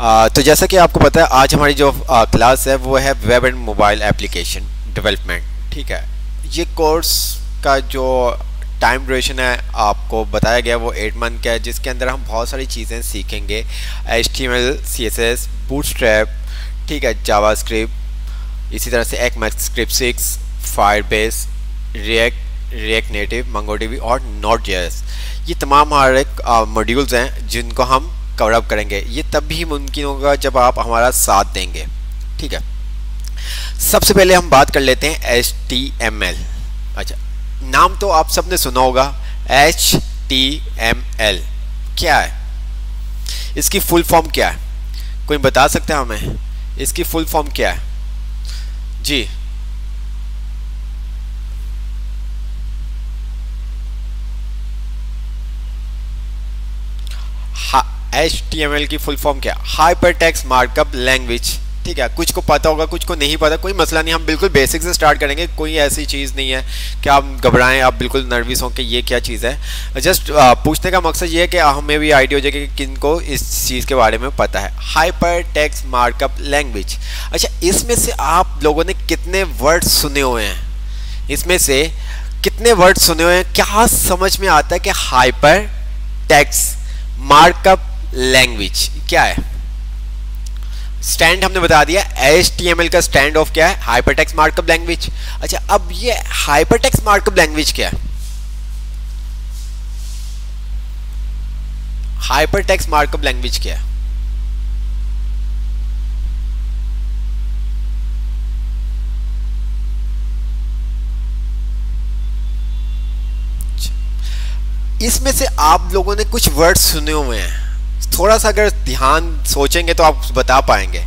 तो जैसा कि आपको पता है आज हमारी जो क्लास है वो है web and mobile application development. ठीक है, ये कोर्स का जो टाइम ड्यूरेशन है आपको बताया गया वो 8 मंथ का है, जिसके अंदर हम बहुत सारी चीज़ें सीखेंगे। HTML, CSS, बूटस्ट्रैप, ठीक है, जावास्क्रिप्ट, इसी तरह से ECMAScript 6, Firebase, react native, MongoDB और Node.js। ये तमाम हमारे मॉड्यूल्स हैं जिनको हम कवर अप करेंगे। ये तब भी मुमकिन होगा जब आप हमारा साथ देंगे। ठीक है, सबसे पहले हम बात कर लेते हैं HTML। अच्छा, नाम तो आप सबने सुना होगा, HTML क्या है, इसकी फुल फॉर्म क्या है? कोई बता सकता है हमें इसकी फुल फॉर्म क्या है? जी, HTML की फुल फॉर्म क्या? Hyper text markup language. ठीक है, कुछ को पता होगा, कुछ को नहीं पता, कोई मसला नहीं, हम बिल्कुल बेसिक से स्टार्ट करेंगे। कोई ऐसी चीज़ नहीं है कि आप घबराएं, आप बिल्कुल नर्वस हों कि ये क्या चीज़ है। जस्ट पूछने का मकसद ये है कि हमें भी आइडिया हो जाए कि किन को इस चीज़ के बारे में पता है। Hyper text markup language. अच्छा, इसमें से आप लोगों ने कितने वर्ड सुने हुए हैं? इसमें से कितने वर्ड सुने हुए हैं? क्या समझ में आता है कि हाइपर टेक्स्ट मार्कअप लैंग्वेज क्या है? स्टैंड हमने बता दिया, HTML का स्टैंड ऑफ क्या है? Hypertext markup language. अच्छा, अब ये हाइपरटेक्स्ट मार्कअप लैंग्वेज क्या है? हाइपरटेक्स्ट मार्कअप लैंग्वेज क्या है? इसमें से आप लोगों ने कुछ वर्ड सुने हुए हैं, थोड़ा सा अगर ध्यान सोचेंगे तो आप बता पाएंगे।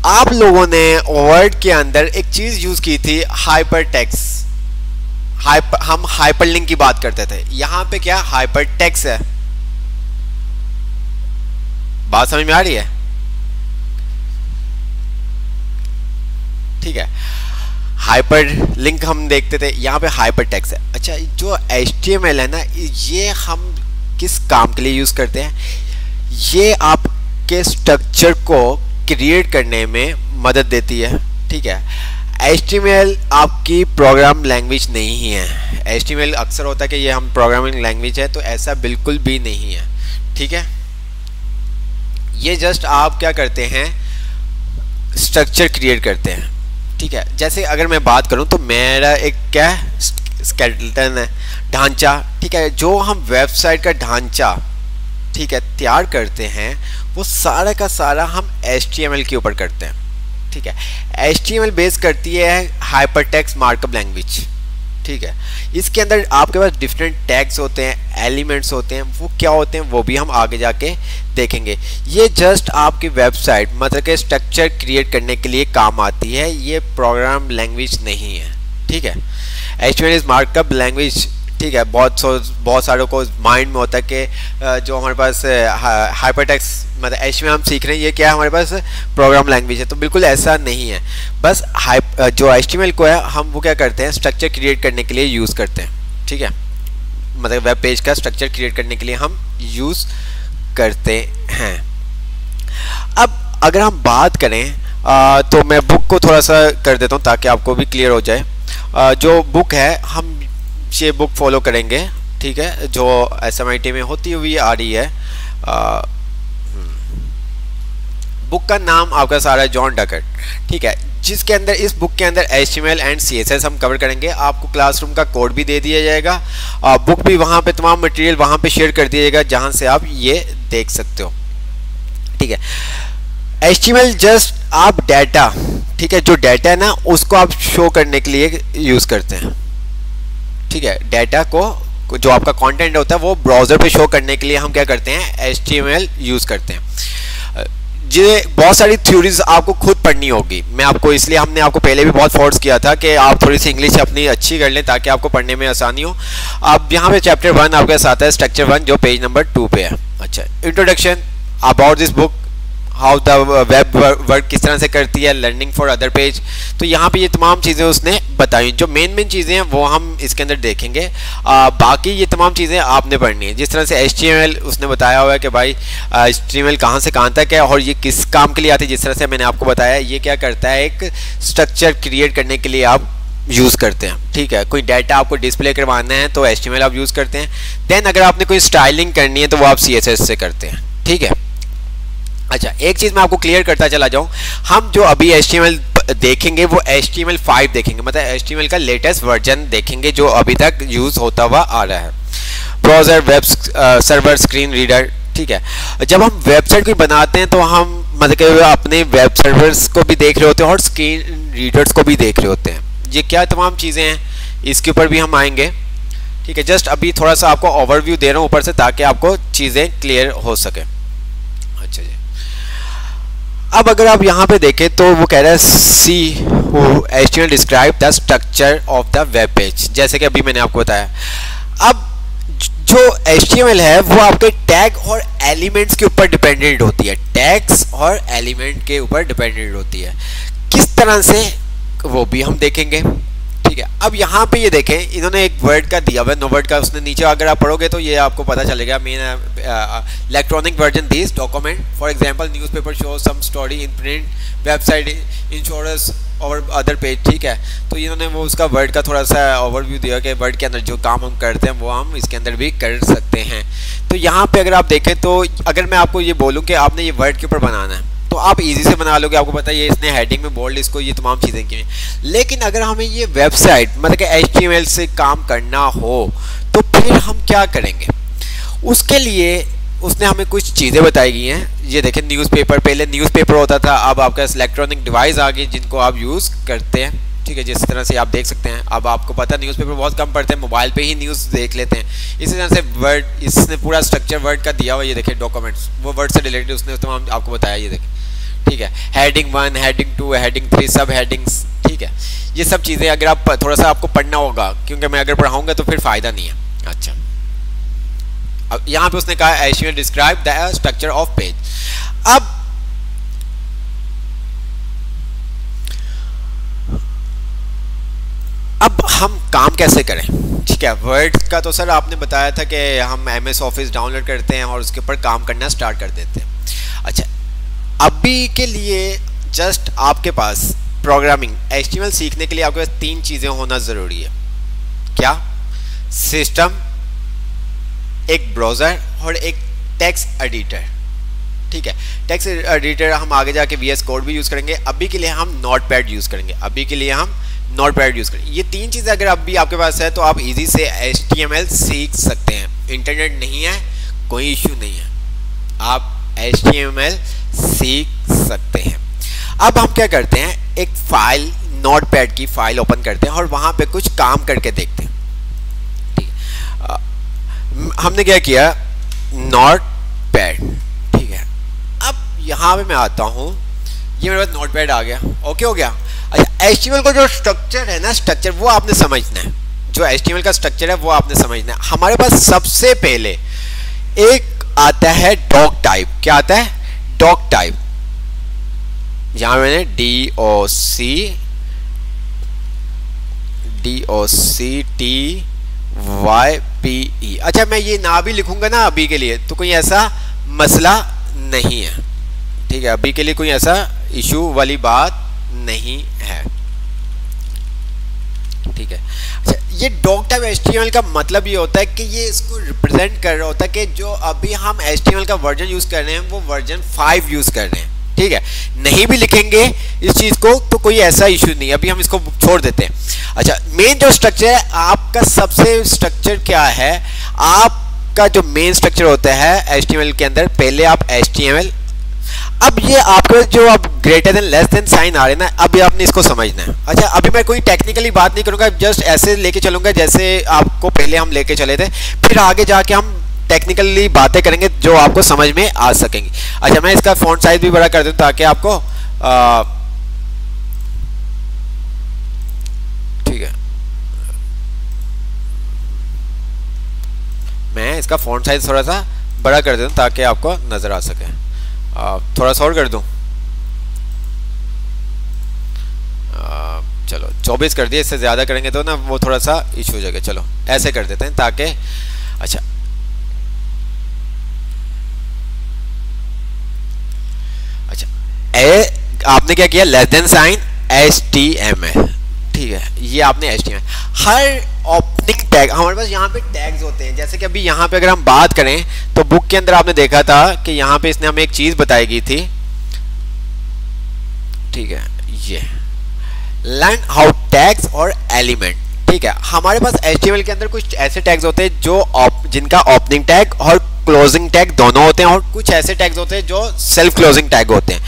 आप लोगों ने वर्ड के अंदर एक चीज यूज की थी, हाइपर टेक्स्ट। हम हाइपरलिंक की बात करते थे, यहां पे क्या हाइपर टेक्स्ट है? बात समझ में आ रही है? ठीक है, हाइपर लिंक हम देखते थे, यहां पे हाइपर टेक्स्ट है। अच्छा, जो HTML है ना, ये हम किस काम के लिए यूज करते हैं? ये आपके स्ट्रक्चर को क्रिएट करने में मदद देती है। ठीक है, HTML आपकी प्रोग्राम लैंग्वेज नहीं है। HTML अक्सर होता है कि ये हम प्रोग्रामिंग लैंग्वेज है, तो ऐसा बिल्कुल भी नहीं है। ठीक है, ये जस्ट आप क्या करते हैं, स्ट्रक्चर क्रिएट करते हैं। ठीक है, जैसे अगर मैं बात करूं तो मेरा एक क्या है, स्केलेटन है, ढांचा। ठीक है, जो हम वेबसाइट का ढांचा, ठीक है, तैयार करते हैं, वो सारा का सारा हम HTML के ऊपर करते हैं। ठीक है, HTML बेस करती है हाइपरटेक्स्ट मार्कअप लैंग्वेज। ठीक है, इसके अंदर आपके पास डिफरेंट टैग्स होते हैं, एलिमेंट्स होते हैं, वो क्या होते हैं वो भी हम आगे जाके देखेंगे। ये जस्ट आपकी वेबसाइट मतलब के स्ट्रक्चर क्रिएट करने के लिए काम आती है, ये प्रोग्राम लैंग्वेज नहीं है। ठीक है, HTML इज मार्कअप लैंग्वेज। ठीक है, बहुत सारों को माइंड में होता है कि जो हमारे पास हाइपरटेक्स्ट मतलब HTML हम सीख रहे हैं, ये क्या है, हमारे पास प्रोग्राम लैंग्वेज है। तो बिल्कुल ऐसा नहीं है, बस जो HTML को है हम वो क्या करते हैं, स्ट्रक्चर क्रिएट करने के लिए यूज़ करते हैं। ठीक है, मतलब वेब पेज का स्ट्रक्चर क्रिएट करने के लिए हम यूज़ करते हैं। अब अगर हम बात करें तो मैं बुक को थोड़ा सा कर देता हूँ ताकि आपको भी क्लियर हो जाए। जो बुक है हम ये बुक फॉलो करेंगे। ठीक है, जो SMIT में होती हुई आ रही है। बुक का नाम आपका सारा जॉन डकर्ट। ठीक है, जिसके अंदर इस बुक के अंदर HTML एंड CSS हम कवर करेंगे। आपको क्लासरूम का कोड भी दे दिया जाएगा, बुक भी वहाँ पे, तमाम मटेरियल वहाँ पे शेयर कर दिया जाएगा जहाँ से आप ये देख सकते हो। ठीक है, HTML जस्ट आप डाटा, ठीक है, जो डाटा है ना उसको आप शो करने के लिए यूज़ करते हैं। ठीक है, डाटा को जो आपका कंटेंट होता है वो ब्राउज़र पे शो करने के लिए हम क्या करते हैं, HTML यूज़ करते हैं। ये बहुत सारी थ्योरीज आपको खुद पढ़नी होगी, मैं आपको इसलिए हमने आपको पहले भी बहुत फोर्स किया था कि आप थोड़ी सी इंग्लिश अपनी अच्छी कर लें ताकि आपको पढ़ने में आसानी हो। अब यहाँ पे चैप्टर 1 आपके साथ है, स्ट्रक्चर 1 जो पेज नंबर 2 पे है। अच्छा, introduction about this book, how the web work किस तरह से करती है, लर्निंग फॉर अदर पेज। तो यहाँ पे ये तमाम चीज़ें उसने बताई, जो मेन चीज़ें हैं वो हम इसके अंदर देखेंगे। बाकी ये तमाम चीज़ें आपने पढ़नी है। जिस तरह से HTML उसने बताया हुआ है कि भाई HTML कहाँ से कहाँ तक है और ये किस काम के लिए आती है। जिस तरह से मैंने आपको बताया, ये क्या करता है, एक स्ट्रक्चर क्रिएट करने के लिए आप यूज़ करते हैं, ठीक है। कोई डाटा आपको डिस्प्ले करवाना है तो HTML आप यूज़ करते हैं। देन अगर आपने कोई स्टाइलिंग करनी है तो वो आप CSS से करते हैं, ठीक है। अच्छा, एक चीज़ मैं आपको क्लियर करता चला जाऊं, हम जो अभी HTML देखेंगे वो HTML5 देखेंगे, मतलब HTML का लेटेस्ट वर्जन देखेंगे जो अभी तक यूज़ होता हुआ आ रहा है। Browser, web server, screen reader, ठीक है। जब हम वेबसाइट कोई बनाते हैं तो हम मतलब कि अपने वेब सर्वर्स को भी देख रहे होते हैं और स्क्रीन रीडर्स को भी देख रहे होते हैं। ये क्या तमाम चीज़ें हैं, इसके ऊपर भी हम आएंगे, ठीक है। जस्ट अभी थोड़ा सा आपको ओवरव्यू दे रहा हूँ ऊपर से, ताकि आपको चीज़ें क्लियर हो सके। अच्छा जी, अब अगर आप यहाँ पे देखें तो वो कह रहा है सी HTML describe the structure of the web page, जैसे कि अभी मैंने आपको बताया। अब जो HTML है वो आपके टैग और एलिमेंट्स के ऊपर डिपेंडेंट होती है, टैग्स और एलिमेंट के ऊपर डिपेंडेंट होती है। किस तरह से वो भी हम देखेंगे, ठीक है। अब यहाँ पे ये देखें, इन्होंने एक वर्ड का दिया हुआ, नो वर्ड का। उसने नीचे अगर आप पढ़ोगे तो ये आपको पता चलेगा, main electronic version this document for example newspaper show some story in print, website insurance और अदर पेज, ठीक है। तो इन्होंने वो उसका वर्ड का थोड़ा सा ओवरव्यू दिया कि वर्ड के अंदर जो काम हम करते हैं वो हम इसके अंदर भी कर सकते हैं। तो यहाँ पे अगर आप देखें तो अगर मैं आपको ये बोलूँ कि आपने ये वर्ड के ऊपर बनाना है तो आप इजी से बना लोगे, आपको पता है ये इसने हेडिंग में बोल्ड इसको ये तमाम चीज़ें की हैं। लेकिन अगर हमें ये वेबसाइट मतलब कि HTML से काम करना हो तो फिर हम क्या करेंगे, उसके लिए उसने हमें कुछ चीज़ें बताई गई हैं। ये देखें, न्यूज़पेपर, पहले न्यूज़पेपर होता था, अब आपका इलेक्ट्रॉनिक डिवाइस आ गई जिनको आप यूज़ करते हैं, ठीक है। जिस तरह से आप देख सकते हैं, अब आपको पता है न्यूज़पेपर बहुत कम पढ़ते हैं, मोबाइल पे ही न्यूज़ देख लेते हैं। इसी तरह से वर्ड, इसने पूरा स्ट्रक्चर वर्ड का दिया हुआ, ये देखें डॉक्यूमेंट्स, वो वर्ड से रिलेटेड उसने तमाम आपको बताया, ये देखें, ठीक है। हेडिंग 1, हेडिंग 2, हेडिंग 3, सब हेडिंग्स, ठीक है। ये सब चीज़ें अगर आप थोड़ा सा आपको पढ़ना होगा, क्योंकि मैं अगर पढ़ाऊंगा तो फिर फ़ायदा नहीं है। अच्छा, अब यहाँ पे उसने कहा HTML describe the structure of page. अब हम काम कैसे करें, ठीक है। वर्ड का तो सर आपने बताया था कि हम MS ऑफिस डाउनलोड करते हैं और उसके ऊपर काम करना स्टार्ट कर देते हैं। अच्छा, अभी के लिए जस्ट आपके पास प्रोग्रामिंग HTML सीखने के लिए आपके पास 3 चीज़ें होना ज़रूरी है। क्या? सिस्टम, एक ब्राउज़र और एक टेक्स्ट एडिटर, ठीक है। टेक्स्ट एडिटर हम आगे जाके VS कोड भी यूज़ करेंगे, अभी के लिए हम नोटपैड यूज़ करेंगे, नोटपैड यूज़ करेंगे। ये 3 चीज़ें अगर अभी आपके पास है तो आप इजी से HTML सीख सकते हैं। इंटरनेट नहीं है, कोई इशू नहीं है, आप HTML सीख सकते हैं। अब हम क्या करते हैं, एक फाइल, नोटपैड की फाइल ओपन करते हैं और वहाँ पे कुछ काम करके देखते हैं, ठीक है। हमने क्या किया, नोटपैड, ठीक है। अब यहाँ पे मैं आता हूँ, ये मेरे पास नोटपैड आ गया, ओके हो गया। अच्छा, HTML का जो स्ट्रक्चर है ना, स्ट्रक्चर वो आपने समझना है, जो HTML का स्ट्रक्चर है वो आपने समझना है। हमारे पास सबसे पहले एक आता है डॉक टाइप। क्या आता है? Doc type. यहां मैंने DOCTYPE। अच्छा, मैं ये ना भी लिखूंगा ना अभी के लिए तो कोई ऐसा मसला नहीं है, ठीक है। अभी के लिए कोई ऐसा इशू वाली बात नहीं है, ठीक है। अच्छा, ये डॉक टाइप HTML का मतलब ये होता है कि ये इसको रिप्रेजेंट कर रहा होता है कि जो अभी हम HTML का वर्जन यूज़ कर रहे हैं वो वर्जन 5 यूज़ कर रहे हैं, ठीक है। नहीं भी लिखेंगे इस चीज़ को तो कोई ऐसा इशू नहीं, अभी हम इसको छोड़ देते हैं। अच्छा, मेन जो स्ट्रक्चर है आपका, सबसे स्ट्रक्चर क्या है, आपका जो मेन स्ट्रक्चर होता है HTML के अंदर, पहले आप HTML, अब ये आपके जो अब greater than less than sign आ रहे हैं ना, अभी आपने इसको समझना है। अच्छा, अभी मैं कोई टेक्निकली बात नहीं करूंगा, जस्ट ऐसे लेके चलूंगा जैसे आपको पहले हम लेके चले थे, फिर आगे जाके हम टेक्निकली बातें करेंगे जो आपको समझ में आ सकेंगी। अच्छा, मैं इसका फॉन्ट साइज भी बड़ा कर दूं ताकि आपको ठीक है, मैं इसका फॉन्ट साइज थोड़ा सा बड़ा कर दूं ताकि आपको नजर आ सके। थोड़ा सा और कर दूं, चलो 24 कर दिए, इससे ज़्यादा करेंगे तो ना वो थोड़ा सा इशू हो जाएगा। चलो ऐसे कर देते हैं ताकि, अच्छा आपने क्या किया, लेस देन साइन HTML, ठीक है, ये आपने HTML। हर ओपनिंग टैग हमारे पास यहाँ पे टैग्स होते हैं, जैसे कि अभी यहाँ पे अगर हम बात करें तो बुक के अंदर आपने देखा था कि यहाँ पे इसने हमें एक चीज बताई गई थी, ठीक है, ये लर्न हाउ टैग्स और एलिमेंट, ठीक है। हमारे पास HTML के अंदर कुछ ऐसे टैग्स होते हैं जो जिनका ओपनिंग टैग और क्लोजिंग टैग दोनों होते हैं, और कुछ ऐसे टैग्स होते हैं जो सेल्फ क्लोजिंग टैग होते हैं।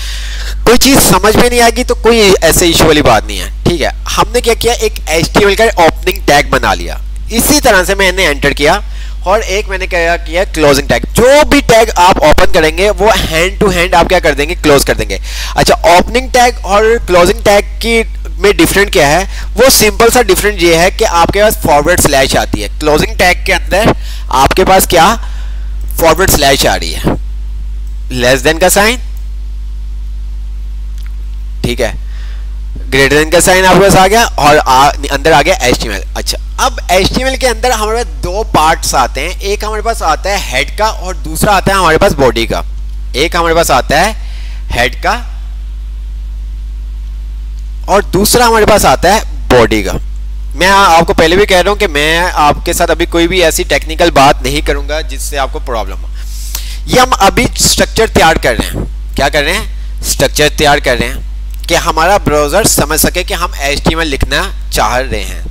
कोई चीज समझ में नहीं आएगी तो कोई ऐसे इशू वाली बात नहीं है, ठीक है। हमने क्या किया, एक HTML का ओपनिंग टैग बना लिया, इसी तरह से मैंने एंटर किया, और एक मैंने क्या किया, क्लोजिंग टैग। जो भी टैग आप ओपन करेंगे वो हैंड टू हैंड आप क्या कर देंगे, क्लोज कर देंगे। अच्छा, ओपनिंग टैग और क्लोजिंग टैग की में डिफरेंट क्या है, वो सिंपल सा डिफरेंट ये है कि आपके पास फॉरवर्ड स्लैश आती है, क्लोजिंग टैग के अंदर आपके पास क्या, फॉरवर्ड स्लैश आ रही है, लेस देन का साइन, ठीक है, ग्रेटर देन का साइन आपके पास आ गया, और अंदर आ गया HTML। अच्छा, अब HTML के अंदर हमारे पास दो पार्ट्स आते हैं, एक हमारे पास आता है हेड का और दूसरा आता है हमारे पास बॉडी का। एक हमारे पास आता है हेड का और दूसरा हमारे पास आता है बॉडी का। मैं आपको पहले भी कह रहा हूं कि मैं आपके साथ अभी कोई भी ऐसी टेक्निकल बात नहीं करूंगा जिससे आपको प्रॉब्लम हो। ये हम अभी स्ट्रक्चर तैयार कर रहे हैं, क्या कर रहे हैं, स्ट्रक्चर तैयार कर रहे हैं कि हमारा ब्राउज़र समझ सके कि हम HTML लिखना चाह रहे हैं।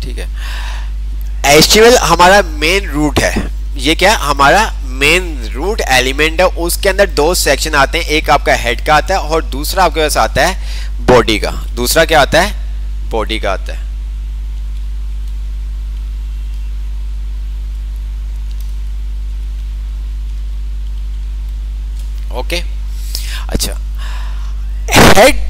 ठीक है, HTML हमारा मेन रूट है, ये क्या हमारा मेन रूट एलिमेंट है। उसके अंदर दो सेक्शन आते हैं, एक आपका हेड का आता है और दूसरा आपके पास आता है बॉडी का। दूसरा क्या आता है, बॉडी का आता है। ओके, अच्छा, हेड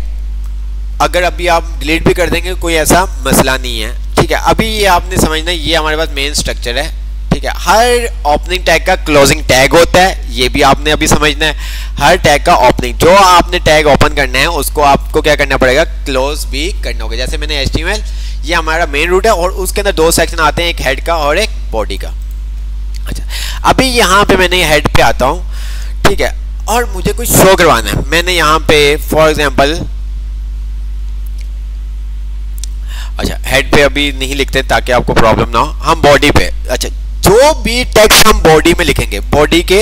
अगर अभी आप डिलीट भी कर देंगे कोई ऐसा मसला नहीं है, ठीक है। अभी ये आपने समझना, ये हमारे पास मेन स्ट्रक्चर है, ठीक है। हर ओपनिंग टैग का क्लोजिंग टैग होता है, ये भी आपने अभी समझना है। हर टैग का ओपनिंग, जो आपने टैग ओपन करना है उसको आपको क्या करना पड़ेगा, क्लोज भी करना होगा। जैसे मैंने HTML, ये हमारा मेन रूट है और उसके अंदर दो सेक्शन आते हैं, एक हेड का और एक बॉडी का। अच्छा, अभी यहाँ पे मैंने हेड पे आता हूँ, ठीक है, और मुझे कुछ शो करवाना है। मैंने यहाँ पे फॉर एग्जांपल, अच्छा हेड पे अभी नहीं लिखते ताकि आपको प्रॉब्लम ना हो, हम बॉडी पे, अच्छा जो भी टेक्स्ट हम बॉडी में लिखेंगे, बॉडी के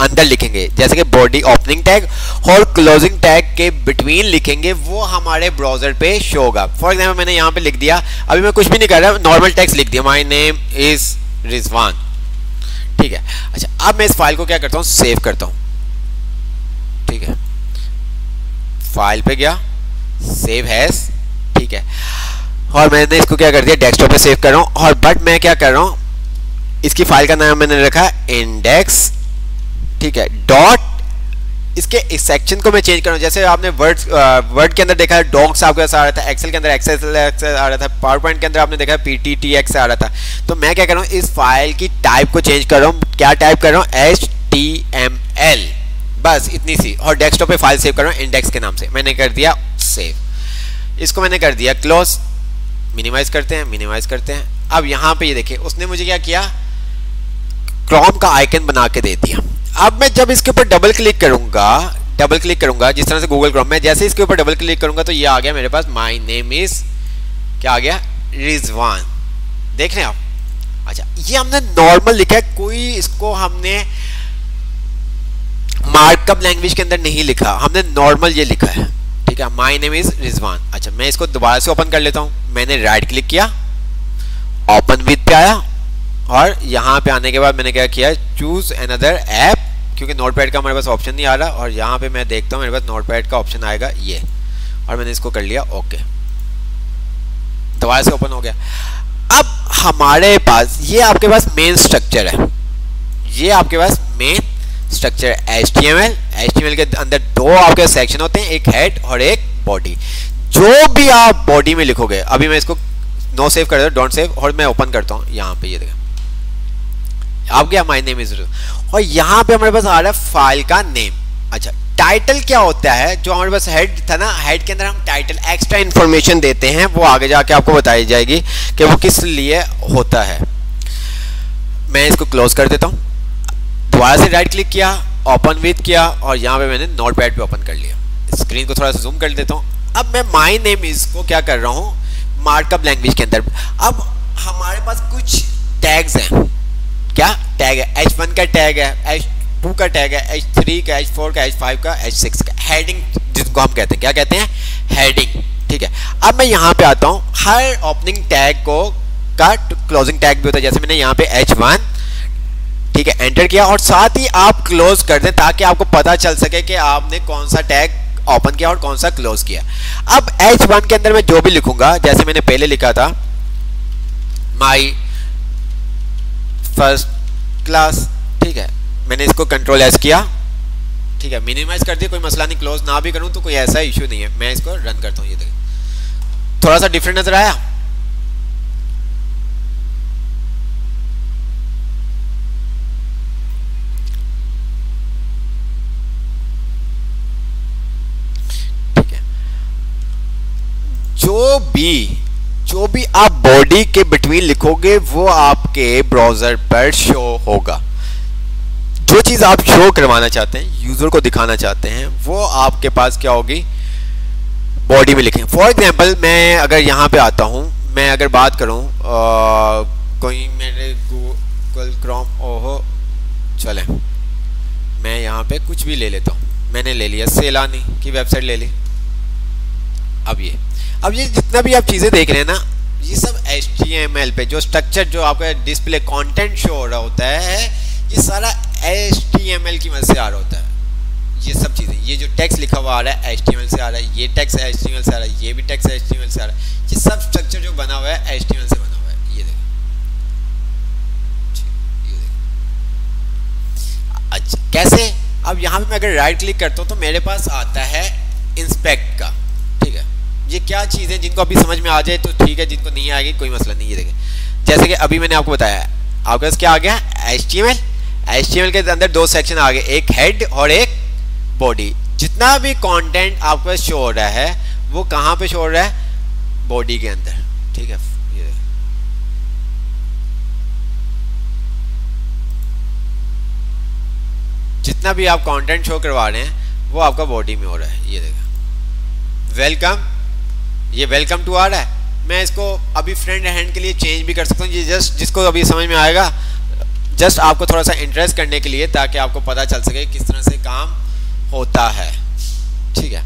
अंदर लिखेंगे, जैसे कि बॉडी ओपनिंग टैग और क्लोजिंग टैग के बिटवीन लिखेंगे, वो हमारे ब्राउजर पे शो होगा। फॉर एग्जांपल मैंने यहाँ पे लिख दिया, अभी मैं कुछ भी नहीं कर रहा, नॉर्मल टेक्स्ट लिख दिया, माय नेम इज रिजवान, ठीक है। अच्छा, अब मैं इस फाइल को क्या करता हूँ, सेव करता हूँ, ठीक है, फाइल पे गया, सेव हैज, ठीक है, और मैंने इसको क्या कर दिया, डेस्कटॉप पे सेव कर रहा हूँ। और बट मैं क्या कर रहा हूँ, इसकी फाइल का नाम मैंने रखा इंडेक्स, ठीक है, डॉट, इसके इस सेक्शन को मैं चेंज कर रहा हूँ। जैसे आपने वर्ड के अंदर देखा है डॉक्स आपके पास आ रहा था, एक्सेल के अंदर एक्सेल आ रहा था, पावर पॉइंट के अंदर आपने देखा PTTX आ रहा था। तो मैं क्या कर रहा हूँ, इस फाइल की टाइप को चेंज कर रहा हूँ, क्या टाइप कर रहा हूँ, HTML, बस इतनी सी, और डेस्कटॉप पे फाइल सेव कर रहा हूँ इंडेक्स के नाम से। मैंने कर दिया सेव, इसको मैंने कर दिया क्लोज, मिनिमाइज करते हैं, मिनिमाइज करते हैं। अब यहाँ पे ये देखिए, उसने मुझे क्या किया, क्रोम का आइकन बना के दे दिया। अब मैं जब इसके ऊपर डबल क्लिक करूंगा जिस तरह से गूगल क्रोम में, जैसे इसके ऊपर डबल क्लिक करूंगा तो ये आ गया मेरे पास, माय नेम इज, क्या आ गया, रिजवान, देख रहे हैं आप। अच्छा, ये हमने नॉर्मल लिखा है, कोई इसको हमने मार्कअप लैंग्वेज के अंदर नहीं लिखा, हमने नॉर्मल ये लिखा है, ठीक है, माय नेम इज रिजवान। अच्छा, मैं इसको दोबारा से ओपन कर लेता हूं। मैंने राइट क्लिक किया, ओपन विद पे आया, और यहाँ पे आने के बाद मैंने क्या किया, चूज अनदर ऐप, क्योंकि नोटपैड का हमारे पास ऑप्शन नहीं आ रहा, और यहाँ पे मैं देखता हूँ मेरे पास नोटपैड का ऑप्शन आएगा ये, और मैंने इसको कर लिया ओके, दोबारा से ओपन हो गया। अब हमारे पास ये आपके पास मेन स्ट्रक्चर है, ये आपके पास मेन स्ट्रक्चर HTML के अंदर दो आपके सेक्शन होते हैं, एक हेड और एक बॉडी। जो भी आप बॉडी में लिखोगे, अभी मैं इसको नो सेव कर देता हूं, डोंट सेव, और मैं ओपन करता हूं यहाँ पे, ये देखो आप क्या माय नेम इज, और यहाँ पे हमारे पास आ रहा है फाइल का नेम। अच्छा, टाइटल क्या होता है, जो हमारे पास हेड था ना, हेड के अंदर हम टाइटल एक्स्ट्रा इंफॉर्मेशन देते हैं, वो आगे जाके आपको बताई जाएगी कि वो किस लिए होता है। मैं इसको क्लोज कर देता हूँ, दोबारा से राइट क्लिक किया, ओपन विद किया, और यहाँ पे मैंने नोटपैड पे ओपन कर लिया। स्क्रीन को थोड़ा सा जूम कर देता हूँ। अब मैं माय नेम इसको क्या कर रहा हूँ, मार्कअप लैंग्वेज के अंदर। अब हमारे पास कुछ टैग्स हैं, क्या टैग है, H1 का टैग है, H2 का टैग है, H3 का, H4 का, H5 का, H6 का, हेडिंग जिनको हम कहते हैं, क्या कहते हैं, हेडिंग। ठीक है, अब मैं यहाँ पे आता हूँ, हर ओपनिंग टैग को का क्लोजिंग टैग भी होता है, जैसे मैंने यहाँ पे H1, ठीक है, एंटर किया, और साथ ही आप क्लोज कर दें ताकि आपको पता चल सके कि आपने कौन सा टैग ओपन किया और कौन सा क्लोज किया। अब H1 के अंदर मैं जो भी लिखूंगा, जैसे मैंने पहले लिखा था माई फर्स्ट क्लास, ठीक है, मैंने इसको कंट्रोल एस किया, ठीक है, मिनिमाइज कर दिया, कोई मसला नहीं, क्लोज ना भी करूं तो कोई ऐसा इशू नहीं है। मैं इसको रन करता हूं, ये देखिए थोड़ा सा डिफरेंट नजर आया। ठीक है, जो भी आप बॉडी के बिटवीन लिखोगे वो आपके ब्राउजर पर शो होगा। जो चीज आप शो करवाना चाहते हैं, यूजर को दिखाना चाहते हैं, वो आपके पास क्या होगी, बॉडी में लिखें। फॉर एग्जांपल मैं अगर यहाँ पे आता हूँ, मैं अगर बात करूँ कोई मेरे गूगल क्रोम, ओहो चले, मैं यहाँ पे कुछ भी ले लेता हूँ। मैंने ले लिया, सेलानी की वेबसाइट ले ली। अब ये जितना भी आप चीज़ें देख रहे हैं ना, ये सब HTML पे जो स्ट्रक्चर, जो आपका डिस्प्ले कंटेंट शो हो रहा होता है, ये सारा HTML की मदद से आ रहा होता है। ये सब चीज़ें, ये जो टेक्स्ट लिखा हुआ आ रहा है HTML से आ रहा है, ये टेक्स्ट HTML से आ रहा है, ये भी टेक्स्ट HTML से आ रहा है, ये सब स्ट्रक्चर जो बना हुआ है HTML से बना हुआ है। ये देखो, अच्छा कैसे, अब यहाँ पे मैं अगर राइट क्लिक करता हूँ तो मेरे पास आता है इंस्पेक्ट का, ठीक है, ये क्या चीज़ है, जिनको अभी समझ में आ जाए तो ठीक है, जिनको नहीं आएगी कोई मसला नहीं है। देखिए जैसे कि अभी मैंने आपको बताया, आपके पास क्या आ गया, HTML के अंदर दो सेक्शन आ गए, एक हेड और एक बॉडी। जितना भी कंटेंट आपके पास शो हो रहा है वो कहाँ पे शो हो रहा है, बॉडी के अंदर, ठीक है। ये जितना भी आप कंटेंट शो करवा रहे हैं वो आपका बॉडी में हो रहा है। ये देखो वेलकम, ये वेलकम टू आ रहा है। मैं इसको अभी फ्रंट हैंड के लिए चेंज भी कर सकता हूँ, ये जस्ट जिसको अभी समझ में आएगा, जस्ट आपको थोड़ा सा इंटरेस्ट करने के लिए, ताकि आपको पता चल सके किस तरह से काम होता है, ठीक है।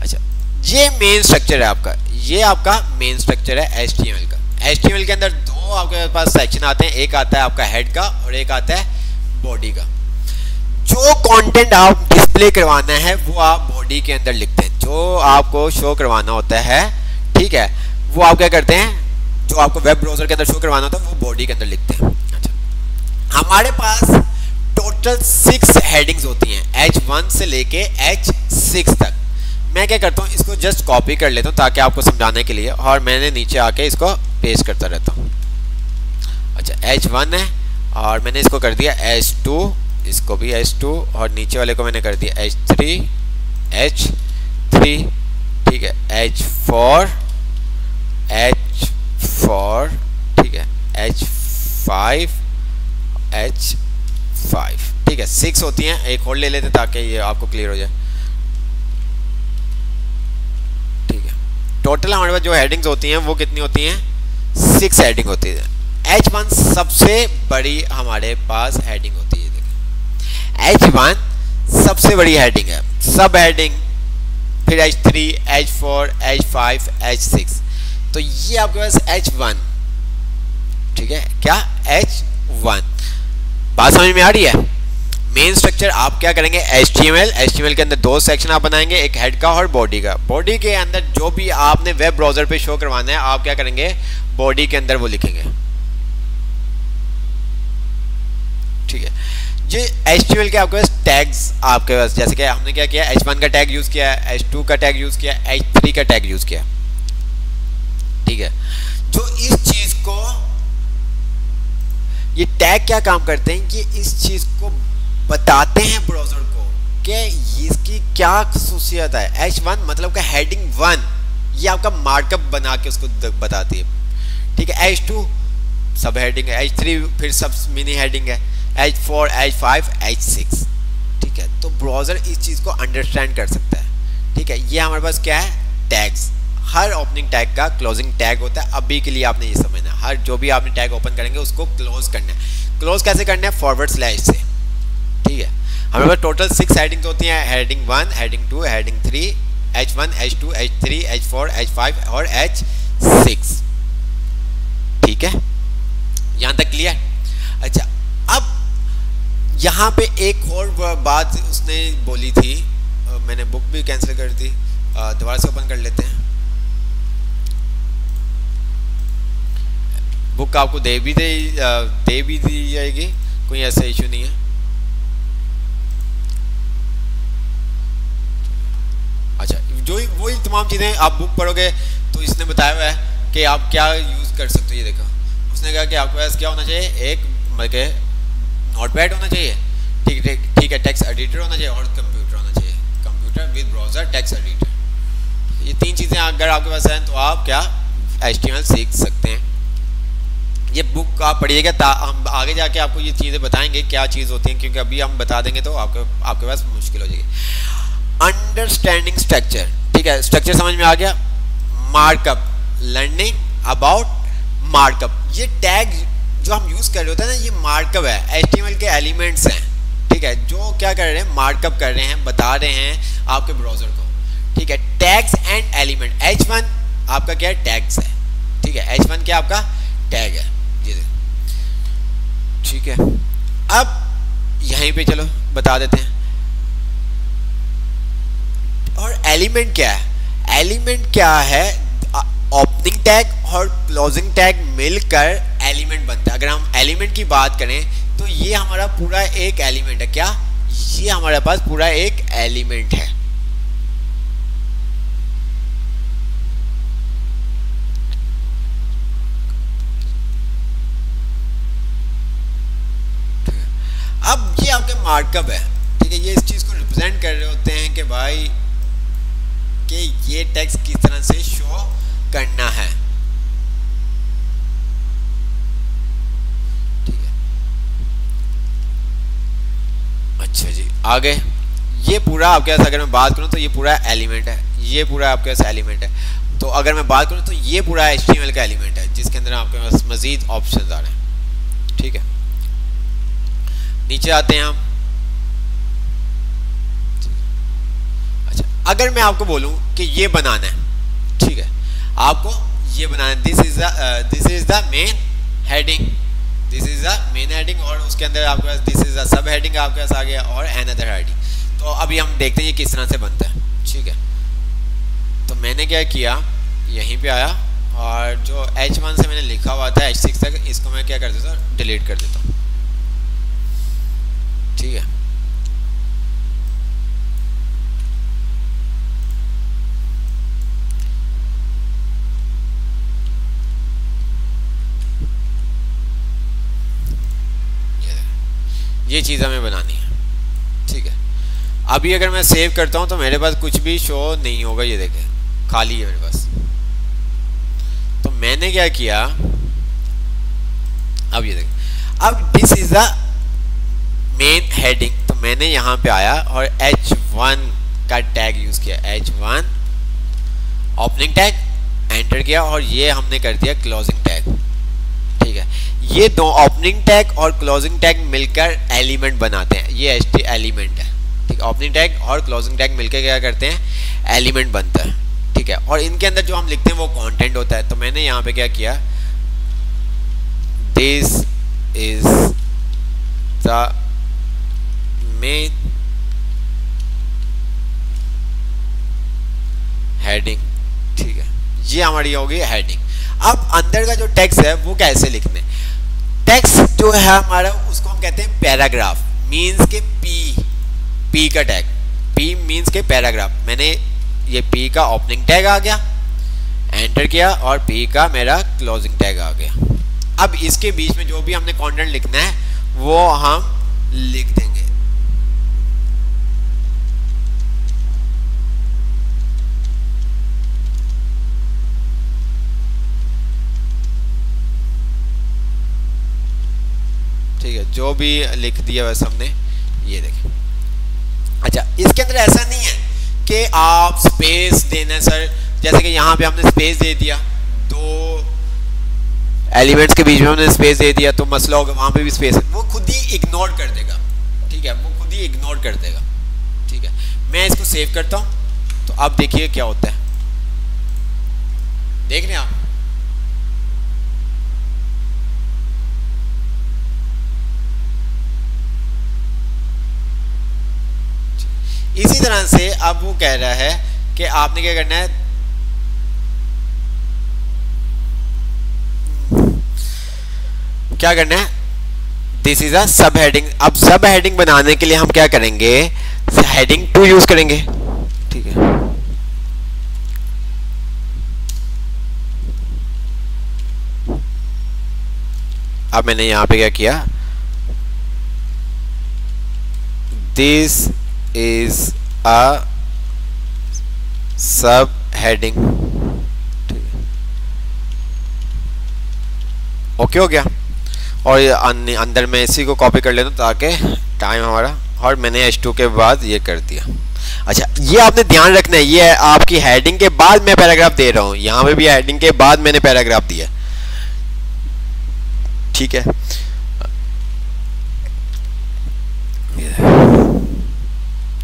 अच्छा, ये मेन स्ट्रक्चर है आपका, ये आपका मेन स्ट्रक्चर है HTML का। HTML के अंदर दो आपके पास सेक्शन आते हैं, एक आता है आपका हेड का और एक आता है बॉडी का। जो कंटेंट आप डिस्प्ले करवाना है वो आप बॉडी के अंदर लिखते हैं, जो आपको शो करवाना होता है, ठीक है, वो आप क्या करते हैं, जो आपको वेब ब्राउजर के अंदर शो करवाना होता है वो बॉडी के अंदर लिखते हैं। अच्छा, हमारे पास टोटल 6 हेडिंग्स होती हैं, H1 से लेके H6 तक। मैं क्या करता हूँ, इसको जस्ट कॉपी कर लेता हूँ ताकि आपको समझाने के लिए, और मैंने नीचे आके इसको पेस्ट करता रहता हूँ। अच्छा, H1 है और मैंने इसको कर दिया H2, इसको भी H2, और नीचे वाले को मैंने कर दिया H3, ठीक है, H4, ठीक है, H5, ठीक है, 6 होती हैं। एक और ले लेते ताकि ये आपको क्लियर हो जाए, ठीक है। टोटल हमारे पास जो हेडिंग्स होती हैं वो कितनी होती हैं, 6 हेडिंग होती है। H1 सबसे बड़ी हमारे पास हेडिंग होती है, H1 सबसे बड़ी हेडिंग है, सब हेडिंग, फिर H3, H4, H5, H6, तो ये आपके पास H1, ठीक है, क्या H1। बात समझ में आ रही है। मेन स्ट्रक्चर आप क्या करेंगे, HTML के अंदर दो सेक्शन आप बनाएंगे, एक हेड का और बॉडी का। बॉडी के अंदर जो भी आपने वेब ब्राउजर पे शो करवाना है, आप क्या करेंगे, बॉडी के अंदर वो लिखेंगे, ठीक है। ये HTML के आपके पास टैग्स आपके पास, जैसे कि हमने क्या किया, H1 का टैग यूज किया, H2 का टैग यूज किया, H3 का टैग यूज किया, ठीक है। जो इस चीज को, ये टैग क्या काम करते हैं, ये इस चीज को बताते हैं ब्राउजर को कि इसकी क्या खसूसियत है। H1 मतलब का हेडिंग 1, ये आपका मार्कअप बना के उसको बताती है, ठीक है। H2 सब हेडिंग है, H3 फिर सब मिनी हेडिंग है, H4, H5, H6, ठीक है। तो ब्राउजर इस चीज को अंडरस्टैंड कर सकता है, ठीक है। ये हमारे पास क्या है, टैग्स। हर ओपनिंग टैग का क्लोजिंग टैग होता है। अभी के लिए आपने ये समझना है, हर जो भी आपने टैग ओपन करेंगे उसको क्लोज करना है। क्लोज कैसे करना है, फॉरवर्ड स्लैश से, ठीक है। हमारे पास टोटल 6 हेडिंग्स होती हैं, heading 1, heading 2, heading 3, H1, H2, H3, H4, H5 और H6, ठीक है। यहां तक क्लियर। अच्छा, अब यहाँ पे एक और बात उसने बोली थी, मैंने बुक भी कैंसिल कर दी, दोबारा से ओपन कर लेते हैं। बुक आपको दे भी दी जाएगी, कोई ऐसा इशू नहीं है। अच्छा, जो वही तमाम चीज़ें आप बुक पढ़ोगे तो इसने बताया हुआ है कि आप क्या यूज़ कर सकते हो। ये देखो, उसने कहा कि आपके पास क्या होना चाहिए, एक मतलब नोटपैड होना चाहिए, ठीक है, टेक्स्ट एडिटर होना चाहिए और कंप्यूटर होना चाहिए, computer with browser text editor. ये 3 चीज़ें अगर आपके पास हैं तो आप क्या HTML सीख सकते हैं। ये बुक आप पढ़िएगा, हम आगे जाके आपको ये चीज़ें बताएंगे क्या चीज़ होती हैं, क्योंकि अभी हम बता देंगे तो आपके पास मुश्किल हो जाएगी। अंडरस्टैंडिंग स्ट्रक्चर, ठीक है, स्ट्रक्चर समझ में आ गया। Markup, learning about markup. ये टैग जो हम यूज़ कर रहे होते हैं ना, ये मार्कअप है, HTML के एलिमेंट्स हैं, ठीक है, जो क्या कर रहे हैं, मार्कअप कर रहे हैं, बता रहे हैं आपके ब्राउजर को, ठीक है। टैग्स एंड एलिमेंट, H1 आपका क्या है, टैग्स है, ठीक है। H1 क्या आपका टैग है, ठीक है। अब यहीं पे चलो बता देते हैं। और एलिमेंट क्या है, एलिमेंट क्या है, ओपनिंग टैग और क्लोजिंग टैग मिलकर एलिमेंट बनता है। अगर हम एलिमेंट की बात करें तो ये हमारा पूरा एक एलिमेंट है। क्या, ये हमारे पास पूरा एक एलिमेंट है, अब ये आपके मार्कअप है, ठीक है। ये इस चीज को रिप्रेजेंट कर रहे होते हैं कि भाई कि ये टेक्स्ट किस तरह से शो करना है, ठीक है। अच्छा जी, आगे ये पूरा आपके पास, अगर मैं बात करूं तो ये पूरा एलिमेंट है, ये पूरा आपके पास एलिमेंट है। तो अगर मैं बात करूं तो ये पूरा HTML का एलिमेंट है, जिसके अंदर आपके पास मजीद ऑप्शंस आ रहे हैं, ठीक है। नीचे आते हैं हम। अच्छा, अगर मैं आपको बोलूं कि ये बनाना है, ठीक है, आपको ये बनाना है, this is the main heading, this is the main heading, और उसके अंदर आपके पास this is the sub heading आपके पास आ गया और अनदर हेडिंग। तो अभी हम देखते हैं ये किस तरह से बनता है, ठीक है। तो मैंने क्या किया, यहीं पे आया और जो H1 से मैंने लिखा हुआ था H6 तक, इसको मैं क्या कर देता हूँ, डिलीट कर देता हूँ, ठीक है। ये चीज़ हमें बनानी है, ठीक है। अभी अगर मैं सेव करता हूं तो मेरे पास कुछ भी शो नहीं होगा, ये देखें खाली है मेरे पास। तो मैंने क्या किया, अब ये देखें, अब this is the main heading, तो मैंने यहाँ पे आया और H1 का टैग यूज किया, H1 ओपनिंग टैग एंटर किया और ये हमने कर दिया क्लोजिंग टैग, ठीक है। ये दो ओपनिंग टैग और क्लोजिंग टैग मिलकर एलिमेंट बनाते हैं, ये एलिमेंट है, ठीक है। ओपनिंग टैग और क्लोजिंग टैग मिलकर क्या करते हैं, एलिमेंट बनता है, ठीक है। और इनके अंदर जो हम लिखते हैं वो कंटेंट होता है। तो मैंने यहाँ पे क्या किया, this is the main heading, ठीक है, ये हमारी होगी हेडिंग। अब अंदर का जो टेक्स्ट है वो कैसे लिखने, टेक्स्ट जो है हमारा उसको हम कहते हैं पैराग्राफ। मीन्स के पी का टैग, पी मीन्स के पैराग्राफ, मैंने ये पी का ओपनिंग टैग आ गया, एंटर किया, और पी का मेरा क्लोजिंग टैग आ गया। अब इसके बीच में जो भी हमने कंटेंट लिखना है वो हम लिख देंगे। ठीक है, जो भी लिख दिया वैसे हमने, ये देखें। अच्छा, इसके अंदर ऐसा नहीं है कि आप स्पेस देना है सर, जैसे कि यहाँ पे हमने स्पेस दे दिया, दो एलिमेंट्स के बीच में हमने स्पेस दे दिया तो मसला होगा, वहां पे भी स्पेस है, वो खुद ही इग्नोर कर देगा। ठीक है, वो खुद ही इग्नोर कर देगा। ठीक है, मैं इसको सेव करता हूं, तो अब देखिए क्या होता है, देख रहे हैं आप। इसी तरह से अब वो कह रहा है कि आपने क्या करना है, क्या करना है, दिस इज अ सब हेडिंग। अब सब हेडिंग बनाने के लिए हम क्या करेंगे, हेडिंग 2 यूज करेंगे। ठीक है, अब मैंने यहां पे क्या किया, दिस इज अ सब हेडिंग। ओके हो गया, और अंदर में इसी को कॉपी कर लेता हूँ ताकि टाइम हमारा, और मैंने H2 के बाद ये कर दिया। अच्छा, ये आपने ध्यान रखना है, ये आपकी हेडिंग के बाद मैं पैराग्राफ दे रहा हूँ, यहाँ पे भी हेडिंग के बाद मैंने पैराग्राफ दिया। ठीक है,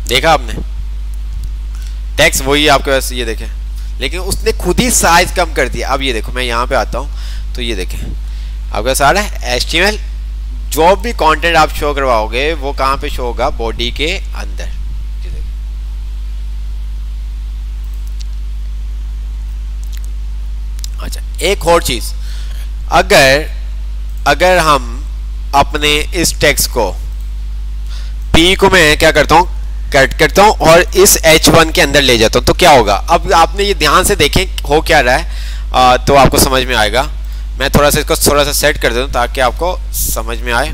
देखा आपने, टेक्स्ट वही आपके पास, ये देखें, लेकिन उसने खुद ही साइज कम कर दिया। अब ये देखो, मैं यहाँ पे आता हूँ तो ये देखें आपका सारा HTML, जो भी कंटेंट आप शो करवाओगे वो कहाँ पे शो होगा, बॉडी के अंदर। अच्छा, एक और चीज, अगर हम अपने इस टेक्स्ट को P को मैं क्या करता हूँ, कट करता हूँ और इस H1 के अंदर ले जाता हूँ, तो क्या होगा। अब आपने ये ध्यान से देखें हो क्या रहा है, तो आपको समझ में आएगा। मैं थोड़ा सा इसको थोड़ा सा सेट कर देता हूँ ताकि आपको समझ में आए।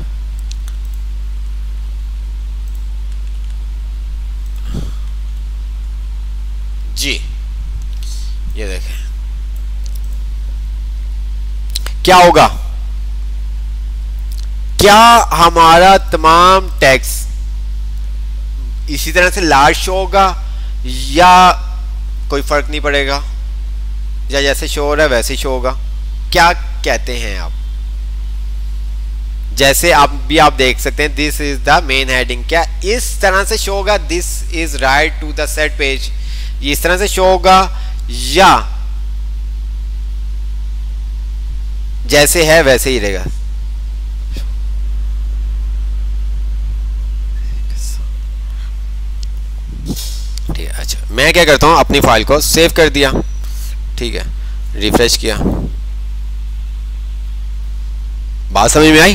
जी, ये देखें क्या होगा, क्या हमारा तमाम टेक्स्ट इसी तरह से लार्ज शो होगा या कोई फर्क नहीं पड़ेगा, या जैसे शो हो रहा है वैसे ही शो होगा, क्या कहते हैं आप। जैसे आप देख सकते हैं, this is the main heading, क्या इस तरह से शो होगा, this is right to the set page, ये इस तरह से शो होगा, या जैसे है वैसे ही रहेगा। ठीक है, अच्छा मैं क्या करता हूं, अपनी फाइल को सेव कर दिया, ठीक है, रिफ्रेश किया, बात समझ में आई।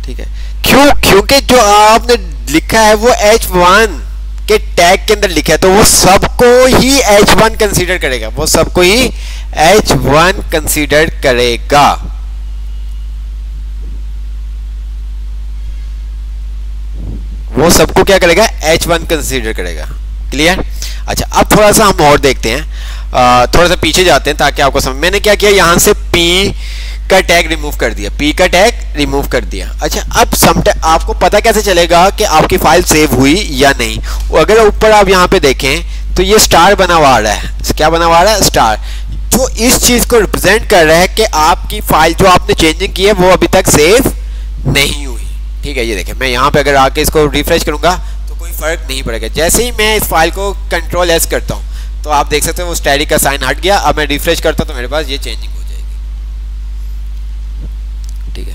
ठीक है, क्योंकि जो आपने लिखा है वो H1 के टैग के अंदर लिखा है, तो वो सबको ही H1 कंसीडर करेगा, वो सबको ही H1 कंसीडर करेगा। वो सबको क्या करेगा, H1 कंसीडर करेगा। क्लियर। अच्छा, अब थोड़ा सा हम और देखते हैं, थोड़ा सा पीछे जाते हैं ताकि आपको समझ। मैंने क्या किया, यहां से P का टैग रिमूव कर दिया, P का टैग रिमूव कर दिया। अच्छा, अब आपको पता कैसे चलेगा कि आपकी फाइल सेव हुई या नहीं। अगर ऊपर आप यहाँ पे देखें तो ये स्टार बना हुआ आ रहा है, क्या बना हुआ आ रहा है, स्टार, जो इस चीज को रिप्रेजेंट कर रहा है कि आपकी फाइल जो आपने चेंजिंग की है वो अभी तक सेव नहीं हुई। ठीक है, ये देखें, मैं यहाँ पे अगर आके इसको रिफ्रेश करूंगा तो कोई फर्क नहीं पड़ेगा। जैसे ही मैं इस फाइल को Ctrl+S करता हूँ तो आप देख सकते हो वो स्टैटिक का साइन हट गया। अब मैं रिफ्रेश करता हूँ तो मेरे पास ये चेंजिंग हो जाएगी। ठीक है,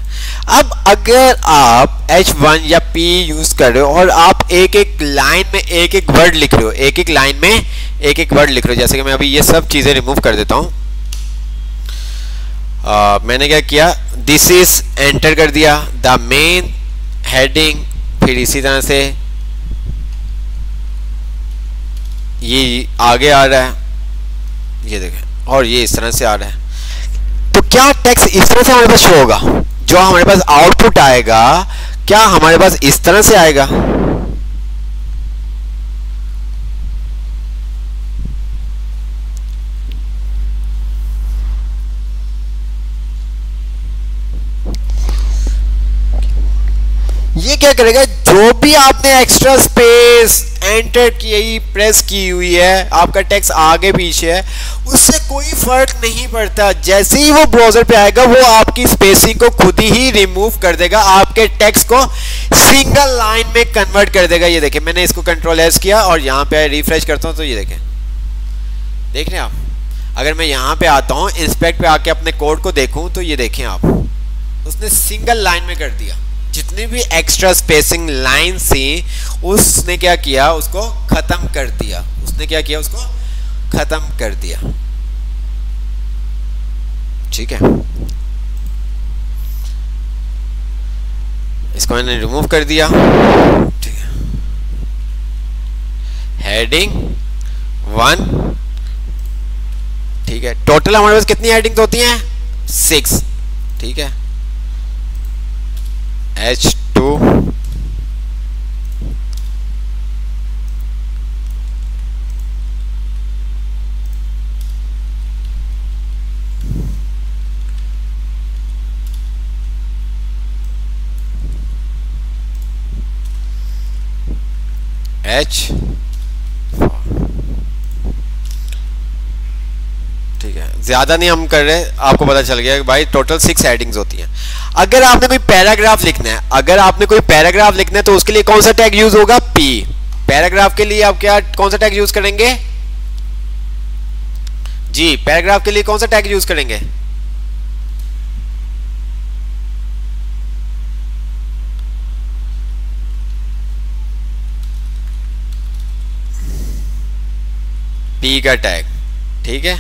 अब अगर आप H1 या P यूज कर रहे हो और आप एक एक लाइन में एक एक वर्ड लिख रहे हो, एक एक लाइन में एक एक वर्ड लिख रहे हो। जैसे कि मैं अभी ये सब चीज़ें रिमूव कर देता हूँ। मैंने क्या किया, दिस इज एंटर कर दिया, द मेन हेडिंग, फिर इसी तरह से ये आगे आ रहा है, ये देखें, और ये इस तरह से आ रहा है। तो क्या टेक्स्ट इस तरह से हमारे पास शो होगा? जो हमारे पास आउटपुट आएगा क्या हमारे पास इस तरह से आएगा? ये क्या करेगा, जो भी आपने एक्स्ट्रा स्पेस एंटर की प्रेस की हुई है, आपका टेक्स्ट आगे पीछे है, उससे कोई फर्क नहीं पड़ता। जैसे ही वो ब्राउजर पे आएगा वो आपकी स्पेसिंग को खुद ही रिमूव कर देगा, आपके टेक्स्ट को सिंगल लाइन में कन्वर्ट कर देगा। ये देखें, मैंने इसको कंट्रोल एस किया और यहाँ पे रिफ्रेश करता हूँ तो ये देखें, देख रहे हैं आप। अगर मैं यहाँ पे आता हूँ, इंस्पेक्ट पे आके अपने कोड को देखूँ तो ये देखें आप, उसने सिंगल लाइन में कर दिया। जितनी भी एक्स्ट्रा स्पेसिंग लाइन थी उसने क्या किया, उसको खत्म कर दिया। उसने क्या किया, उसको खत्म कर दिया। ठीक है, इसको मैंने रिमूव कर दिया। ठीक है, हेडिंग 1, ठीक है। टोटल हमारे पास कितनी हेडिंग्स होती हैं? 6, ठीक है। H2 H, ठीक है, ज्यादा नहीं हम कर रहे, आपको पता चल गया कि भाई टोटल 6 हेडिंग्स होती हैं। अगर आपने कोई पैराग्राफ लिखना है, अगर आपने कोई पैराग्राफ लिखना है तो उसके लिए कौन सा टैग यूज होगा? P। पैराग्राफ के लिए आप क्या कौन सा टैग यूज करेंगे जी? पैराग्राफ के लिए कौन सा टैग यूज करेंगे? P का टैग, ठीक है।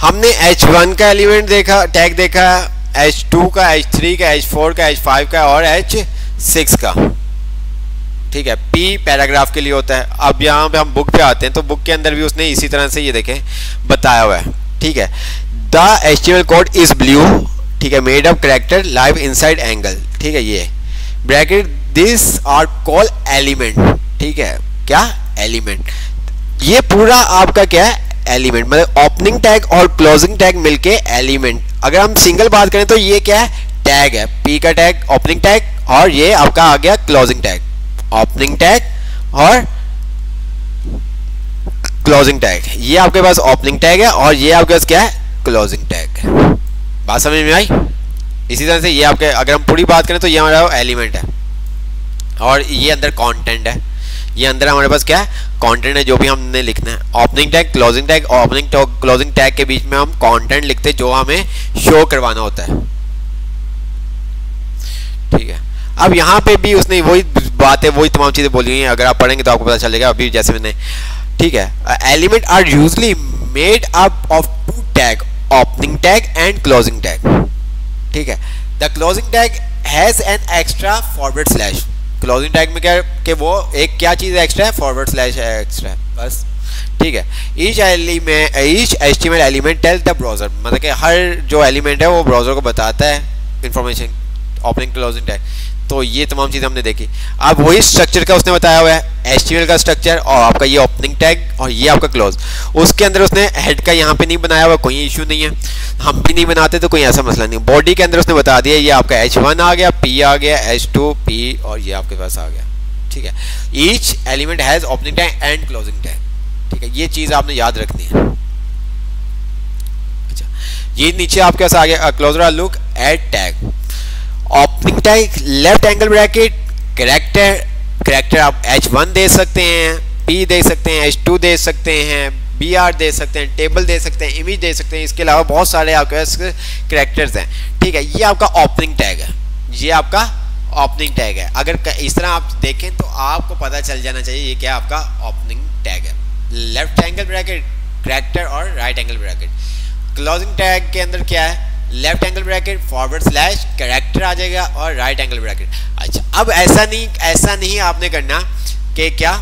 हमने H1 का एलिमेंट देखा, टैग देखा, H2 का, H3 का, H4 का, H5 का और H6 का, ठीक है। P पैराग्राफ के लिए होता है। अब यहाँ पे हम बुक पे आते हैं तो बुक के अंदर भी उसने इसी तरह से ये देखें बताया हुआ है, ठीक है। The HTML code is blue, ठीक है, made of character live inside angle, ठीक है। ये bracket this are call element, ठीक है। क्या? एलिमेंट। ये पूरा आपका क्या है? एलिमेंट, मतलब ओपनिंग टैग और क्लोजिंग टैग मिलके एलिमेंट। अगर हम सिंगल बात करें तो ये क्या है? टैग है। P का टैग ओपनिंग टैग और ये आपका आ गया क्लोजिंग टैग। ओपनिंग टैग और क्लोजिंग टैग, ये आपके पास ओपनिंग टैग है और ये आपके पास क्या है? Closing tag. बात समझ में आई? इसी तरह से ये आपके, अगर हम पूरी बात करें तो ये हमारा एलिमेंट है और ये अंदर कंटेंट है। ये अंदर हमारे पास क्या है? कंटेंट है, जो भी हमने लिखना है। Opening tag, closing tag, opening closing tag के बीच में हम कंटेंट लिखते हैं जो हमें शो करवाना होता है, ठीक है। अब यहाँ पे भी उसने वही बातें, वही तमाम चीजें बोली हुई हैं। अगर आप पढ़ेंगे तो आपको पता चलेगा। अभी जैसे मैंने, ठीक है, element are usually made up of 2 tag, opening tag and closing tag, ठीक है। The closing tag has an extra forward slash. Closing tag में क्या कि वो एक क्या चीज़ एक्स्ट्रा है? फॉरवर्ड स्लैश है एक्स्ट्रा, बस, ठीक है। Each HTML element tell the browser, मतलब कि हर जो एलिमेंट है वो ब्राउजर को बताता है इंफॉर्मेशन। ओपनिंग क्लोजिंग टैग, तो ये तमाम चीज़ें हमने देखी। अब वही स्ट्रक्चर का उसने बताया हुआ है, HTML का स्ट्रक्चर और आपका ये ओपनिंग टैग और ये आपका क्लोज। उसके अंदर उसने हेड का यहाँ पे नहीं बनाया हुआ, कोई इशू नहीं है, हम भी नहीं बनाते तो कोई ऐसा मसला नहीं। बॉडी के अंदर उसने बता दिया, ये आपका H1 आ गया, P आ गया, H2, P और ये आपके पास आ गया, ठीक है। Each element has opening tag and closing tag, ठीक है। ये चीज़ आपने याद रखनी है। अच्छा, ये नीचे आपके पास आ गया closer look at tag, opening tag, left angle bracket, character आप H1 दे सकते हैं, p दे सकते हैं, h2 दे सकते हैं, br दे सकते हैं, टेबल दे सकते हैं, इमेज दे सकते हैं। इसके अलावा बहुत सारे आपके पास कैरेक्टर्स हैं, ठीक है। ये आपका ओपनिंग टैग है, ये आपका ओपनिंग टैग है। अगर इस तरह आप देखें तो आपको पता चल जाना चाहिए ये क्या आपका ओपनिंग टैग है। लेफ्ट एंगल ब्रैकेट, कैरेक्टर और right angle bracket. Closing tag के अंदर क्या है, left angle bracket forward slash character आ जाएगा और राइट एंगल ब्रैकेट। अच्छा, अब ऐसा नहीं आपने करना कि क्या,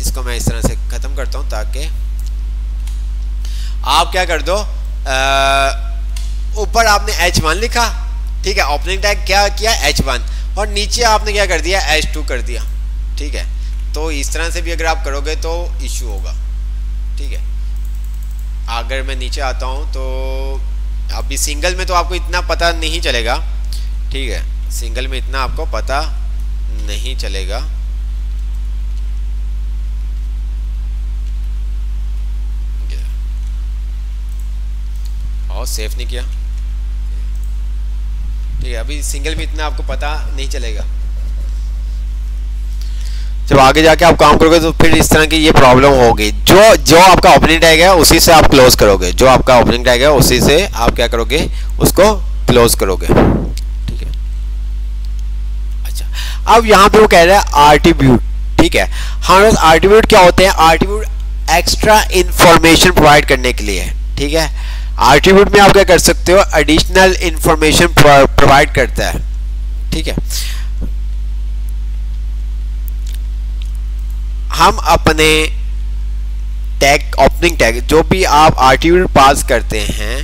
इसको मैं इस तरह से खत्म करता हूं ताकि आप क्या कर दो, ऊपर आपने H1 लिखा, ठीक है, ओपनिंग टैग क्या किया H1, और नीचे आपने क्या कर दिया H2 कर दिया, ठीक है। तो इस तरह से भी अगर आप करोगे तो इश्यू होगा, ठीक है। अगर मैं नीचे आता हूं तो अभी सिंगल में तो आपको इतना पता नहीं चलेगा, ठीक है, सिंगल में इतना आपको पता नहीं चलेगा। और सेव नहीं किया, ठीक है, अभी सिंगल में इतना आपको पता नहीं चलेगा। जब आगे जाके आप काम करोगे तो फिर इस तरह की ये प्रॉब्लम होगी। जो आपका ओपनिंग टैग है उसी से आप क्लोज करोगे, जो आपका ओपनिंग टैग है उसी से आप क्या करोगे, उसको क्लोज करोगे, ठीक है। अच्छा, अब यहाँ पे वो कह रहा है आर्टिब्यूट, ठीक है। हमारे पास आर्टिब्यूट क्या होते हैं, आर्टिब्यूट एक्स्ट्रा इंफॉर्मेशन प्रोवाइड करने के लिए है, ठीक है। आर्टिब्यूट में आप क्या कर सकते हो, एडिशनल इंफॉर्मेशन प्रोवाइड करता है, ठीक है। हम अपने टैग, ओपनिंग टैग, जो भी आप आर्टिब्यूट पास करते हैं,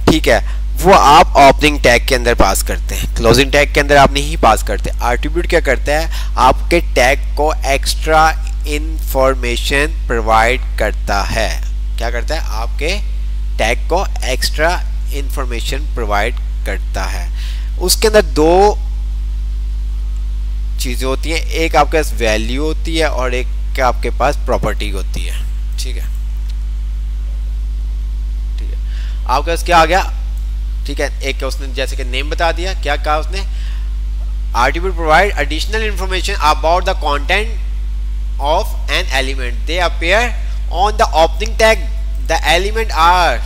ठीक है, वो आप ओपनिंग टैग के अंदर पास करते हैं, क्लोजिंग टैग के अंदर आप नहीं पास करते। आर्टिब्यूट क्या करता है, आपके टैग को एक्स्ट्रा इंफॉर्मेशन प्रोवाइड करता है। क्या करता है, आपके टैग को एक्स्ट्रा इंफॉर्मेशन प्रोवाइड करता है। उसके अंदर दो चीजें होती हैं, एक आपके पास वैल्यू होती है और एक आपके पास प्रॉपर्टी होती है, ठीक है, ठीक है। आपके पास क्या आ गया, ठीक है, एक उसने जैसे कि नेम बता दिया, क्या कहा उसने, attribute provide additional information about the content of an element, they appear on the opening tag, the element are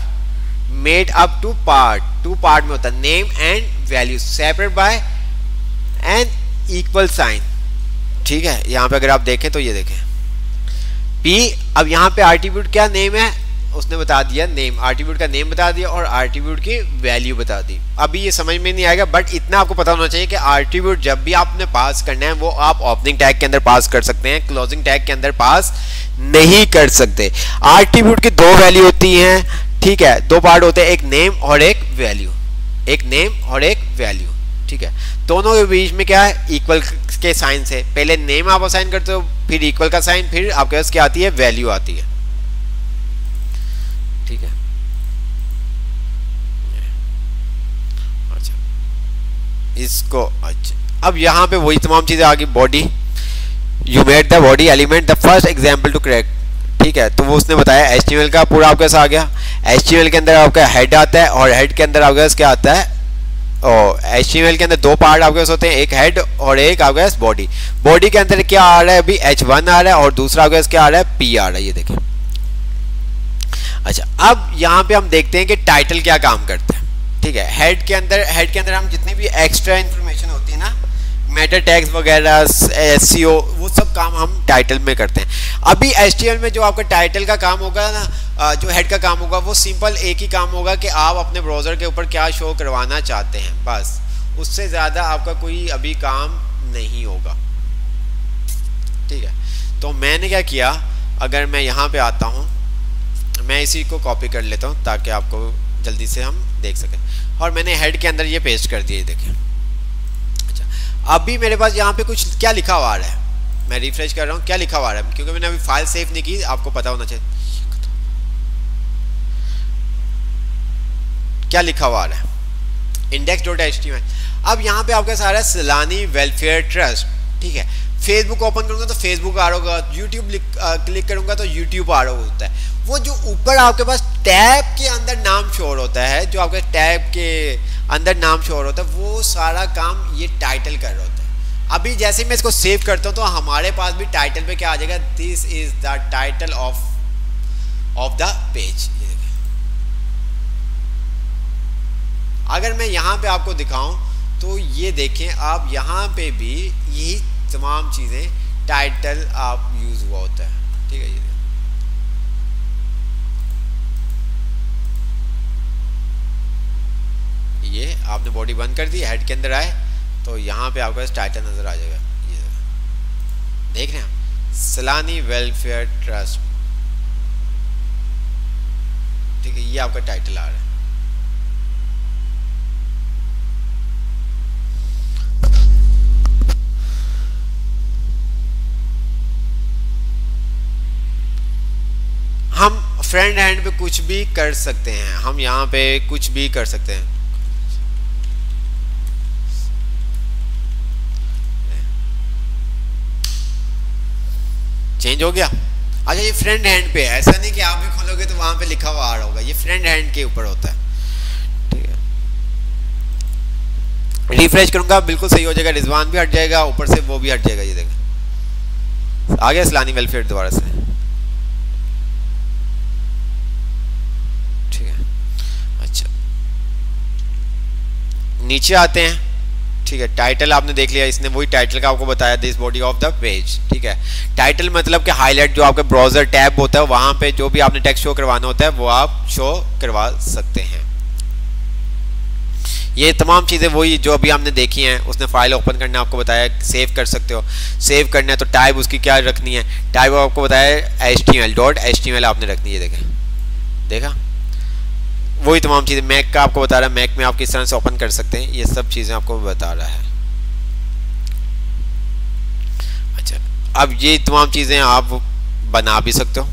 made up two part में होता है, name and value separate by an equal sign, ठीक है। यहां पे अगर आप देखें तो ये देखें P, अब यहां पे आर्टिब्यूट क्या नेम है उसने बता दिया, नेम, आर्टिब्यूट का नेम बता दिया और आर्टिब्यूट की वैल्यू बता दी। अभी ये समझ में नहीं आएगा, बट इतना आपको पता होना चाहिए कि आर्टिब्यूट जब भी आपने पास करना है वो आप ओपनिंग टैग के अंदर पास कर सकते हैं, क्लोजिंग टैग के अंदर पास नहीं कर सकते। आर्टिब्यूट की दो वैल्यू होती हैं, ठीक है, दो पार्ट होते हैं, एक नेम और एक वैल्यू, एक नेम और एक वैल्यू, ठीक है। दोनों के बीच में क्या है, इक्वल के साइन से पहले नेम आप असाइन करते हो, फिर इक्वल का साइन, फिर आपके पास क्या आती है, वैल्यू आती है, ठीक है। अच्छा, इसको अच्छा, अब यहां पे वही तमाम चीजें आ गई। Body, you made the body element the first example to correct, ठीक है, तो वो उसने बताया HTML का पूरा आपके पास आ गया। HTML के अंदर आपका हेड आता है और हेड के अंदर आपके पास क्या आता है, और HTML के अंदर दो पार्ट आपके पास होते हैं, एक हेड और एक आपके पास बॉडी। बॉडी के अंदर क्या आ रहा है, अभी H1 आ रहा है और दूसरा आपके पास क्या आ रहा है, P आ रहा है, ये देखिए। अच्छा, अब यहाँ पे हम देखते हैं कि टाइटल क्या काम करता है, ठीक है। हेड के अंदर हम जितनी भी एक्स्ट्रा इंफॉर्मेशन होती है ना, मेटा टैग्स वगैरह, SEO, वो सब काम हम टाइटल में करते हैं। अभी HTML में जो आपका टाइटल का काम होगा ना, जो हेड का काम होगा, वो सिंपल एक ही काम होगा कि आप अपने ब्राउज़र के ऊपर क्या शो करवाना चाहते हैं, बस, उससे ज़्यादा आपका कोई अभी काम नहीं होगा, ठीक है। तो मैंने क्या किया, अगर मैं यहाँ पे आता हूँ, मैं इसी को कॉपी कर लेता हूँ ताकि आपको जल्दी से हम देख सकें, और मैंने हेड के अंदर ये पेस्ट कर दिया, देखिए। अच्छा, अभी मेरे पास यहाँ पे कुछ क्या लिखा हुआ आ रहा है, मैं रिफ्रेश कर रहा हूँ, क्या लिखा हुआ आ रहा है, क्योंकि मैंने अभी फाइल सेव नहीं की, आपको पता होना चाहिए क्या लिखा हुआ आ रहा है, index.html। अब यहाँ पे आपका सारा सैलानी वेलफेयर ट्रस्ट, ठीक है। फेसबुक ओपन करूंगा तो फेसबुक आ रहा होगा, यूट्यूब क्लिक करूंगा तो यूट्यूब आ रहा होता है। वो जो ऊपर आपके पास टैब के अंदर नाम शोर होता है, जो आपके टैब के अंदर नाम शोर होता है, वो सारा काम ये टाइटल कर रहा होता है। अभी जैसे मैं इसको सेव करता हूँ तो हमारे पास भी टाइटल पे क्या आ जाएगा, this is the title of the page. अगर मैं यहाँ पे आपको दिखाऊं तो ये देखें आप, यहाँ पे भी यही तमाम चीजें टाइटल आप यूज हुआ होता है, ठीक है। ये आपने बॉडी बंद कर दी, हेड के अंदर आए तो यहाँ पे आपको टाइटल नजर आ जाएगा, ये देख रहे हैं आप, सलानी वेलफेयर ट्रस्ट, ठीक है, ये आपका टाइटल आ रहा है। हम फ्रंट हैंड पे कुछ भी कर सकते हैं, हम यहाँ पे कुछ भी कर सकते हैं। चेंज हो गया। अच्छा ये फ्रंट हैंड पे है, ऐसा नहीं कि आप भी खोलोगे तो वहां पे लिखा हुआ आ रहा होगा, ये फ्रंट हैंड के ऊपर होता है, ठीक है। रिफ्रेश करूंगा बिल्कुल सही हो जाएगा, रिजवान भी हट जाएगा, ऊपर से वो भी हट जाएगा, ये देखो आ गया सलानी वेलफेयर दोबारा से, ठीक है। अच्छा नीचे आते हैं, ठीक है। टाइटल आपने देख लिया, इसने वही टाइटल का आपको बताया, this body of the page, ठीक है। टाइटल मतलब कि हाईलाइट जो आपका ब्राउजर टैब होता है वहां पे जो भी आपने टेक्स्ट शो करवाना होता है वो आप शो करवा सकते हैं। ये तमाम चीजें वही जो अभी हमने देखी हैं, उसने फाइल ओपन करना आपको बताया, सेव कर सकते हो, सेव करना है तो टाइप उसकी क्या रखनी है, टाइप आपको बताया HTML आपने रखनी है, देखा वही तमाम चीज़ें। मैक का आपको बता रहा है, मैक में आप किस तरह से ओपन कर सकते हैं, ये सब चीज़ें आपको बता रहा है। अच्छा अब ये तमाम चीज़ें आप बना भी सकते हो,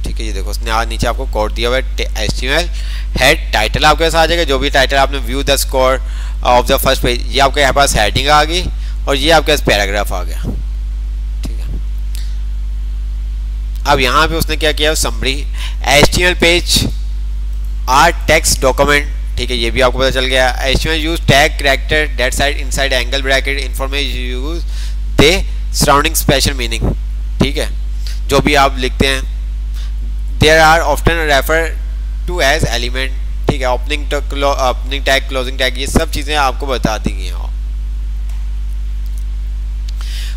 ठीक है। ये देखो उसने आज नीचे आपको कोड दिया हुआ है, HTML हेड टाइटल आपके पास आ जाएगा, जो भी टाइटल आपने view the score of the first page, ये आपके पास हेडिंग आ गई और ये आपके पास पैराग्राफ आ गया, ठीक है। अब यहाँ पे उसने क्या किया, summary HTML page are text document, ठीक है, ये भी आपको पता चल गया। HTML use tag character that side inside angle bracket information use they surrounding special meaning, ठीक है, जो भी आप लिखते हैं। There are often refer to as element, ठीक है, ओपनिंग टैग क्लोजिंग टैग, ये सब चीजें आपको बता दी गई हैं।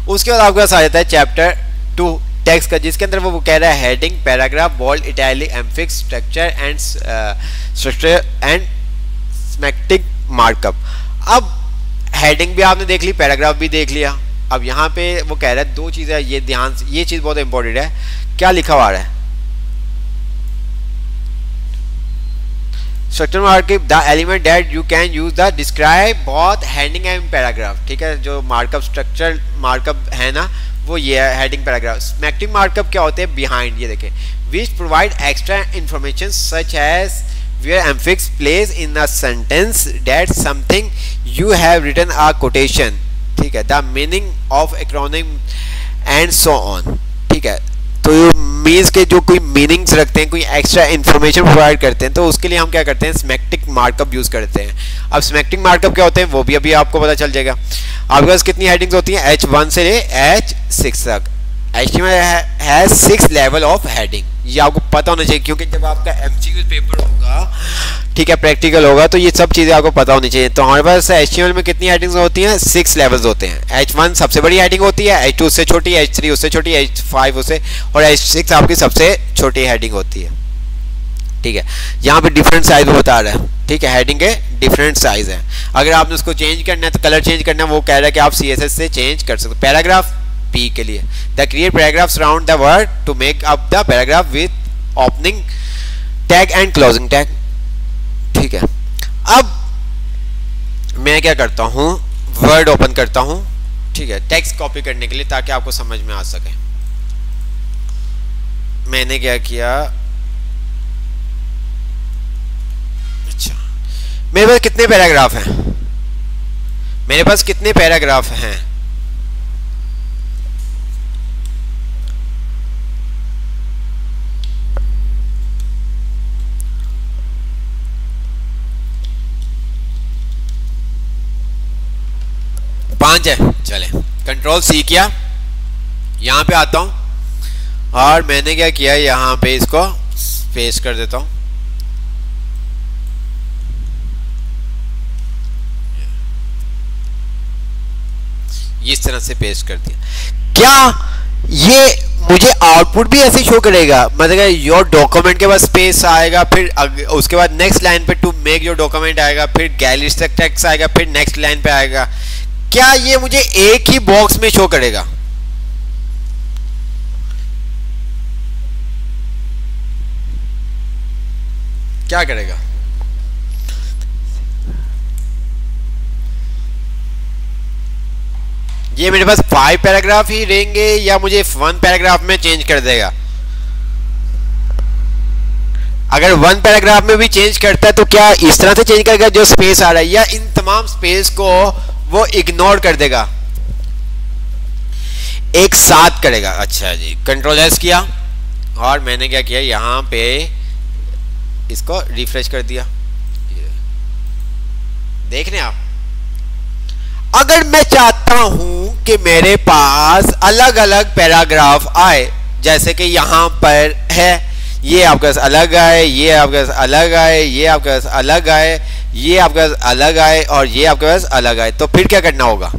उसके बाद आपके पास आ जाता है चैप्टर 2 टेक्स्ट का, जिसके अंदर वो कह रहा है heading, paragraph, bold, italic, emphasis, structure and symmetric markup. अब हेडिंग भी आपने देख ली, पैराग्राफ भी देख लिया। अब यहाँ पे वो कह रहा है दो चीजें, ये ध्यान से, ये चीज बहुत इंपॉर्टेंट है, क्या लिखा हुआ है, structure markup the element that you can use the describe both heading and paragraph, ठीक है। जो मार्कअप स्ट्रक्चर मार्कअप है ना वो ये है, हेडिंग पैराग्राफ। सिमेट्रिक मार्कअप क्या होते हैं, बिहाइंड, ये देखें, which provide extra information such as where emphasis place in a sentence that something you have written a quotation, ठीक है, the meaning of acronym and so on, ठीक है। तो मीन्स के जो कोई मीनिंग्स रखते हैं, कोई एक्स्ट्रा इन्फॉर्मेशन प्रोवाइड करते हैं, तो उसके लिए हम क्या करते हैं, सिमेट्रिक मार्कअप यूज करते हैं। अब सिमेट्रिक मार्कअप क्या होते हैं वो भी अभी आपको पता चल जाएगा। आपके पास कितनी हेडिंग्स होती हैं, H1 से ले H6 तक। HTML has 6 level of heading, ये आपको पता होना चाहिए, क्योंकि जब आपका MCQ पेपर होगा, ठीक है, प्रैक्टिकल होगा, तो ये सब चीजें आपको पता होनी चाहिए। तो हमारे पास HTML में कितनी हेडिंग्स होती हैं, 6 लेवल्स होते हैं। H1 सबसे बड़ी हेडिंग होती है, H2 उससे छोटी, H3 उससे छोटी, H5 उससे, और H6 आपकी सबसे छोटी हेडिंग होती है, ठीक है। यहाँ पे डिफरेंट साइज बता रहा है, ठीक है, हेडिंग के डिफरेंट साइज है। अगर आपने उसको चेंज करना है तो कलर चेंज करना है, वो कह रहा है कि आप CSS से चेंज कर सकते हो। पैराग्राफ P के लिए, the create paragraph around the word to make up the paragraph with opening tag and closing tag, ठीक है। अब मैं क्या करता हूं, वर्ड ओपन करता हूं, ठीक है, टेक्स्ट कॉपी करने के लिए, ताकि आपको समझ में आ सके। मैंने क्या किया, अच्छा मेरे पास कितने पैराग्राफ हैं, मेरे पास कितने पैराग्राफ हैं, पांच है, चले कंट्रोल सी किया, यहाँ पे आता हूँ और मैंने क्या किया, यहाँ पे इसको पेस्ट कर देता हूँ। इस तरह से पेस्ट कर दिया। क्या ये मुझे आउटपुट भी ऐसे शो करेगा? मतलब योर डॉक्यूमेंट के बाद स्पेस आएगा, फिर उसके बाद नेक्स्ट लाइन पे टू मेक योर डॉक्यूमेंट आएगा, फिर गैलरी टेक्स्ट आएगा, फिर नेक्स्ट लाइन पे आएगा। क्या ये मुझे एक ही बॉक्स में शो करेगा? क्या करेगा? ये मेरे पास 5 पैराग्राफ ही रहेंगे या मुझे 1 पैराग्राफ में चेंज कर देगा? अगर 1 पैराग्राफ में भी चेंज करता है तो क्या इस तरह से चेंज करेगा जो स्पेस आ रहा है, या इन तमाम स्पेस को वो इग्नोर कर देगा, एक साथ करेगा? अच्छा जी, कंट्रोल एस किया और मैंने क्या किया, यहां पे इसको रिफ्रेश कर दिया। देख रहे हैं आप? अगर मैं चाहता हूं कि मेरे पास अलग अलग पैराग्राफ आए, जैसे कि यहां पर है, ये आपके पास अलग आए, ये आपके पास अलग आए, ये आपके पास अलग आए, ये आपके पास अलग आए और ये आपके पास अलग आए, तो फिर क्या करना होगा?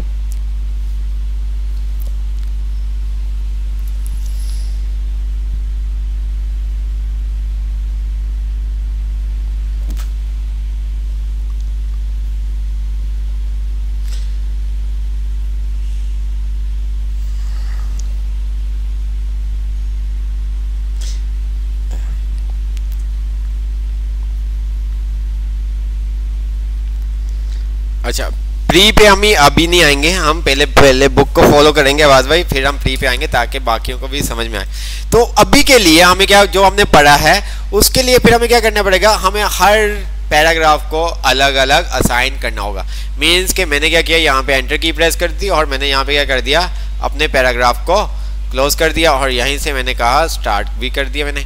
अच्छा, प्री पे हम ही अभी नहीं आएंगे, हम पहले बुक को फॉलो करेंगे आवाज भाई, फिर हम प्री पे आएंगे ताकि बाकियों को भी समझ में आए। तो अभी के लिए हमें क्या, जो हमने पढ़ा है उसके लिए फिर हमें क्या करना पड़ेगा, हमें हर पैराग्राफ को अलग अलग असाइन करना होगा। मीन्स कि मैंने क्या किया, यहाँ पे एंटर की प्रेस कर दी और मैंने यहाँ पे क्या कर दिया, अपने पैराग्राफ को क्लोज कर दिया और यहीं से मैंने कहा स्टार्ट भी कर दिया मैंने,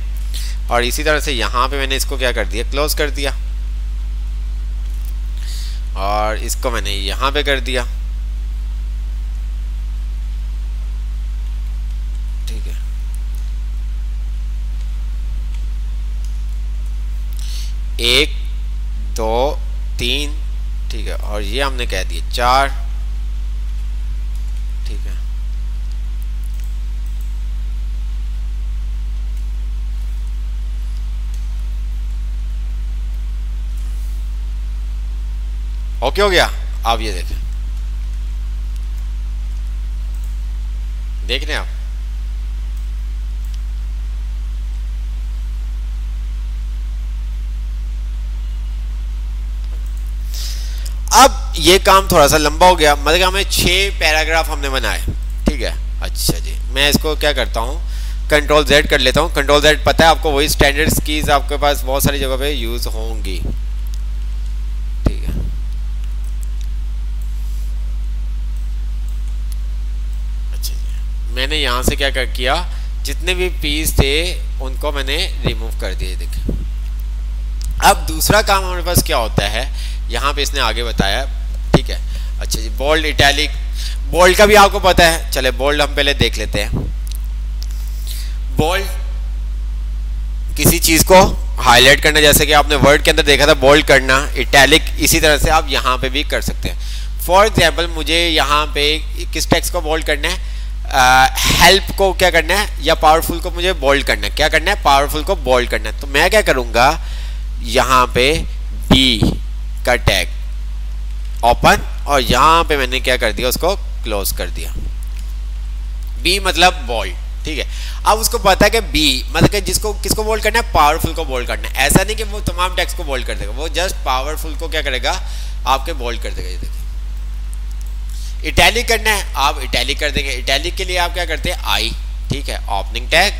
और इसी तरह से यहाँ पे मैंने इसको क्या कर दिया, क्लोज कर दिया, और इसको मैंने यहाँ पे कर दिया। ठीक है, एक दो तीन, ठीक है, और ये हमने कह दिया 4, ठीक है। ओके हो गया। आप ये देखें, देख रहे हैं आप? अब ये काम थोड़ा सा लंबा हो गया, मतलब हमें 6 पैराग्राफ हमने बनाए, ठीक है। अच्छा जी, मैं इसको क्या करता हूँ, कंट्रोल Z कर लेता हूँ। कंट्रोल Z पता है आपको, वही स्टैंडर्ड कीज आपके पास बहुत सारी जगह पे यूज होंगी, ठीक है। अच्छा जी, मैंने यहाँ से क्या किया, जितने भी पीस थे उनको मैंने रिमूव कर दिए। देखिए अब दूसरा काम हमारे पास क्या होता है, यहाँ पे इसने आगे बताया, ठीक है। अच्छा जी, बोल्ड, इटैलिक, बोल्ड का भी आपको पता है। चले बोल्ड हम पहले देख लेते हैं। बोल्ड किसी चीज को हाईलाइट करना, जैसे कि आपने वर्ड के अंदर देखा था बोल्ड करना। इटैलिक इसी तरह से आप यहाँ पे भी कर सकते हैं। फॉर एग्जाम्पल मुझे यहाँ पे किस टेक्स्ट को बोल्ड करना है, हेल्प को क्या करना है, या पावरफुल को मुझे बोल्ड करना है। क्या करना है, पावरफुल को बोल्ड करना है। तो मैं क्या करूँगा, यहाँ पे बी का टैग ओपन, और यहाँ पे मैंने क्या कर दिया, उसको क्लोज कर दिया। बी मतलब बोल्ड, ठीक है। अब उसको पता है कि बी मतलब कि जिसको किसको बोल्ड करना है, पावरफुल को बोल्ड करना है। ऐसा नहीं कि वो तमाम टेक्स्ट को बोल्ड कर देगा, वो जस्ट पावरफुल को क्या करेगा, आपके बोल्ड कर देगा। ये देखिए, इटैलिक करना है, आप इटैलिक कर देंगे। इटैलिक के लिए आप क्या करते हैं, आई, ठीक है, ओपनिंग टैग,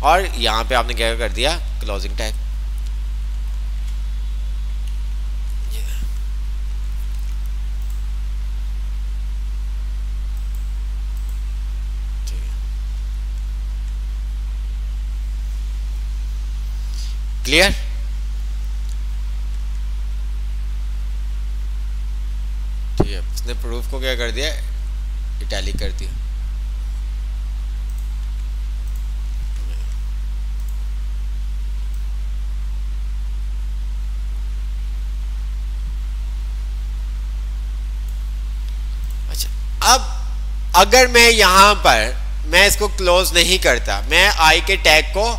और यहाँ पे आपने क्या कर दिया, क्लोजिंग टैग। क्लियर? ठीक है, इसने प्रूफ को क्या कर दिया, इटैलिक कर दिया। अच्छा, अब अगर मैं यहां पर मैं इसको क्लोज नहीं करता, मैं आई के टैग को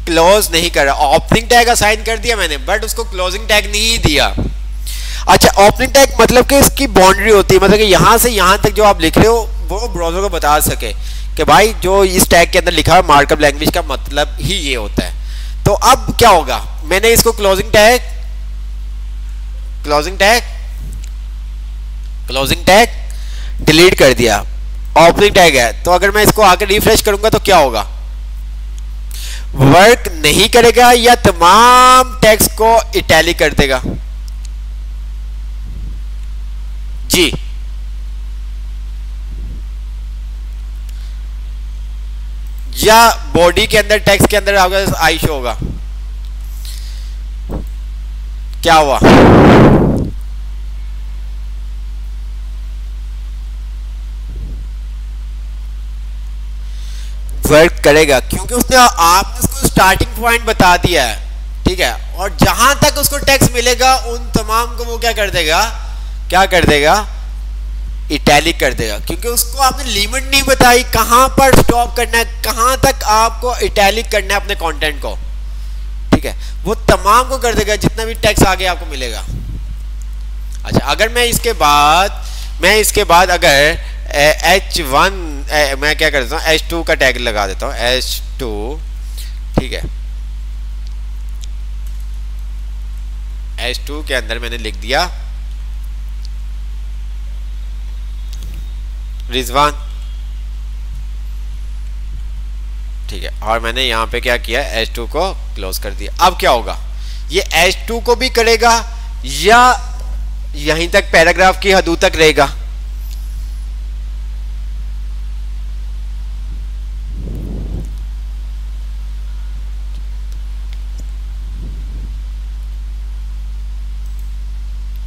क्लोज नहीं कर रहा, ओपनिंग टैग असाइन कर दिया मैंने बट उसको क्लोजिंग टैग नहीं दिया। अच्छा, ओपनिंग टैग मतलब कि इसकी बाउंड्री होती है, मतलब कि यहां से यहां तक जो आप लिख रहे हो वो ब्राउज़र को बता सके कि भाई जो इस टैग के अंदर लिखा है मार्कअप लैंग्वेज का मतलब ही ये होता है। तो अब क्या होगा, मैंने इसको क्लोजिंग टैग डिलीट कर दिया, ओपनिंग टैग है। तो अगर मैं इसको आकर रिफ्रेश करूंगा तो क्या होगा, वर्क नहीं करेगा या तमाम टेक्स्ट को इटैलिक कर देगा जी। या बॉडी के अंदर टेक्स्ट के अंदर आपका आई शो होगा, क्या हुआ, वर्क करेगा क्योंकि उसने आपने उसको स्टार्टिंग पॉइंट बता दिया है, ठीक है। और जहां तक उसको टेक्स्ट मिलेगा उन तमाम को वो क्या कर देगा, इटैलिक कर देगा, क्योंकि उसको आपने लिमिट नहीं बताई कहां पर स्टॉप करना है, कहां तक आपको इटैलिक करना है अपने कंटेंट को, ठीक है। वो तमाम को कर देगा जितना भी टेक्स्ट आगे आपको मिलेगा। अच्छा, अगर मैं इसके बाद अगर H1 मैं क्या करता हूँ, H2 का टैग लगा देता हूँ, H2, ठीक है। H2 के अंदर मैंने लिख दिया रिजवान, ठीक है। और मैंने यहाँ पे क्या किया, H2 को क्लोज कर दिया। अब क्या होगा, ये H2 को भी करेगा या यहीं तक पैराग्राफ की हदूद तक रहेगा,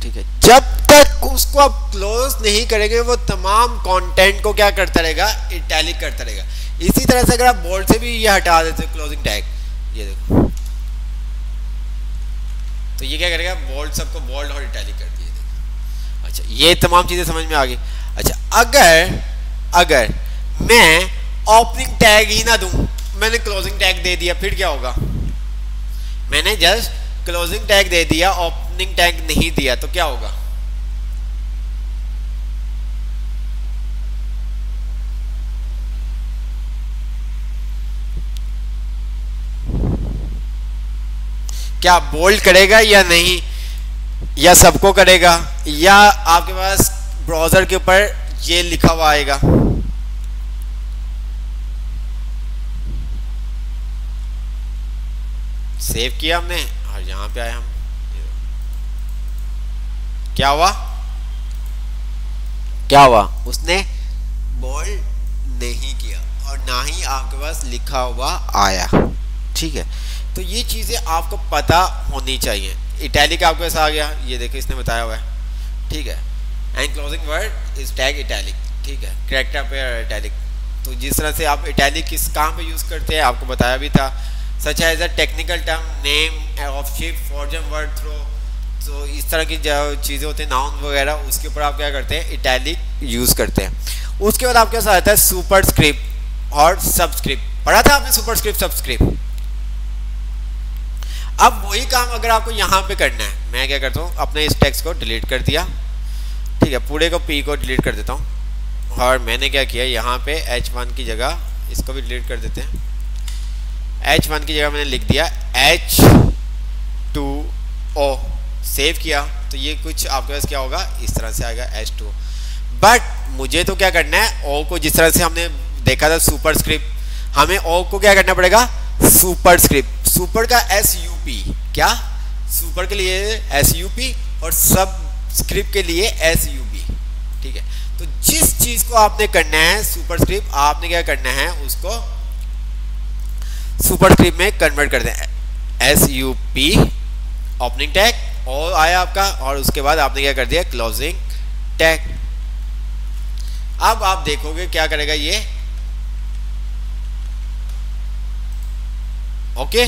ठीक है। जब तक उसको आप क्लोज नहीं करेंगे वो तमाम कंटेंट को क्या करता रहेगा, इटैलिक करता रहेगा। इसी तरह से अगर आप बोल्ड से भी ये हटा देते हो क्लोजिंग टैग, ये देखो, तो ये क्या करेगा, बोल्ड सबको बोल्ड और इटैलिक कर दिया। अच्छा, ये तमाम चीजें समझ में आ गई। अच्छा, अगर मैं ओपनिंग टैग ही ना दूं, मैंने क्लोजिंग टैग दे दिया, फिर क्या होगा, मैंने जस्ट क्लोजिंग टैग दे दिया, ओपनिंग टैग नहीं दिया, तो क्या होगा, क्या बोल्ड करेगा या नहीं, या सबको करेगा, या आपके पास ब्राउज़र के ऊपर ये लिखा हुआ आएगा, सेव किया हमने और यहां पे आए हम, क्या हुआ, उसने बोल्ड नहीं किया और ना ही आपके पास लिखा हुआ आया, ठीक है। तो ये चीजें आपको पता होनी चाहिए। इटैलिक आपके पास आ गया, ये देखो इसने बताया हुआ है, ठीक है। And closing word is tag italic, ठीक है, कैरेक्टर पे इटैलिक। तो जिस तरह से आप इटैलिक किस काम पे यूज करते हैं आपको बताया भी था, such as a technical term, name of ship, foreign word throw, तो इस तरह की जो चीज़ें होती हैं नाउन वगैरह, उसके ऊपर आप क्या करते हैं, इटैलिक यूज करते हैं। उसके बाद आपके पास आता है सुपरस्क्रिप्ट और सबस्क्रिप्ट। पढ़ा था आपने सुपरस्क्रिप्ट सबस्क्रिप्ट। अब वही काम अगर आपको यहाँ पे करना है, मैं क्या करता हूँ, अपने इस टेक्स्ट को डिलीट कर दिया, ठीक है, पूरे को P को डिलीट कर देता हूँ। और मैंने क्या किया, यहाँ पे H1 की जगह इसको भी डिलीट कर देते हैं। H1 की जगह मैंने लिख दिया H2O, सेव किया, तो ये कुछ आपके पास क्या होगा, इस तरह से आएगा H2। बट मुझे तो क्या करना है, O को जिस तरह से हमने देखा था सुपरस्क्रिप्ट, हमें O को क्या करना पड़ेगा, सुपरस्क्रिप्ट। सुपर का SUP, क्या, सुपर के लिए SUP और सबस्क्रिप्ट के लिए SUB, ठीक है। तो जिस चीज को आपने करना है सुपरस्क्रिप्ट, आपने क्या करना है, उसको सुपरस्क्रिप्ट में कन्वर्ट कर दें। SUP ओपनिंग टैग और आया आपका, और उसके बाद आपने क्या कर दिया, क्लोजिंग टैग। अब आप देखोगे क्या करेगा ये, ओके।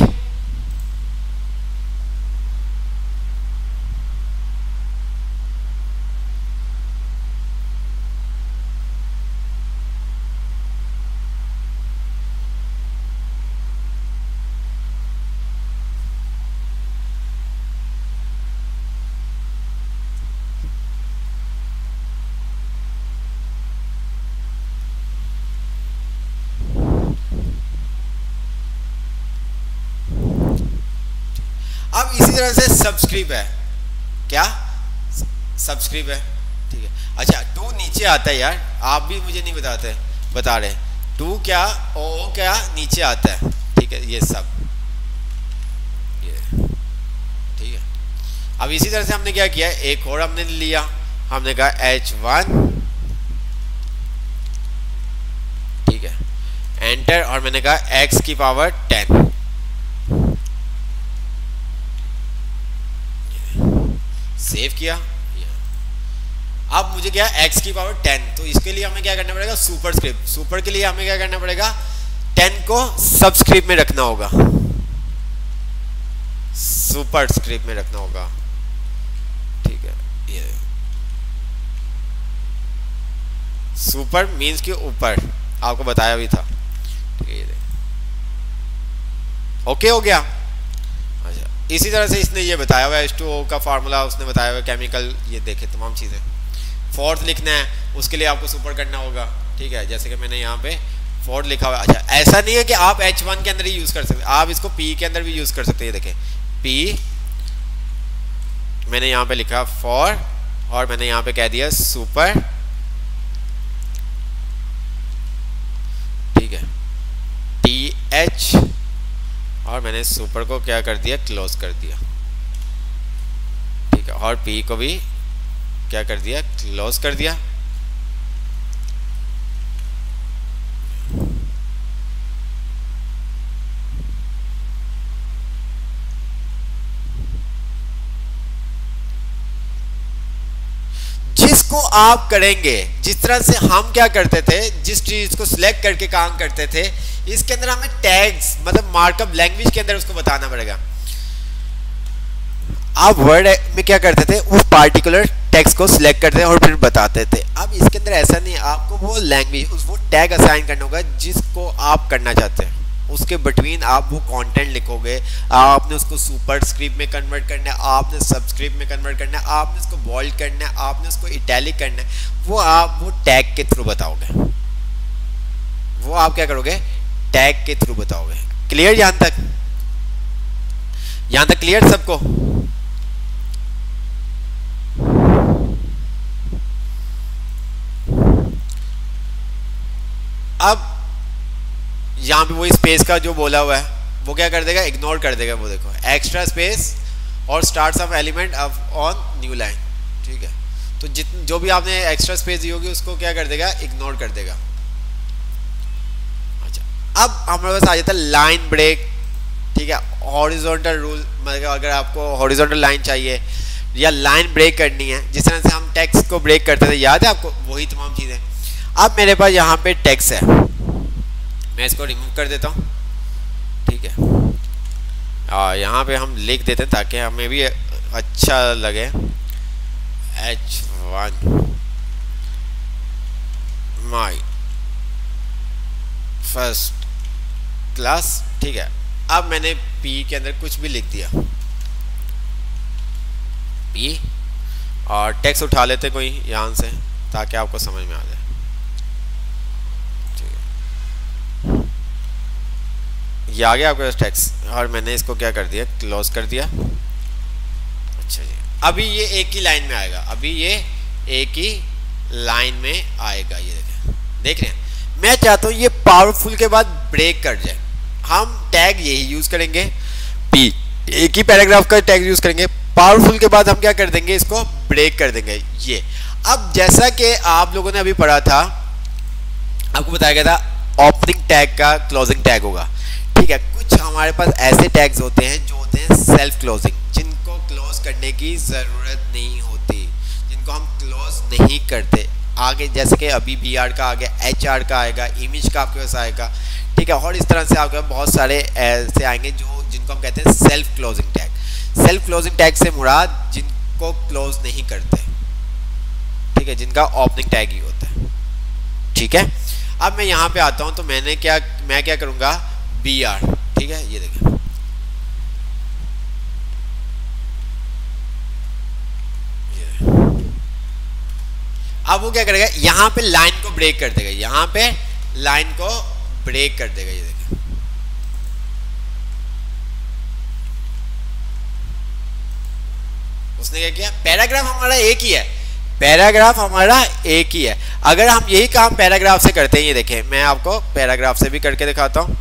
अब इसी तरह से सब्सक्राइब है, क्या सब्सक्राइब है, ठीक है। अच्छा टू नीचे आता है यार, आप भी मुझे नहीं बता रहे, टू क्या ओ क्या नीचे आता है, ठीक है, ये सब ये ठीक है। अब इसी तरह से हमने क्या किया, एक और हमने लिया, हमने कहा H1, ठीक है, एंटर, और मैंने कहा x की पावर 10, सेव किया। अब मुझे क्या x की पावर 10, तो इसके लिए हमें क्या करना पड़ेगा, सुपरस्क्रिप्ट, सुपर के लिए हमें क्या करना पड़ेगा, 10 को सबस्क्रिप्ट में रखना होगा, सुपरस्क्रिप्ट में रखना होगा, ठीक है। ये सुपर मीन्स के ऊपर, आपको बताया भी था, ठीक है, ये ओके हो गया। अच्छा इसी तरह से इसने ये बताया हुआ है H2O का फार्मूला, उसने बताया हुआ केमिकल, ये देखे तमाम चीज़ें। फोर्थ लिखना है उसके लिए आपको सुपर करना होगा, ठीक है, जैसे कि मैंने यहाँ पे फोर्थ लिखा हुआ है। अच्छा ऐसा नहीं है कि आप H1 के अंदर ही यूज़ कर सकते, आप इसको P के अंदर भी यूज़ कर सकते हैं। देखें P मैंने यहाँ पे लिखा फॉर, और मैंने यहाँ पे कह दिया सुपर, ठीक है, TH, और मैंने सुपर को क्या कर दिया, क्लोज कर दिया, ठीक है, और P को भी क्या कर दिया, क्लोज कर दिया। जिसको आप करेंगे, जिस तरह से हम क्या करते थे, जिस चीज को सिलेक्ट करके काम करते थे, इसके अंदर हमें टैग्स मतलब मार्कअप लैंग्वेज के अंदर उसको बताना पड़ेगा। आप वर्ड में क्या करते थे, उस पार्टिकुलर टेक्स्ट को सिलेक्ट करते थे और फिर बताते थे। अब इसके अंदर ऐसा नहीं, आपको वो लैंग्वेज, वो टैग असाइन करना होगा जिसको आप करना चाहते हैं, उसके बिटवीन आप वो कंटेंट लिखोगे। आपने उसको सुपरस्क्रिप्ट में कन्वर्ट करना है, आपने सबस्क्रिप्ट में कन्वर्ट करना है, आपने उसको बोल्ड करना है, आपने उसको इटैलिक करना है, वो आप वो टैग के थ्रू बताओगे, वो आप क्या करोगे, टैग के थ्रू बताओगे। क्लियर यहां तक क्लियर सबको? अब यहाँ पे वही स्पेस का जो बोला हुआ है वो क्या कर देगा, इग्नोर कर देगा। वो देखो एक्स्ट्रा स्पेस और start some element on new line, ठीक है। तो जो भी आपने एक्स्ट्रा स्पेस दी होगी उसको क्या कर देगा, इग्नोर कर देगा। अच्छा अब हमारे पास आ जाता है लाइन ब्रेक, ठीक है, हॉरिजॉन्टल रूल, मतलब अगर आपको हॉरिजॉन्टल लाइन चाहिए या लाइन ब्रेक करनी है, जिस तरह से हम टेक्स्ट को ब्रेक करते थे, याद है आपको, वही तमाम चीज़ें। अब मेरे पास यहाँ पे टेक्स्ट है, मैं इसको रिमूव कर देता हूँ, ठीक है, और यहाँ पे हम लिख देते हैं ताकि हमें भी अच्छा लगे, H1 माई फर्स्ट क्लास, ठीक है। अब मैंने P के अंदर कुछ भी लिख दिया, P, और टेक्स्ट उठा लेते कोई यहाँ से ताकि आपको समझ में आ जाए। ये आ गया आपका टेक्स्ट, और मैंने इसको क्या कर दिया, क्लोज कर दिया। अच्छा जी, अभी ये एक ही लाइन में आएगा, अभी ये एक ही लाइन में आएगा। ये देख रहे हैं, मैं चाहता हूँ ये पावरफुल के बाद ब्रेक कर जाए। हम टैग यही यूज करेंगे, P, एक ही पैराग्राफ का टैग यूज करेंगे। पावरफुल के बाद हम क्या कर देंगे, इसको ब्रेक कर देंगे। ये अब जैसा कि आप लोगों ने अभी पढ़ा था, आपको बताया गया था ओपनिंग टैग का क्लोजिंग टैग होगा, ठीक है। कुछ हमारे पास ऐसे टैग्स होते हैं जो होते हैं सेल्फ क्लोजिंग, जिनको क्लोज करने की ज़रूरत नहीं होती, जिनको हम क्लोज नहीं करते। आगे जैसे कि अभी BR का आ गया, HR का आएगा, इमेज का आपके पास आएगा, ठीक है। और इस तरह से आपके बहुत सारे ऐसे आएंगे जो जिनको हम कहते हैं self closing tag. Self closing tag से मुराद जिनको क्लोज नहीं करते, ठीक है, जिनका ओपनिंग टैग ही होता है, ठीक है। अब मैं यहाँ पे आता हूँ तो मैं क्या करूँगा, BR, ठीक है, ये देखिए अब वो क्या करेगा, यहाँ पे लाइन को ब्रेक कर देगा, यहाँ पे लाइन को ब्रेक कर देगा, ये देखिए उसने क्या किया, पैराग्राफ हमारा एक ही है, पैराग्राफ हमारा एक ही है। अगर हम यही काम पैराग्राफ से करते हैं, ये देखें मैं आपको पैराग्राफ से भी करके दिखाता हूँ।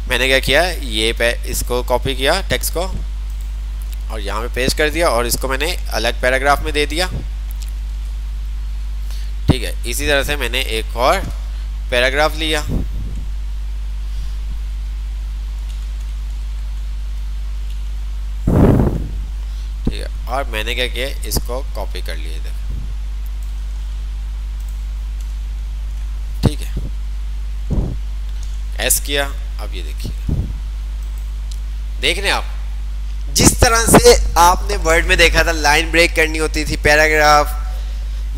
मैंने क्या किया, ये इसको कॉपी किया टेक्स्ट को और यहाँ पे पेस्ट कर दिया और इसको मैंने अलग पैराग्राफ में दे दिया, ठीक है। इसी तरह से मैंने एक और पैराग्राफ लिया, ठीक है, और मैंने क्या किया, इसको कॉपी कर लिया इधर, ठीक है, एस किया। अब ये देखिए, देख रहे हैं आप, जिस तरह से आपने वर्ड में देखा था लाइन ब्रेक करनी होती थी, पैराग्राफ,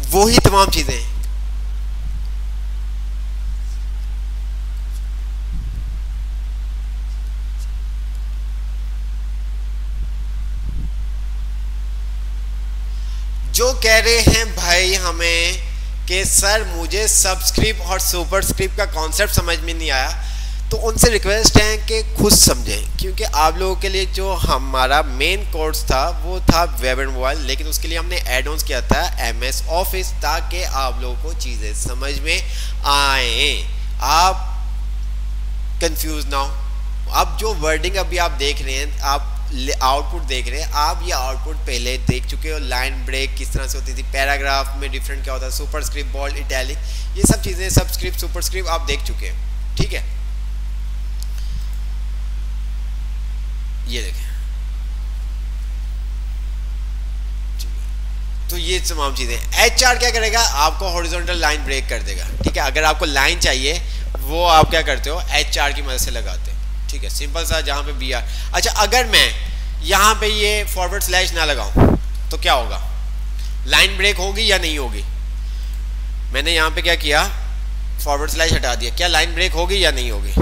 वो ही तमाम चीजें जो कह रहे हैं भाई हमें कि सर मुझे सबस्क्रिप्ट और सुपरस्क्रिप्ट का कॉन्सेप्ट समझ में नहीं आया, तो उनसे रिक्वेस्ट है कि खुद समझें, क्योंकि आप लोगों के लिए जो हमारा मेन कोर्स था वो था वेब एंड मोबाइल, लेकिन उसके लिए हमने एड ऑन्स किया था MS ऑफिस, ताकि आप लोगों को चीज़ें समझ में आए, आप कंफ्यूज ना हो। अब जो वर्डिंग अभी आप देख रहे हैं, आप आउटपुट देख रहे हैं, आप ये आउटपुट पहले देख चुके हो, लाइन ब्रेक किस तरह से होती थी, पैराग्राफ में डिफरेंट क्या होता है, सुपरस्क्रिप्ट, बोल्ड, इटैलिक, ये सब चीज़ें, सबस्क्रिप्ट, सुपरस्क्रिप्ट आप देख चुके हैं, ठीक है। ये देखें, तो ये तमाम चीजें। HR क्या करेगा, आपको हॉरिजॉन्टल लाइन ब्रेक कर देगा, ठीक है। अगर आपको लाइन चाहिए वो आप क्या करते हो, HR की मदद से लगाते हैं, ठीक है, सिंपल सा, जहां पे BR। अच्छा, अगर मैं यहां पे ये फॉरवर्ड स्लैश ना लगाऊं तो क्या होगा, लाइन ब्रेक होगी या नहीं होगी? मैंने यहां पे क्या किया, फॉरवर्ड स्लैश हटा दिया, क्या लाइन ब्रेक होगी या नहीं होगी?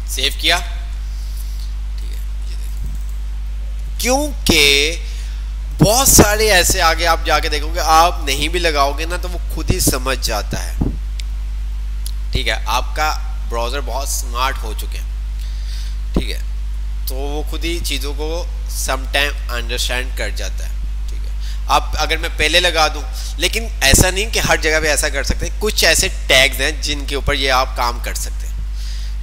सेव किया, ठीक है, ये देखिए, क्योंकि बहुत सारे ऐसे आगे आप जाके देखोगे, आप नहीं भी लगाओगे ना तो वो खुद ही समझ जाता है, ठीक है। आपका ब्राउजर बहुत स्मार्ट हो चुके हैं, ठीक है, तो वो खुद ही चीज़ों को समटाइम अंडरस्टैंड कर जाता है, ठीक है। अब अगर मैं पहले लगा दूं, लेकिन ऐसा नहीं कि हर जगह पे ऐसा कर सकते, कुछ ऐसे टैग्स हैं जिनके ऊपर ये आप काम कर सकते हैं,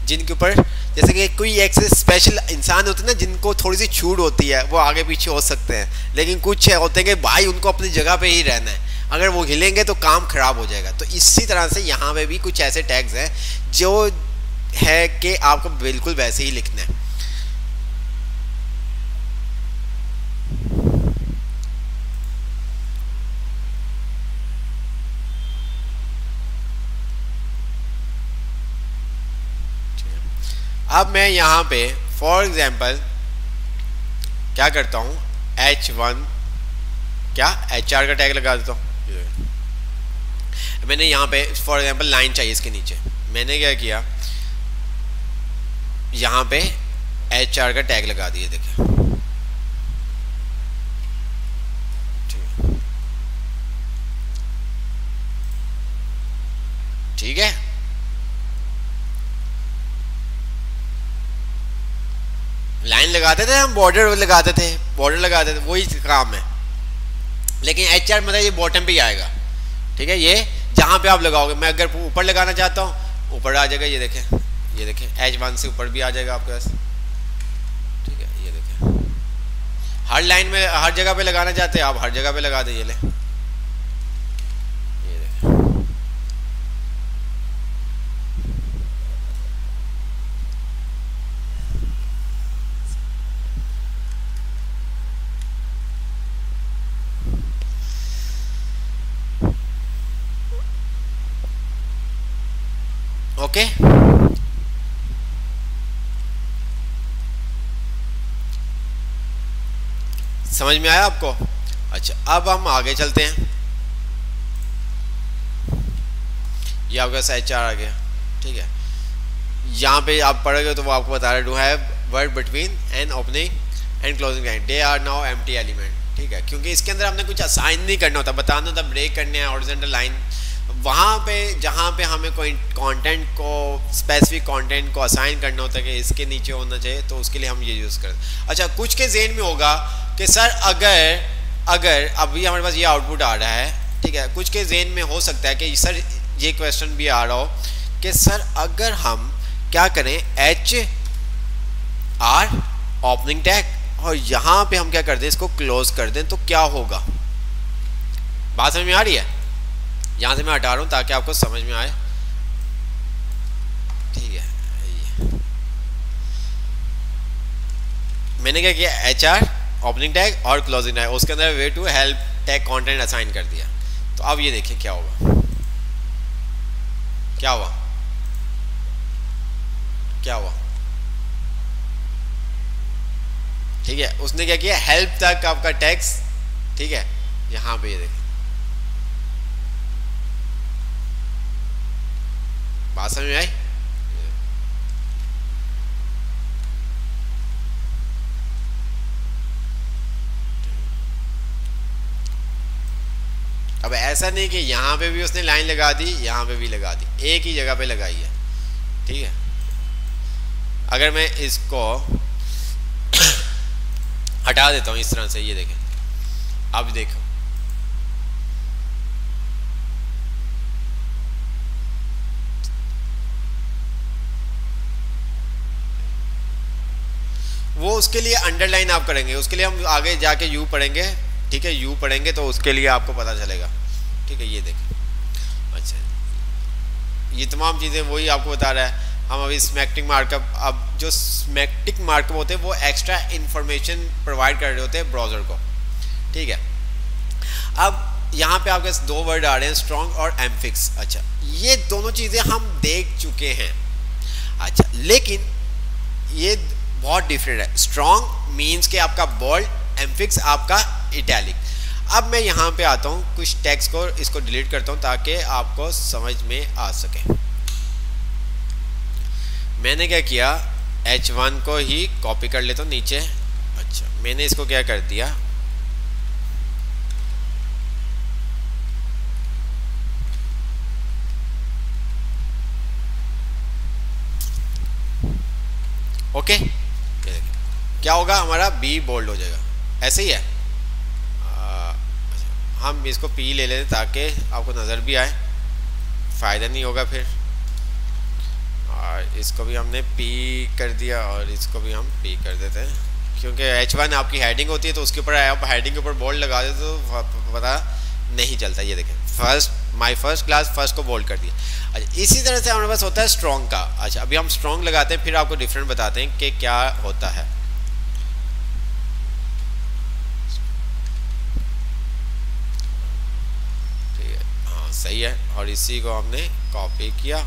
जिनके ऊपर जैसे कि कोई एक स्पेशल इंसान होते हैं ना, जिनको थोड़ी सी छूट होती है, वो आगे पीछे हो सकते हैं, लेकिन कुछ होते हैं कि भाई उनको अपनी जगह पे ही रहना है, अगर वो हिलेंगे तो काम खराब हो जाएगा। तो इसी तरह से यहाँ पे भी कुछ ऐसे टैग्स हैं जो है कि आपको बिल्कुल वैसे ही लिखना है। अब मैं यहाँ पे फॉर एग्जाम्पल क्या करता हूँ, H1 क्या HR का टैग लगा देता हूँ। मैंने यहाँ पे फॉर एग्जाम्पल लाइन चाहिए इसके नीचे, मैंने क्या किया, यहाँ पे HR का टैग लगा दिया, देखिए, ठीक है। लाइन लगाते थे हम, बॉर्डर लगाते थे, वही काम है, लेकिन HR मतलब ये बॉटम पे ही आएगा, ठीक है। ये जहाँ पे आप लगाओगे, मैं अगर ऊपर लगाना चाहता हूँ ऊपर आ जाएगा, ये देखें H1 से ऊपर भी आ जाएगा आपके पास, ठीक है। ये देखें, हर लाइन में हर जगह पे लगाना चाहते हैं आप, हर जगह पे लगा दें, ये ले, ओके, समझ में आया आपको? अच्छा, अब हम आगे चलते हैं। ये आपका HR आ गया, ठीक है। यहाँ पे आप पढ़ोगे तो वो आपको बता रहे do have word between and opening and closing line, they are now empty element, ठीक है। क्योंकि इसके अंदर हमने कुछ असाइन नहीं करना होता, बताना होता ब्रेक करने हैं हॉरिजॉन्टल लाइन, वहाँ पे जहाँ पे हमें कोई कंटेंट को, स्पेसिफिक कंटेंट को असाइन करना होता है कि इसके नीचे होना चाहिए, तो उसके लिए हम ये यूज़ करते हैं। अच्छा, कुछ के ज़हन में होगा कि सर अगर अभी हमारे पास ये आउटपुट आ रहा है, ठीक है, कुछ के ज़हन में हो सकता है कि सर ये क्वेश्चन भी आ रहा हो कि सर अगर हम क्या करें HR ओपनिंग टैग और यहाँ पे हम क्या कर दें, इसको क्लोज कर दें, तो क्या होगा? बात समझ में आ रही है? यहाँ से मैं हटा रहा हूँ ताकि आपको समझ में आए, ठीक है। मैंने क्या किया, HR ओपनिंग टैग और क्लोजिंग टैग, उसके अंदर way to help tag content assign कर दिया। तो अब ये देखिए क्या होगा, क्या हुआ, क्या हुआ, ठीक है। उसने क्या किया, हेल्प तक आपका टैक्स, ठीक है, यहां पे ये देखिए, बात समझ में आई? अब ऐसा नहीं कि यहां पे भी उसने लाइन लगा दी, यहां पे भी लगा दी, एक ही जगह पे लगाई है, ठीक है। अगर मैं इसको हटा देता हूं इस तरह से, ये देखें, अब देखो, वो उसके लिए अंडरलाइन आप करेंगे, उसके लिए हम आगे जाके यू पढ़ेंगे, ठीक है, यू पढ़ेंगे तो उसके लिए आपको पता चलेगा, ठीक है। ये देखें, अच्छा, ये तमाम चीज़ें वही आपको बता रहा है। हम अभी स्मैक्टिक मार्कअप, अब जो स्मैक्टिक मार्कअप होते हैं वो एक्स्ट्रा इंफॉर्मेशन प्रोवाइड कर रहे होते हैं ब्राउज़र को, ठीक है। अब यहाँ पे आपके दो वर्ड आ रहे हैं, स्ट्रॉन्ग और एम्फिक्स। अच्छा, ये दोनों चीज़ें हम देख चुके हैं, अच्छा, लेकिन ये बहुत डिफरेंट है। स्ट्रॉन्ग मीन्स के आपका बोल्ड, एम्फिक्स आपका इटैलिक। अब मैं यहाँ पे आता हूँ, कुछ टेक्स्ट को इसको डिलीट करता हूँ ताकि आपको समझ में आ सके। मैंने क्या किया, H1 को ही कॉपी कर लेता हूँ नीचे। अच्छा, मैंने इसको क्या कर दिया, ओके, क्या होगा, हमारा B बोल्ड हो जाएगा, ऐसे ही है। हम इसको P ले लेते ताकि आपको नज़र भी आए, फ़ायदा नहीं होगा फिर। और इसको भी हमने P कर दिया और इसको भी हम P कर देते हैं, क्योंकि H1 आपकी हेडिंग होती है तो उसके ऊपर आप हेडिंग के ऊपर बोल्ड लगा देते तो पता नहीं चलता। ये देखें, माई फर्स्ट क्लास, फर्स्ट को बोल्ड कर दिया। अच्छा, इसी तरह से हमारे पास होता है स्ट्रॉन्ग का। अच्छा, अभी हम स्ट्रॉन्ग लगाते हैं, फिर आपको डिफरेंट बताते हैं कि क्या होता है। ठीक है, हाँ सही है। और इसी को हमने कॉपी किया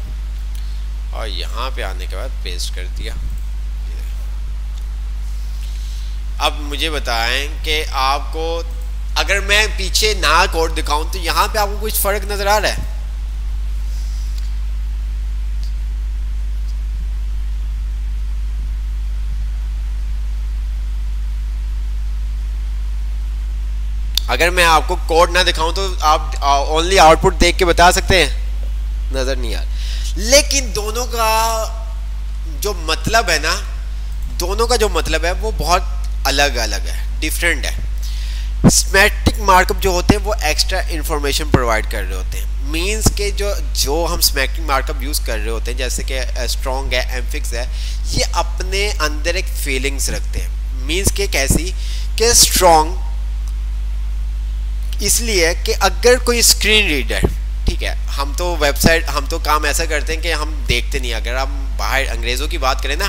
और यहाँ पे आने के बाद पेस्ट कर दिया। अब मुझे बताएं कि आपको अगर मैं पीछे ना कोड दिखाऊं तो यहाँ पे आपको कुछ फर्क नजर आ रहा है? अगर मैं आपको कोड ना दिखाऊं तो आप ओनली आउटपुट देख के बता सकते हैं? नजर नहीं आ रहा। लेकिन दोनों का जो मतलब है ना, दोनों का जो मतलब है वो बहुत अलग अलग है, डिफरेंट है। स्मैटिक मार्कअप जो होते हैं वो एक्स्ट्रा इंफॉर्मेशन प्रोवाइड कर रहे होते हैं। मींस के जो हम स्मैटिक मार्कअप यूज़ कर रहे होते हैं, जैसे कि स्ट्रॉन्ग है, एम्फिक्स है, ये अपने अंदर एक फीलिंग्स रखते हैं। मींस के कैसी कि स्ट्रॉन्ग इसलिए कि अगर कोई स्क्रीन रीडर, ठीक है, हम तो वेबसाइट, हम तो काम ऐसा करते हैं कि हम देखते नहीं। अगर हम बाहर अंग्रेज़ों की बात करें ना,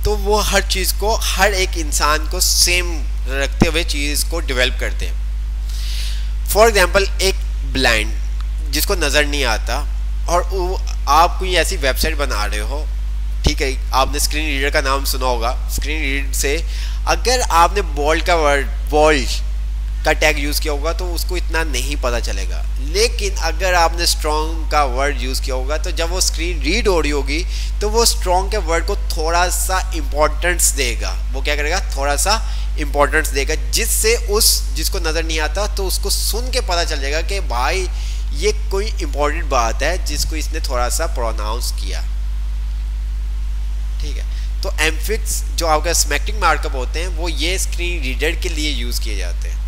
तो वो हर चीज़ को, हर एक इंसान को सेम रखते हुए चीज़ को डेवलप करते हैं। फॉर एग्जांपल, एक ब्लाइंड जिसको नज़र नहीं आता और वो आप कोई ऐसी वेबसाइट बना रहे हो, ठीक है, आपने स्क्रीन रीडर का नाम सुना होगा, स्क्रीन रीडर से अगर आपने बोल्ड का वर्ड, बोल्ड का टैग यूज़ किया होगा तो उसको इतना नहीं पता चलेगा, लेकिन अगर आपने स्ट्रॉन्ग का वर्ड यूज़ किया होगा तो जब वो स्क्रीन रीड हो रही होगी तो वो स्ट्रॉन्ग के वर्ड को थोड़ा सा इम्पोर्टेंस देगा। वो क्या करेगा, थोड़ा सा इम्पोर्टेंस देगा, जिससे उस जिसको नज़र नहीं आता तो उसको सुन के पता चल जाएगा कि भाई ये कोई इम्पोर्टेंट बात है जिसको इसने थोड़ा सा प्रोनाउंस किया। ठीक है, तो एम्फिक्स जो आपका स्मैक्टिंग मार्कअप होते हैं वो ये स्क्रीन रीडर के लिए यूज़ किए जाते हैं।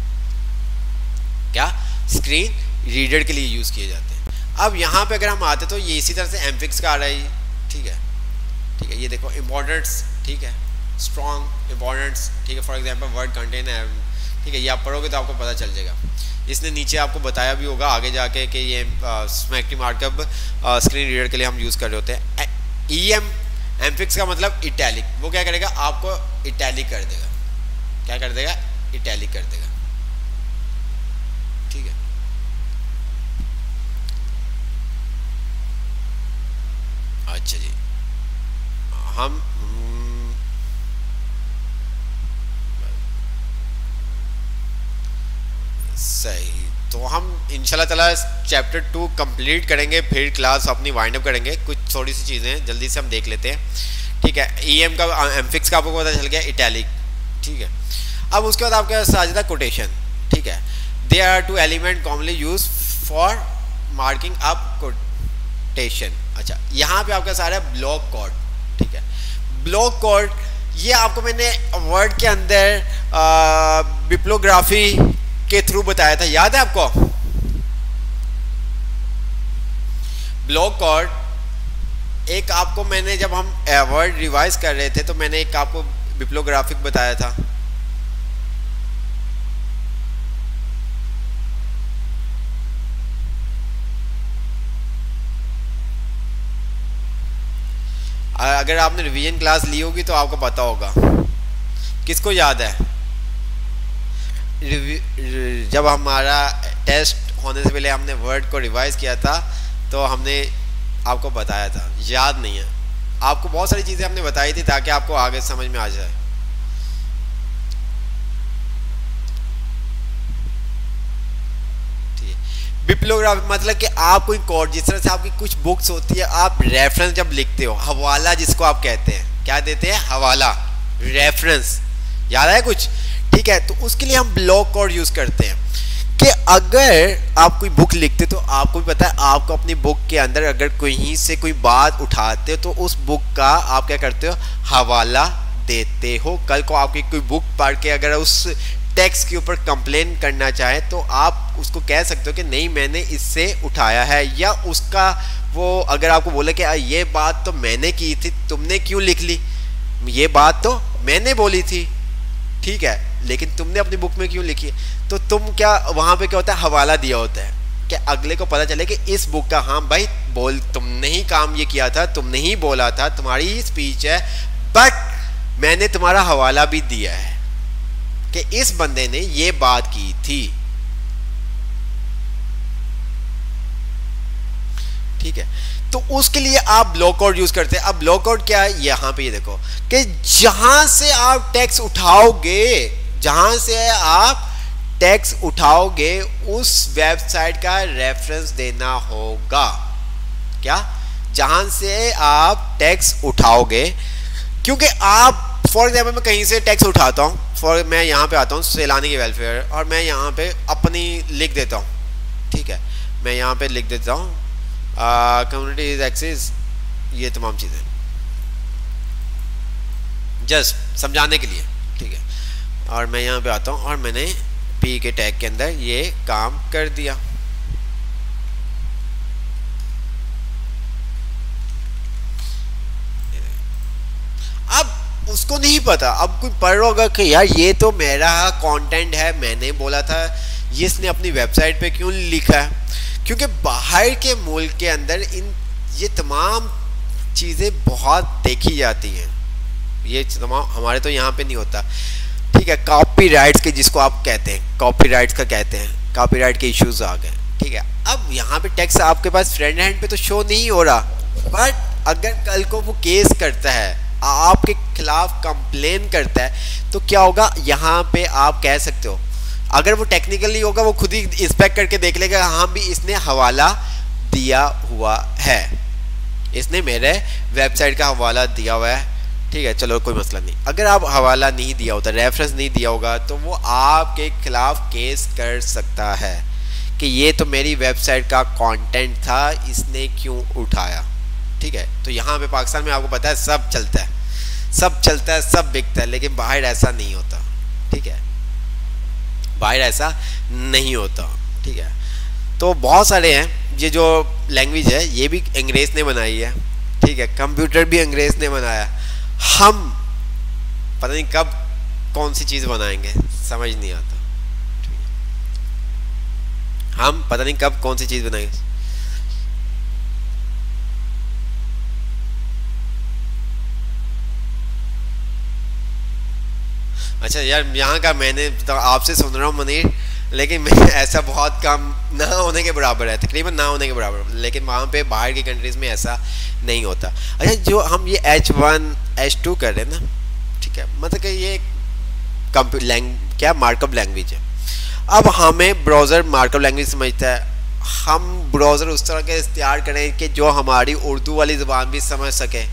क्या, स्क्रीन रीडर के लिए यूज़ किए जाते हैं। अब यहाँ पे अगर हम आते तो ये इसी तरह से एम्फिक्स का आ रहा है। ठीक है, ठीक है, ये देखो इम्पोर्टेंट्स, ठीक है, स्ट्रॉन्ग इम्पोर्टेंट्स, ठीक है, फॉर एग्जांपल वर्ड कंटेन है, ठीक है, ये आप पढ़ोगे तो आपको पता चल जाएगा। इसने नीचे आपको बताया भी होगा आगे जाके कि ये स्मैक्टिंग मार्कअप स्क्रीन रीडर के लिए हम यूज़ कर रहे होते हैं। EM एम्फिक्स का मतलब इटैलिक, वो क्या करेगा, आपको इटैलिक कर देगा। क्या कर देगा, इटैलिक कर देगा। ठीक है, अच्छा जी, हम सही, तो हम इंशाल्लाह ताला चैप्टर 2 कंप्लीट करेंगे, फिर क्लास अपनी वाइंड अप करेंगे। कुछ थोड़ी सी चीज़ें जल्दी से हम देख लेते हैं। ठीक है, EM का एम्फिक्स का आपको पता चल गया, इटैलिक। ठीक है, अब उसके बाद आपके पास आ जाता है कोटेशन। ठीक है, they are 2 element commonly use for marking up quotation. अच्छा, यहाँ पे आपका सारा ब्लॉक कोड। ठीक है, ब्लॉक कोड ये आपको मैंने वर्ड के अंदर बिप्लोग्राफी के थ्रू बताया था, याद है आपको? ब्लॉक कोड एक आपको मैंने जब हम वर्ड रिवाइज कर रहे थे तो मैंने एक आपको बिप्लोग्राफिक बताया था। अगर आपने रिवीजन क्लास ली होगी तो आपको पता होगा। किसको याद है? जब हमारा टेस्ट होने से पहले हमने वर्ड को रिवाइज किया था तो हमने आपको बताया था, याद नहीं है? आपको बहुत सारी चीज़ें हमने बताई थी ताकि आपको आगे समझ में आ जाए। ठीक है, बिप्लोग्राफी मतलब कि आप कोई कोड, जिस तरह से आपकी कुछ बुक्स होती है, आप रेफरेंस जब लिखते हो, हवाला जिसको आप कहते हैं, क्या देते हैं? हवाला, रेफरेंस, याद है कुछ? ठीक है, तो उसके लिए हम ब्लॉक कोड यूज करते हैं कि अगर आप कोई बुक लिखते तो आपको भी पता है, आपको अपनी बुक के अंदर अगर कहीं से कोई बात उठाते हो तो उस बुक का आप क्या करते हो? हवाला देते हो। कल को आपकी कोई बुक पढ़ के अगर उस टेक्स्ट के ऊपर कंप्लेन करना चाहे तो आप उसको कह सकते हो कि नहीं मैंने इससे उठाया है, या उसका वो अगर आपको बोले कि ये बात तो मैंने की थी, तुमने क्यों लिख ली? ये बात तो मैंने बोली थी, ठीक है, लेकिन तुमने अपनी बुक में क्यों लिखी? तो तुम क्या वहां पे क्या होता है? हवाला दिया होता है कि अगले को पता चले कि इस बुक का, हाँ भाई बोल, तुमने ही काम ये किया था, तुमने ही बोला था, तुम्हारी ही स्पीच है, बट मैंने तुम्हारा हवाला भी दिया है कि इस बंदे ने ये बात की थी। ठीक है, तो उसके लिए आप ब्लॉक कोड यूज करते हैं। अब ब्लॉक कोड क्या है? यहाँ पे ये देखो कि जहां से आप टेक्स्ट उठाओगे, जहां से आप टेक्स्ट उठाओगे उस वेबसाइट का रेफरेंस देना होगा। क्या? जहां से आप टेक्स्ट उठाओगे, क्योंकि आप फॉर एग्जाम्पल मैं कहीं से टेक्स्ट उठाता हूँ, मैं यहाँ पे आता हूँ सैलानी के वेलफेयर, और मैं यहाँ पे अपनी लिख देता हूँ। ठीक है, मैं यहाँ पे लिख देता हूँ कम्युनिटी इज एक्सेस, ये तमाम चीज़ें जस्ट समझाने के लिए। ठीक है, और मैं यहाँ पे आता हूँ और मैंने पी के टैग के अंदर ये काम कर दिया। अब उसको नहीं पता, अब कोई पढ़ रहा होगा कि यार ये तो मेरा कंटेंट है, मैंने बोला था, ये इसने अपनी वेबसाइट पे क्यों लिखा है? क्योंकि बाहर के मुल्क के अंदर ये तमाम चीज़ें बहुत देखी जाती हैं, ये तमाम, हमारे तो यहाँ पे नहीं होता। ठीक है, कॉपीराइट्स के जिसको आप कहते हैं, कॉपीराइट्स का कहते हैं, कॉपीराइट के इश्यूज आ गए। ठीक है, अब यहाँ पे टेक्स्ट आपके पास फ्रंट हैंड पे तो शो नहीं हो रहा, बट अगर कल को वो केस करता है, आपके खिलाफ कंप्लेन करता है, तो क्या होगा, यहाँ पे आप कह सकते हो, अगर वो टेक्निकली होगा वो खुद ही इंस्पेक्ट करके देख लेगा, हाँ भी इसने हवाला दिया हुआ है, इसने मेरे वेबसाइट का हवाला दिया हुआ है, ठीक है, चलो कोई मसला नहीं। अगर आप हवाला नहीं दिया होता, रेफरेंस नहीं दिया होगा, तो वो आपके खिलाफ केस कर सकता है कि ये तो मेरी वेबसाइट का कंटेंट था, इसने क्यों उठाया, ठीक है। तो यहाँ पे पाकिस्तान में आपको पता है सब चलता है, सब चलता है, सब बिकता है, लेकिन बाहर ऐसा नहीं होता, ठीक है, बाहर ऐसा नहीं होता, ठीक है। तो बहुत सारे हैं, ये जो लैंग्वेज है ये भी अंग्रेज ने बनाई है, ठीक है, कंप्यूटर भी अंग्रेज ने बनाया, हम पता नहीं कब कौन सी चीज़ बनाएंगे, समझ नहीं आता, हम पता नहीं कब कौन सी चीज़ बनाएंगे। अच्छा यार, यहाँ का मैंने तो आपसे सुन रहा हूँ मुनीर, लेकिन मैं ऐसा बहुत कम ना होने के बराबर है, तकरीबन ना होने के बराबर, लेकिन वहाँ पे बाहर की कंट्रीज़ में ऐसा नहीं होता। अच्छा, जो हम ये H1 H2 कर रहे हैं ना, ठीक है, मतलब कि ये क्या मार्कअप लैंग्वेज है। अब हमें ब्राउज़र मार्कअप लैंग्वेज समझता है, हम ब्राउज़र उस तरह के इख्तियार करें कि जो हमारी उर्दू वाली ज़ुबान भी समझ सके,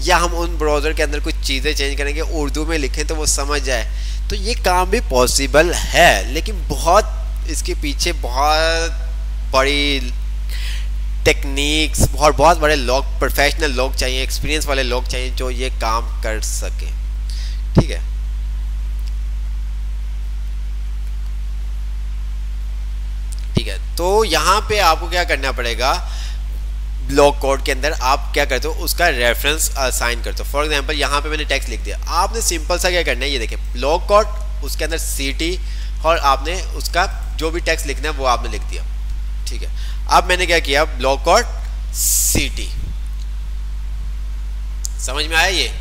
या हम उन ब्राउज़र के अंदर कुछ चीज़ें चेंज करेंगे, उर्दू में लिखें तो वो समझ जाए, तो ये काम भी पॉसिबल है, लेकिन बहुत इसके पीछे बहुत बड़ी टेक्निक्स और बहुत बड़े लोग, प्रोफेशनल लोग चाहिए, एक्सपीरियंस वाले लोग चाहिए जो ये काम कर सके, ठीक है। ठीक है, तो यहाँ पे आपको क्या करना पड़ेगा, ब्लॉक कोड के अंदर आप क्या करते हो, उसका रेफरेंस असाइन करते हो। फॉर एग्जांपल यहाँ पे मैंने टेक्स्ट लिख दिया, आपने सिंपल सा क्या करना है, ये देखिए ब्लॉक कोड, उसके अंदर सिटी, और आपने उसका जो भी टेक्स्ट लिखना है वो आपने लिख दिया, ठीक है। अब मैंने क्या किया, ब्लॉक कोड सिटी, समझ में आया ये?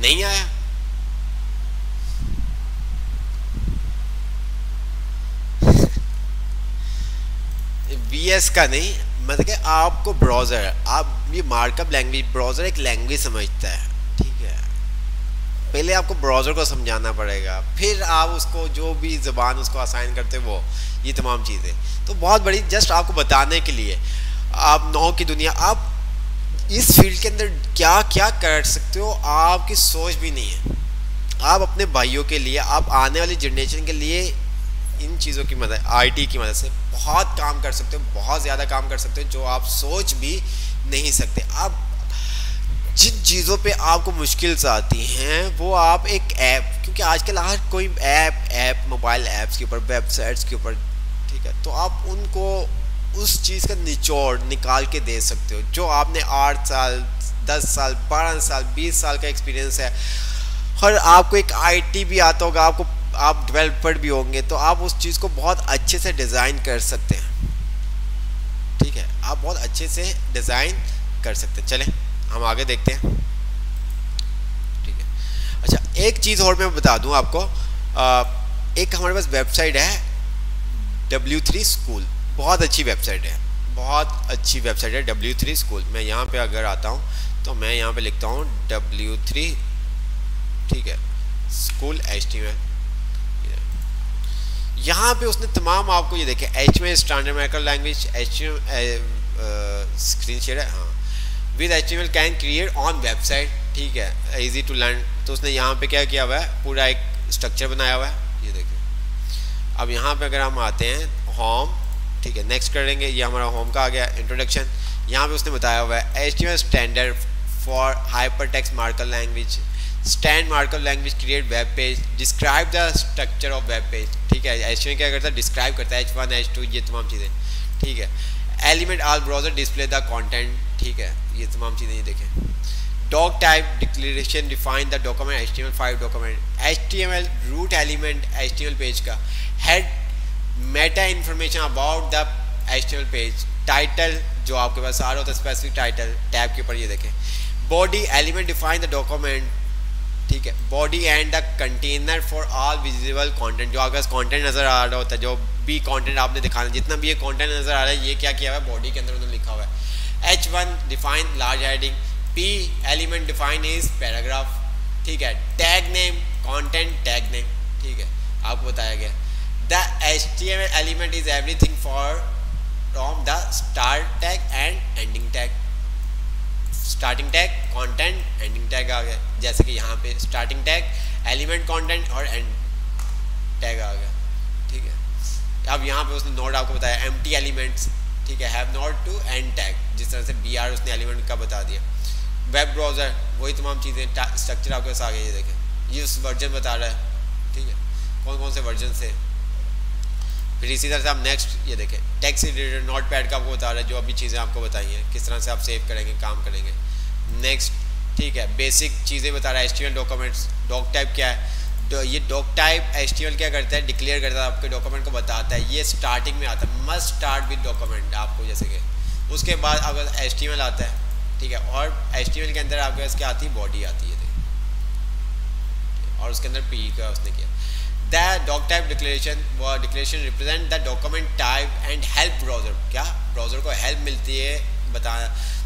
नहीं आया? VS का नहीं, मतलब कि आपको ब्राउज़र, आप ये मार्कअप लैंग्वेज, ब्राउज़र एक लैंग्वेज समझता है, ठीक है, पहले आपको ब्राउज़र को समझाना पड़ेगा, फिर आप उसको जो भी ज़बान उसको असाइन करते हो, वो ये तमाम चीज़ें तो बहुत बड़ी, जस्ट आपको बताने के लिए, आप नौ की दुनिया, आप इस फील्ड के अंदर क्या क्या कर सकते हो, आपकी सोच भी नहीं है। आप अपने भाइयों के लिए, आप आने वाली जनरेशन के लिए इन चीज़ों की मदद, IT की मदद से बहुत काम कर सकते हो, बहुत ज़्यादा काम कर सकते हो, जो आप सोच भी नहीं सकते। आप जिन चीज़ों पे आपको मुश्किल आती हैं, वो आप एक ऐप, क्योंकि आजकल हर कोई ऐप मोबाइल ऐप्स के ऊपर, वेबसाइट्स के ऊपर, ठीक है, तो आप उनको उस चीज़ का निचोड़ निकाल के दे सकते हो, जो आपने 8 साल 10 साल 12 साल 20 साल का एक्सपीरियंस है, और आपको एक IT भी आता होगा, आपको, आप डेवलपर भी होंगे, तो आप उस चीज़ को बहुत अच्छे से डिज़ाइन कर सकते हैं, ठीक है, आप बहुत अच्छे से डिज़ाइन कर सकते हैं। चलें हम आगे देखते हैं, ठीक है। अच्छा, एक चीज़ और मैं बता दूं आपको, एक हमारे पास वेबसाइट है W3 स्कूल, बहुत अच्छी वेबसाइट है, बहुत अच्छी वेबसाइट है W3 स्कूल। मैं यहाँ पे अगर आता हूँ तो मैं यहाँ पे लिखता हूँ W3, ठीक है, स्कूल HTML, यहाँ पे उसने तमाम आपको ये देखे HTML standard markup language, HTML screen share है, हाँ, with HTML can create on website, ठीक है, इजी टू लर्न। तो उसने यहाँ पे क्या किया हुआ है, पूरा एक स्ट्रक्चर बनाया हुआ है, ये देखिए। अब यहाँ पे अगर हम आते हैं होम, ठीक है, नेक्स्ट करेंगे, ये हमारा होम का आ गया, इंट्रोडक्शन, यहाँ पे उसने बताया हुआ है HTML standard for hypertext markup language, stand markup language create web page, describe the structure of web page, ठीक है, HTML क्या करता है, डिस्क्राइब करता है, H1 H2 ये तमाम चीज़ें, ठीक है। Element all browser display the content, ठीक है, ये तमाम चीज़ें ये देखें। Doc type declaration define the document HTML5 document. HTML root element HTML page का head meta information about the HTML page. Title जो आपके पास आ रहा होता है specific title टैब के ऊपर ये देखें. Body element define the document. ठीक है. Body and the container for all visible content. जो आपके पास content नजर आ रहा होता है, जो भी content आपने दिखाना, जितना भी ये content नजर आ रहा है, ये क्या किया हुआ है body के अंदर उन्होंने लिखा हुआ है. H1 define large heading. P element define is paragraph. ठीक है. Tag name content tag name. ठीक है, आपको बताया गया. The HTML element is everything from the start tag and ending tag. Starting tag content ending tag आ गया, जैसे कि यहाँ पे starting tag element content और end tag आ गया. ठीक है. अब यहाँ पे उसने नोट आपको बताया empty elements. ठीक है. have not to end tag, जिस तरह से BR उसने element का बता दिया. वेब ब्राउज़र वही तमाम चीज़ें, स्ट्रक्चर आपके पास आ गई. ये देखें, ये उस वर्जन बता रहा है. ठीक है, कौन कौन से वर्जन से. फिर इसी तरह से आप नेक्स्ट ये देखें, टेक्स्ट एडिटर नोट पैड का आपको बता रहा है, जो अभी चीज़ें आपको बताई हैं किस तरह से आप सेव करेंगे, काम करेंगे. नेक्स्ट, ठीक है, बेसिक चीज़ें बता रहा है. HTML डॉक्यूमेंट्स, डॉक टाइप क्या है. ये डॉक टाइप HTML क्या करता है, डिक्लेयर करता है, आपके डॉक्यूमेंट को बताता है. ये स्टार्टिंग में आता है, मस्ट स्टार्ट विद डॉक्यूमेंट आपको, जैसे कि उसके बाद अगर HTML आता है. ठीक है, और HTML के अंदर आपके पास क्या आती है, बॉडी आती है. और उसके अंदर P का उसने किया. The doctype declaration represent the document type and help browser. क्या ब्राउज़र को हेल्प मिलती है बता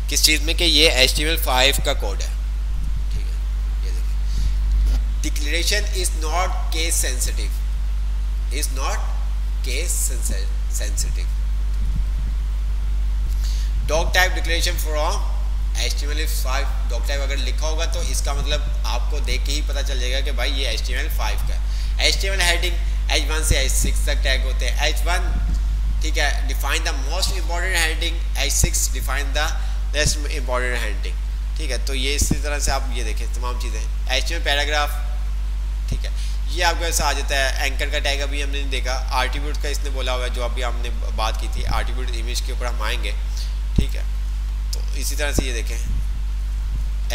किस चीज़ में, कि ये HTML5 का कोड है. ठीक है, ये देखिए, declaration is not case sensitive. Is not case sensitive. Doctype declaration from HTML5. Doctype अगर लिखा होगा तो इसका मतलब आपको देख के ही पता चल जाएगा कि भाई ये HTML5 का है. HTML हेडिंग H1 से H6 तक टैग होते हैं. H1, ठीक है, define the most important heading. H6 define the लेस्ट important heading. ठीक है, तो ये इसी तरह से आप ये देखें तमाम चीज़ें. HTML पैराग्राफ, ठीक है, ये आपको ऐसा आ जाता है. एंकर का टैग अभी हमने नहीं देखा. आर्टिब्यूट का इसने बोला हुआ है, जो अभी हमने बात की थी. आर्टिब्यूट इमेज के ऊपर हम आएंगे. ठीक है, तो इसी तरह से ये देखें,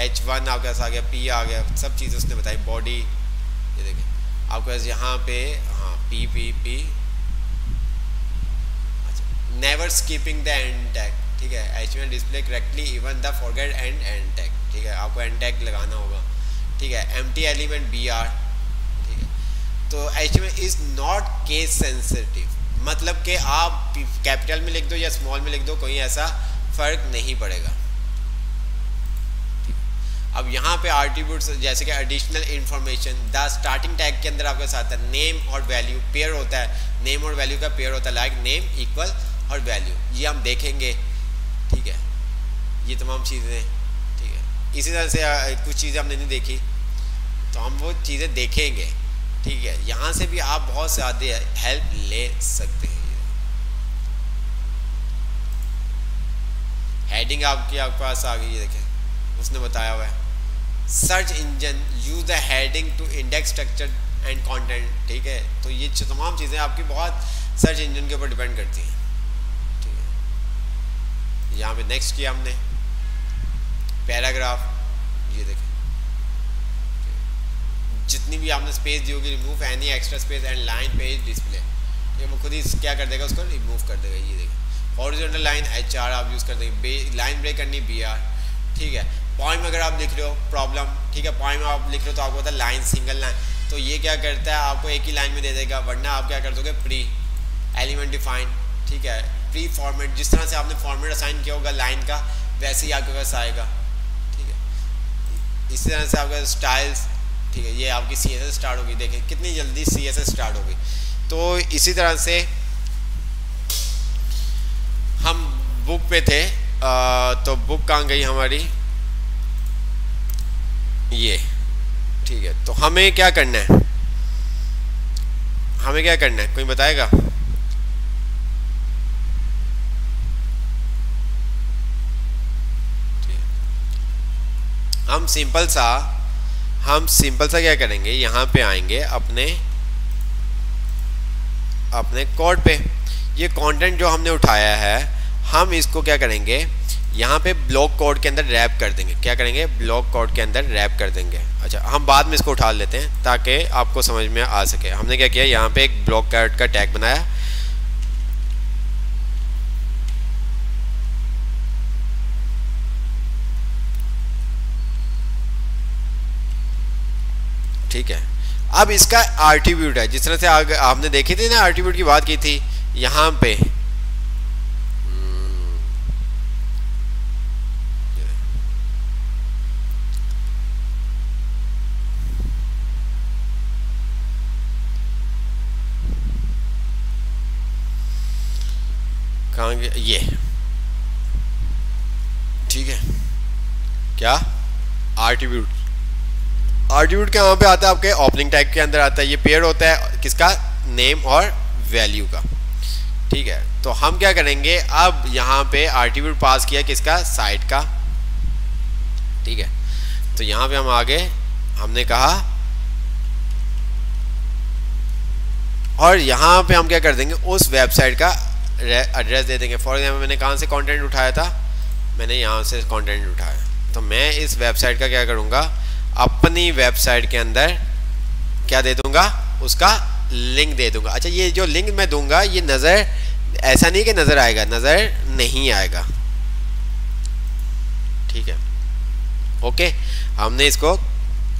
H1 आपके पास आ गया, P आ गया, सब चीज़ें उसने बताई. बॉडी ये देखें आपके पास यहाँ पे, हाँ, P. अच्छा, never skipping the end tag. ठीक है, HTML display correctly even the forget end tag. ठीक है, आपको एंड टैग लगाना होगा. ठीक है, एम्प्टी एलिमेंट BR. ठीक है, तो HTML is not case sensitive, मतलब कि आप कैपिटल में लिख दो या स्मॉल में लिख दो, कोई ऐसा फर्क नहीं पड़ेगा. अब यहाँ पे आर्टिब्यूट्स जैसे कि additional information, the starting tag के अंदर आपके साथ है नेम और वैल्यू पेयर होता है. नेम और वैल्यू का पेयर होता है, लाइक नेम इक्वल और वैल्यू. ये हम देखेंगे. ठीक है, ये तमाम चीज़ें. ठीक है, इसी तरह से कुछ चीज़ें हमने नहीं देखी तो हम वो चीज़ें देखेंगे. ठीक है, यहाँ से भी आप बहुत ज़्यादा हेल्प ले सकते हैं. हेडिंग आपके पास आ गई, देखें उसने बताया हुआ है. Search engine use the heading to index structure and content. ठीक है, तो ये तमाम चीज़ें आपकी बहुत सर्च इंजन के ऊपर डिपेंड करती हैं. ठीक है, यहाँ पे नेक्स्ट किया हमने पैराग्राफ. ये देखें, जितनी भी आपने स्पेस दी होगी, remove any extra space and line page display. ये वो खुद ही क्या कर देगा, उसको रिमूव कर देगा. ये देखें, हॉरिजॉन्टल लाइन HR आप यूज़ कर देंगे. लाइन ब्रेक करनी BR. ठीक है, पॉइंट अगर आप लिख रहे हो प्रॉब्लम. ठीक है, पॉइंट में आप लिख रहे हो तो आपको होता है लाइन, सिंगल लाइन, तो ये क्या करता है, आपको एक ही लाइन में दे देगा. वरना आप क्या कर दोगे, प्री एलिमेंट डिफाइन. ठीक है, प्री फॉर्मेट, जिस तरह से आपने फॉर्मेट असाइन किया होगा लाइन का, वैसे ही आपके पास आएगा. ठीक है, इसी तरह से आपका स्टाइल्स. ठीक है, ये आपकी CSS स्टार्ट होगी. देखें कितनी जल्दी CSS स्टार्ट होगी. तो इसी तरह से हम बुक पे थे. तो बुक कहाँ गई हमारी, ये. ठीक है, तो हमें क्या करना है, हमें क्या करना है, कोई बताएगा. हम सिंपल सा क्या करेंगे, यहाँ पे आएंगे अपने कोड पे. ये कंटेंट जो हमने उठाया है, हम इसको क्या करेंगे, यहाँ पे ब्लॉक कोड के अंदर रैप कर देंगे। क्या करेंगे? ब्लॉक कोड के अंदर रैप कर देंगे। अच्छा, हम बाद में इसको उठा लेते हैं ताकि आपको समझ में आ सके। हमने क्या किया, यहाँ पे एक ब्लॉक कोड का टैग बनाया। ठीक है, अब इसका आर्टिब्यूट है, जिस तरह से आगे आपने देखी थी ना, आर्टिब्यूट की बात की थी यहाँ पे। कहाँ गया ये? ठीक है, क्या आर्टिब्यूट? आर्टिब्यूट कहाँ पे आता है? आपके ओपनिंग टैग के अंदर आता है। ये पेयर होता है किसका? नेम और वैल्यू का। ठीक है, तो हम क्या करेंगे, अब यहाँ पे आर्टिब्यूट पास किया किसका? साइट का। ठीक है, तो यहाँ पे हम आगे हमने कहा, और यहाँ पे हम क्या कर देंगे, उस वेबसाइट का एड्रेस दे देंगे। फॉर एग्जाम्पल मैंने कहाँ से कंटेंट उठाया था? मैंने यहाँ से कंटेंट उठाया, तो मैं इस वेबसाइट का क्या करूँगा, अपनी वेबसाइट के अंदर क्या दे दूंगा, उसका लिंक दे दूंगा। अच्छा, ये जो लिंक मैं दूंगा ये नज़र, ऐसा नहीं कि नज़र आएगा, नज़र नहीं आएगा। ठीक है, ओके, हमने इसको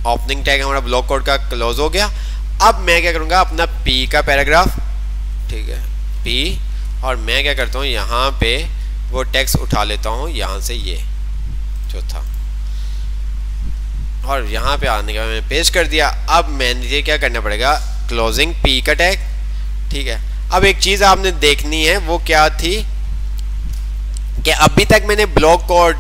ओपनिंग टैग हमारा ब्लॉक कोड का क्लोज हो गया। अब मैं क्या करूंगा, अपना पी का पैराग्राफ, ठीक है, पी, और मैं क्या करता हूँ, यहाँ पे वो टेक्स्ट उठा लेता हूँ यहाँ से, ये जो था, और यहाँ पे आने के बाद मैंने पेस्ट कर दिया। अब मैंने क्या करना पड़ेगा, क्लोजिंग पी का टैग। ठीक है, अब एक चीज़ आपने देखनी है, वो क्या थी कि अभी तक मैंने ब्लॉक कोड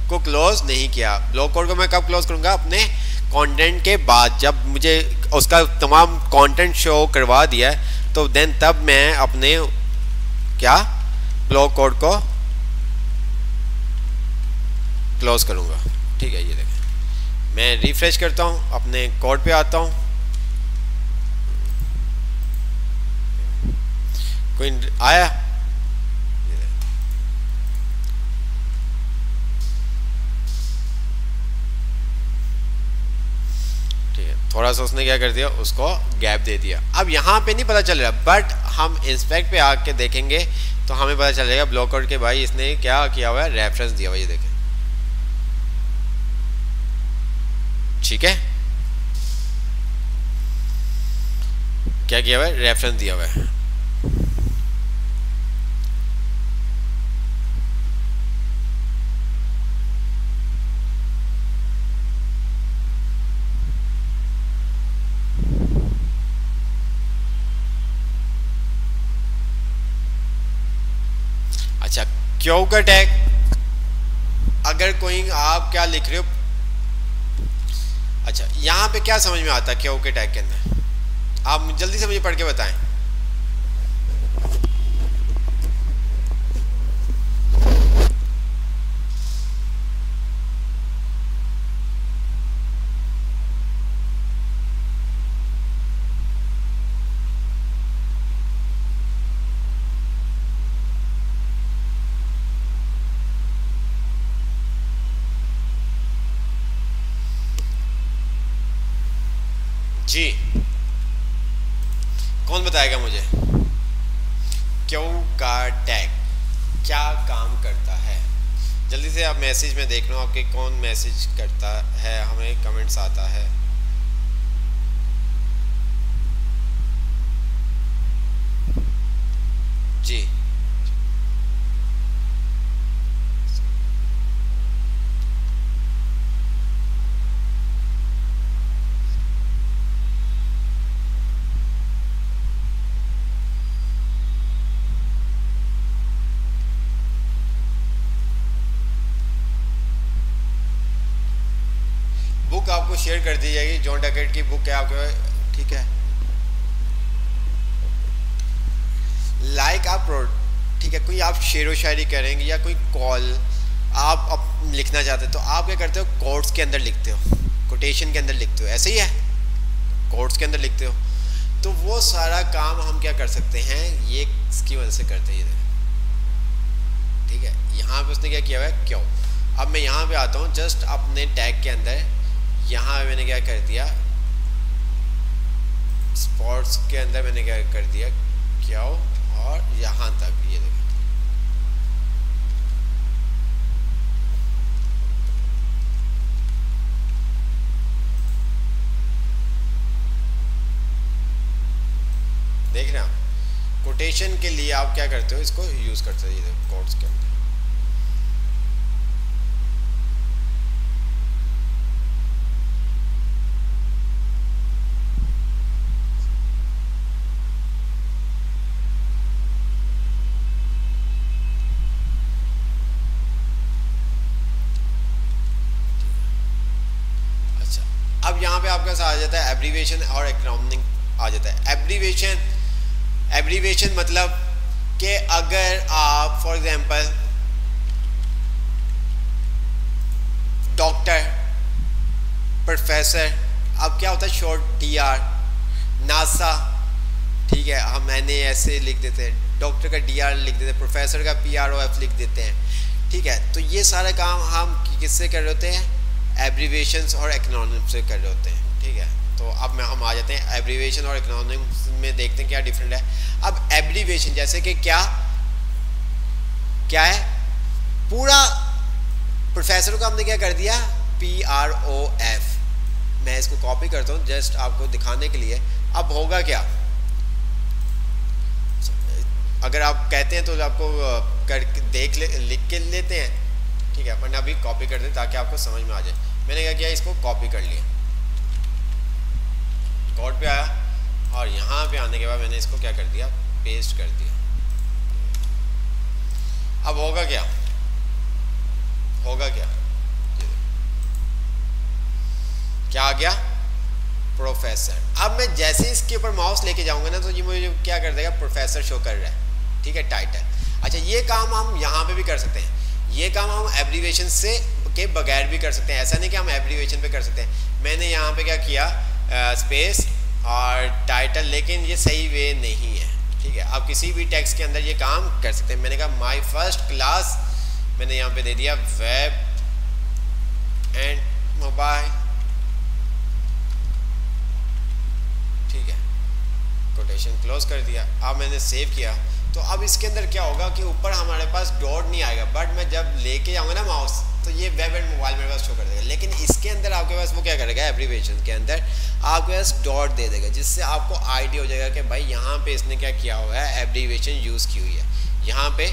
को क्लोज नहीं किया। ब्लॉक कोड को मैं कब क्लोज करूँगा? अपने कंटेंट के बाद, जब मुझे उसका तमाम कंटेंट शो करवा दिया है, तो देन तब मैं अपने क्या ब्लॉक कोड को क्लोज करूँगा। ठीक है, ये देखें, मैं रिफ्रेश करता हूँ, अपने कोड पे आता हूँ, कोई आया? ठीक है, थोड़ा सा उसने क्या कर दिया, उसको गैप दे दिया। अब यहाँ पे नहीं पता चल रहा, बट हम इंस्पेक्ट पे आके देखेंगे तो हमें पता चलेगा ब्लॉक कोड के भाई इसने क्या किया हुआ है, रेफरेंस दिया हुआ है, ये देखें। ठीक है, क्या किया हुआ है, रेफरेंस दिया हुआ है। अच्छा, क्यों का टैग, अगर कोई आप क्या लिख रहे हो, अच्छा यहाँ पे क्या समझ में आता है क्यों के टैग के अंदर, आप जल्दी से मुझे पढ़ के बताएं। जी, कौन बताएगा मुझे, क्यों का टैग क्या काम करता है? जल्दी से आप मैसेज में देख लो, आपके कौन मैसेज करता है, हमें कमेंट्स आता है। जी, बुक आपको शेयर कर दी जाएगी, जॉन डकेट की बुक है आपके, ठीक है, लाइक आप, ठीक है, कोई आप शेरो शायरी करेंगे या कोई कॉल आप लिखना चाहते हो, तो आप क्या करते हो, कोट्स के अंदर लिखते हो, कोटेशन के अंदर लिखते हो, ऐसे ही है, कोट्स के अंदर लिखते हो। तो वो सारा काम हम क्या कर सकते हैं, ये इसकी वजह से करते हैं, ये ठीक है, यहाँ पे उसने क्या किया हुआ है क्यों। अब मैं यहाँ पे आता हूँ जस्ट अपने टैग के अंदर, यहाँ मैंने क्या कर दिया, स्पॉट्स के अंदर मैंने क्या कर दिया क्यों, और यहाँ तक ये देखिए देख रहे हैं आप। कोटेशन के लिए आप क्या करते हो, इसको यूज करते हो ये कोट्स के अंदर। अच्छा, अब यहाँ पे आपके पास आ जाता है एब्रीविएशन और एक्रोनिम आ जाता है। एब्रीविएशन मतलब कि अगर आप फॉर एग्जांपल डॉक्टर, प्रोफेसर, अब क्या होता है शॉर्ट DR, नासा, ठीक है, हम मैंने ऐसे लिख देते हैं, डॉक्टर का DR लिख देते हैं, प्रोफेसर का PROF लिख देते हैं, ठीक है। तो ये सारा काम हम किससे कर रहे होते हैं, एब्रीविएशंस और एक्रोनिम से कर रहे होते हैं, ठीक है। तो अब हम आ जाते हैं एब्रीविएशन और एक्रोनिम्स में, देखते हैं क्या डिफरेंट है। अब एब्रीविएशन जैसे कि क्या है, पूरा प्रोफेसर को हमने क्या कर दिया PROF। मैं इसको कॉपी करता हूँ जस्ट आपको दिखाने के लिए। अब होगा क्या, अगर आप कहते हैं तो आपको लिख के लेते हैं, ठीक है, वरना अभी कॉपी कर दे ताकि आपको समझ में आ जाए। मैंने क्या किया, इसको कॉपी कर लिया, कोड पे आया, और यहाँ पे आने के बाद मैंने इसको क्या कर दिया, पेस्ट कर दिया। अब होगा क्या, क्या आ गया, प्रोफेसर। अब मैं जैसे इसके ऊपर माउस लेके जाऊंगा ना, तो ये मुझे क्या कर देगा, प्रोफेसर शो कर रहा है, ठीक है, टाइटल। अच्छा, ये काम हम यहाँ पे भी कर सकते हैं, ये काम हम एब्रीविएशन से के बगैर भी कर सकते हैं। ऐसा नहीं कि हम एब्रीविएशन पे कर सकते हैं। मैंने यहाँ पे क्या किया, स्पेस और टाइटल, लेकिन ये सही वे नहीं है, ठीक है। आप किसी भी टेक्स्ट के अंदर ये काम कर सकते हैं। मैंने कहा माय फर्स्ट क्लास, मैंने यहाँ पे दे दिया वेब एंड मोबाइल, ठीक है, कोटेशन क्लोज कर दिया। अब मैंने सेव किया, तो अब इसके अंदर क्या होगा कि ऊपर हमारे पास डॉट नहीं आएगा, बट मैं जब लेके जाऊंगा ना माउस, तो ये वेब एंड मोबाइल मेरे पास शो कर देगा। लेकिन इसके अंदर आपके पास वो क्या करेगा, एब्रीविएशन के अंदर आपके पास डॉट दे देगा, जिससे आपको आइडिया हो जाएगा कि भाई यहाँ पे इसने क्या किया हुआ है, एब्रीविएशन यूज़ की हुई है, यहाँ पे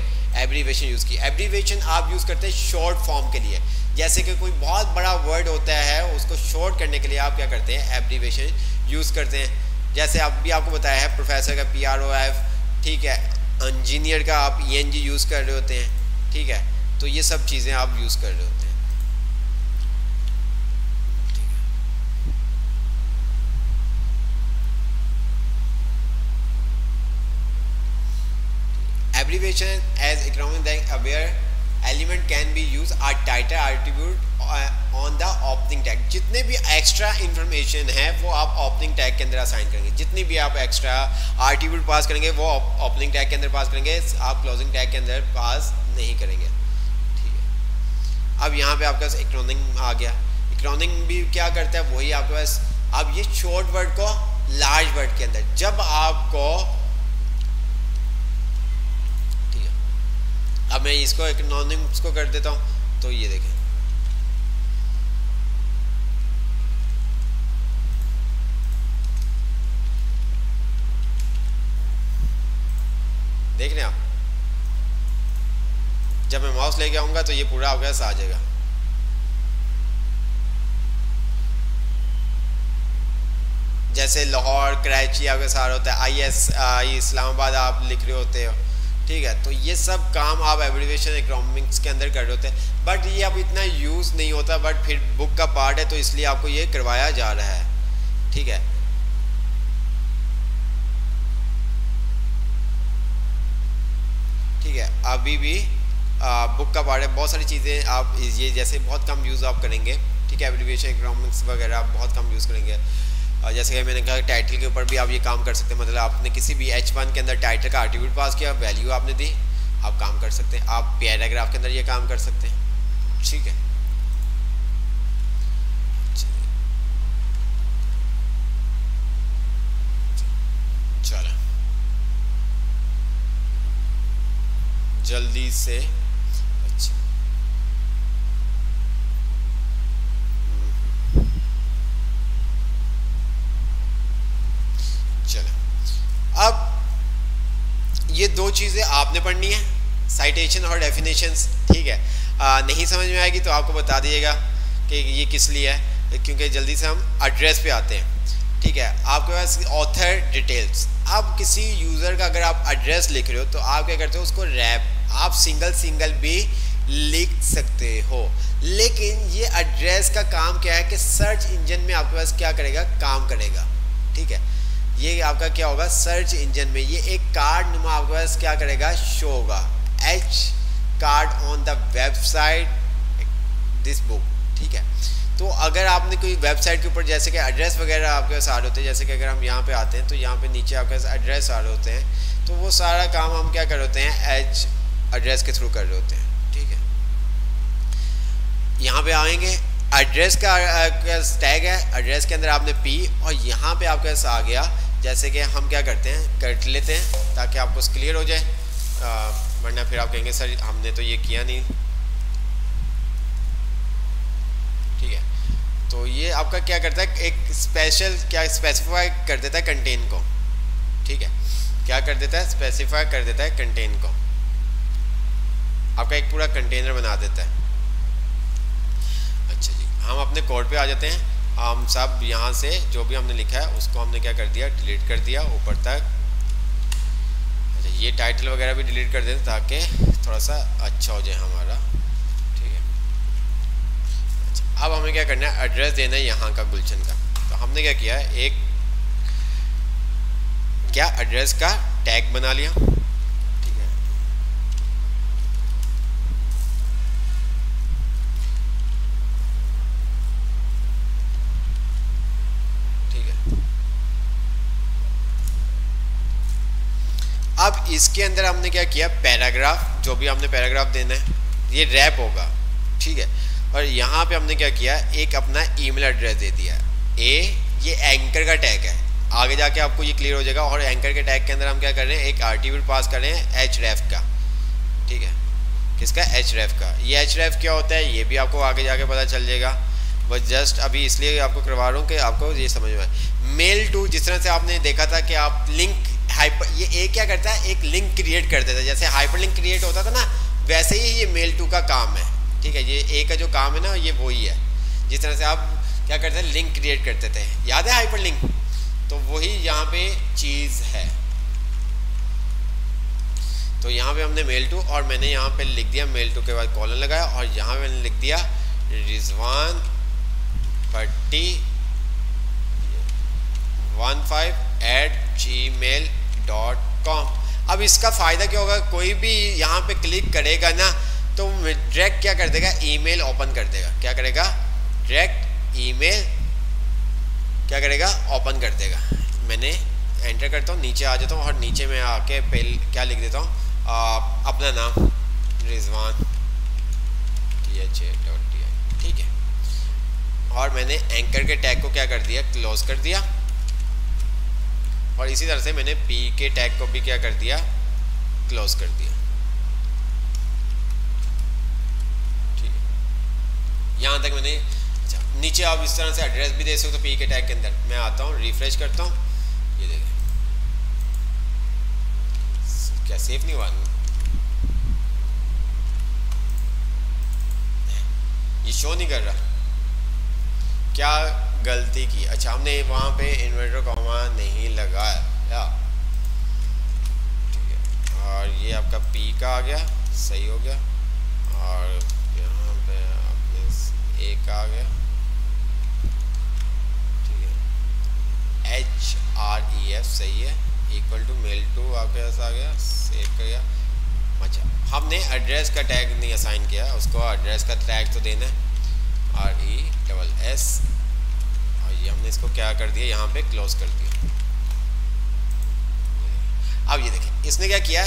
एब्रीविएशन यूज़ की। एब्रीविएशन आप यूज़ करते हैं शॉर्ट फॉर्म के लिए, जैसे कि कोई बहुत बड़ा वर्ड होता है, उसको शॉर्ट करने के लिए आप क्या करते हैं, एब्रीविएशन यूज़ करते हैं। जैसे अब भी आपको बताया है, प्रोफेसर का PROF, ठीक है, इंजीनियर का आप ENG यूज़ कर रहे होते हैं, ठीक है। तो ये सब चीज़ें आप यूज़ कर रहे होते हैं, ठीक है। Abbreviation as economic aware element can be use or title attribute on the opening tag. जितने भी एक्स्ट्रा इन्फॉर्मेशन है वो आप ओपनिंग टैग के अंदर असाइन करेंगे। जितनी भी आप एक्स्ट्रा आर्टिब्यूट पास करेंगे वो ओपनिंग टैग के अंदर पास करेंगे, आप क्लोजिंग टैग के अंदर पास नहीं करेंगे, ठीक है। अब यहाँ पे आपके पास एक्रोनिम आ गया। एक्रोनिम भी क्या करता है, वही आपके पास, अब ये शॉर्ट वर्ड को लार्ज वर्ड के अंदर जब आपको, ठीक है, अब मैं इसको एक्रोनिम्स को कर देता हूँ, तो ये देखें, देख रहे हैं आप, जब मैं माउस लेके आऊंगा तो ये पूरा आपके पास आ जाएगा। जैसे लाहौर, कराची आपके साथ होता है, ISI इस्लामाबाद आप लिख रहे होते हो, ठीक है। तो ये सब काम आप एब्रीविएशन इकोनॉमिक्स के अंदर कर रहे होते हैं, बट ये अब इतना यूज़ नहीं होता, बट फिर बुक का पार्ट है तो इसलिए आपको ये करवाया जा रहा है, ठीक है। ठीक है, अभी भी बुक का पार्ट है, बहुत सारी चीज़ें आप ये जैसे बहुत कम यूज़ आप करेंगे, ठीक है। एब्रीविएशन इकोनॉमिक्स वगैरह आप बहुत कम यूज़ करेंगे। जैसे कि मैंने कहा टाइटल के ऊपर भी आप ये काम कर सकते हैं, मतलब आपने किसी भी H1 के अंदर टाइटल का एट्रीब्यूट पास किया, वैल्यू आपने दी, आप काम कर सकते हैं, आप पैराग्राफ के अंदर ये काम कर सकते हैं। ठीक है, चलो जल्दी से। अच्छा चलो, अब ये दो चीज़ें आपने पढ़नी है, साइटेशन और डेफिनेशंस। ठीक है, नहीं समझ में आएगी तो आपको बता दीजिएगा कि ये किस लिए है, क्योंकि जल्दी से हम एड्रेस पे आते हैं। ठीक है, आपके पास ऑथर डिटेल्स। अब किसी यूज़र का अगर आप एड्रेस लिख रहे हो तो आप क्या करते हो, उसको रैप आप सिंगल भी लिख सकते हो। लेकिन ये एड्रेस का काम क्या है कि सर्च इंजन में आपके पास क्या करेगा, काम करेगा। ठीक है, ये आपका क्या होगा, सर्च इंजन में ये एक कार्ड नुमा आपके पास क्या करेगा, शो होगा, H card on the website this book. ठीक है, तो अगर आपने कोई वेबसाइट के ऊपर जैसे कि एड्रेस वगैरह आपके पास आ रहे होते हैं, जैसे कि अगर हम यहाँ पे आते हैं तो यहाँ पे नीचे आपके पास एड्रेस आ रहे होते हैं, तो वो सारा काम हम क्या कर रहे होते हैं, एच एड्रेस के थ्रू कर रहे होते हैं। ठीक है, यहाँ पे आएंगे, एड्रेस का टैग है, एड्रेस के अंदर आपने पी और यहाँ पे आपके पास आ गया, जैसे कि हम क्या करते हैं, कर लेते हैं ताकि आपको क्लियर हो जाए, वरना फिर आप कहेंगे सर हमने तो ये किया नहीं। ठीक है, तो ये आपका क्या करता है, एक स्पेशल क्या स्पेसिफाई कर देता है कंटेन को। ठीक है, क्या कर देता है, स्पेसिफाई कर देता है कंटेन को, आपका एक पूरा कंटेनर बना देता है। अच्छा जी, हम अपने कोड पे आ जाते हैं। हम सब यहाँ से जो भी हमने लिखा है उसको हमने क्या कर दिया, डिलीट कर दिया ऊपर तक। अच्छा, ये टाइटल वगैरह भी डिलीट कर देते ताकि थोड़ा सा अच्छा हो जाए हमारा। ठीक है, अच्छा, अब हमें क्या करना है, एड्रेस देना है यहाँ का, गुलशन का। तो हमने क्या किया है, एक क्या एड्रेस का टैग बना लिया। ठीक है, ठीक है, अब इसके अंदर हमने क्या किया, पैराग्राफ, जो भी हमने पैराग्राफ देना है ये रैप होगा। ठीक है, और यहाँ पे हमने क्या किया, एक अपना ईमेल एड्रेस दे दिया। ये एंकर का टैग है, आगे जाके आपको ये क्लियर हो जाएगा। और एंकर के टैग के अंदर हम क्या कर रहे हैं, एक आर्टिकल पास कर रहे हैं href का। ठीक है, किसका, href का। ये href क्या होता है ये भी आपको आगे जाके पता चल जाएगा, बस जस्ट अभी इसलिए आपको करवा रहा हूँ कि आपको ये समझ में आए। मेल टू, जिस तरह से आपने देखा था कि आप लिंक हाइपर, ये ए क्या करता है, एक लिंक क्रिएट कर देता है, जैसे हाइपर लिंक क्रिएट होता था ना, वैसे ही ये मेल टू का काम है। ठीक है, ये ए का जो काम है ना, ये वही है। जिस तरह से आप क्या करते हैं, लिंक क्रिएट करते थे, याद है हाइपर लिंक, तो वही यहाँ पे चीज़ है। तो यहाँ पे हमने मेल टू, और मैंने यहाँ पे लिख दिया मेल टू के बाद कॉलन लगाया, और यहाँ मैंने लिख दिया रिजवान भट्टी 15@gmail.com। अब इसका फ़ायदा क्या होगा, कोई भी यहाँ पे क्लिक करेगा ना तो डायरेक्ट क्या कर देगा, ईमेल ओपन कर देगा। क्या करेगा, डायरेक्ट ईमेल क्या करेगा, ओपन कर देगा। मैंने एंटर करता हूँ, नीचे आ जाता हूँ, और नीचे में आके पहले क्या लिख देता हूँ, अपना नाम रिजवान THA.TI। ठीक है, और मैंने एंकर के टैग को क्या कर दिया, क्लोज कर दिया। और इसी तरह से मैंने पी के टैग को भी क्या कर दिया, क्लोज कर दिया। ठीक है, यहाँ तक मैंने। अच्छा, नीचे आप इस तरह से एड्रेस भी दे सकते हो पी के टैग के अंदर। मैं आता हूँ, रिफ्रेश करता हूँ, ये देखें क्या सेव नहीं हुआ, ये शो नहीं कर रहा, क्या गलती की। अच्छा, हमने वहाँ पे इन्वर्टर कॉमा नहीं लगाया। ठीक है, और ये आपका पी का आ गया, सही हो गया, और यहाँ पे आपने ए का आ गया। ठीक है, HREF सही है, इक्वल टू मेल टू आपके पास आ गया, सेव कर गया। अच्छा, हमने एड्रेस का टैग नहीं असाइन किया, उसको एड्रेस का टैग तो देना है, RESS, और ये हमने इसको क्या कर दिया, यहाँ पे क्लोज कर दिया। अब ये देखिए, इसने क्या किया,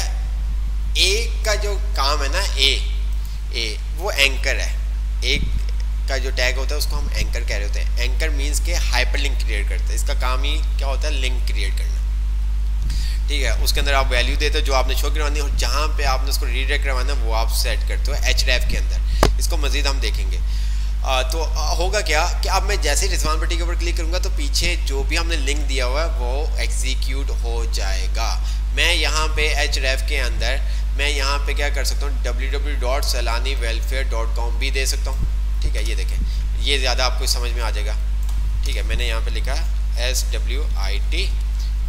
ए का जो काम है ना, ए वो एंकर है। एक का जो टैग होता है उसको हम एंकर कह रहे होते हैं। एंकर मीन्स के हाइपरलिंक क्रिएट करते हैं। इसका काम ही क्या होता है, लिंक क्रिएट करना, ठीक है। उसके अंदर आप वैल्यू देते हो जो आपने शो करवानी है, और जहाँ पे आपने उसको रीडायरेक्ट करवाना है वो आप सेट करते हो href के अंदर। इसको मजीद हम देखेंगे। तो होगा क्या कि अब मैं जैसे ही रिजवान भट्टी के ऊपर क्लिक करूँगा तो पीछे जो भी हमने लिंक दिया हुआ है वो एग्जीक्यूट हो जाएगा। मैं यहाँ पे href के अंदर मैं यहाँ पे क्या कर सकता हूँ, www.salaniwelfare.com भी दे सकता हूँ, ठीक है। ये देखें, ये ज़्यादा आपको समझ में आ जाएगा, ठीक है। मैंने यहाँ पे लिखा SWIT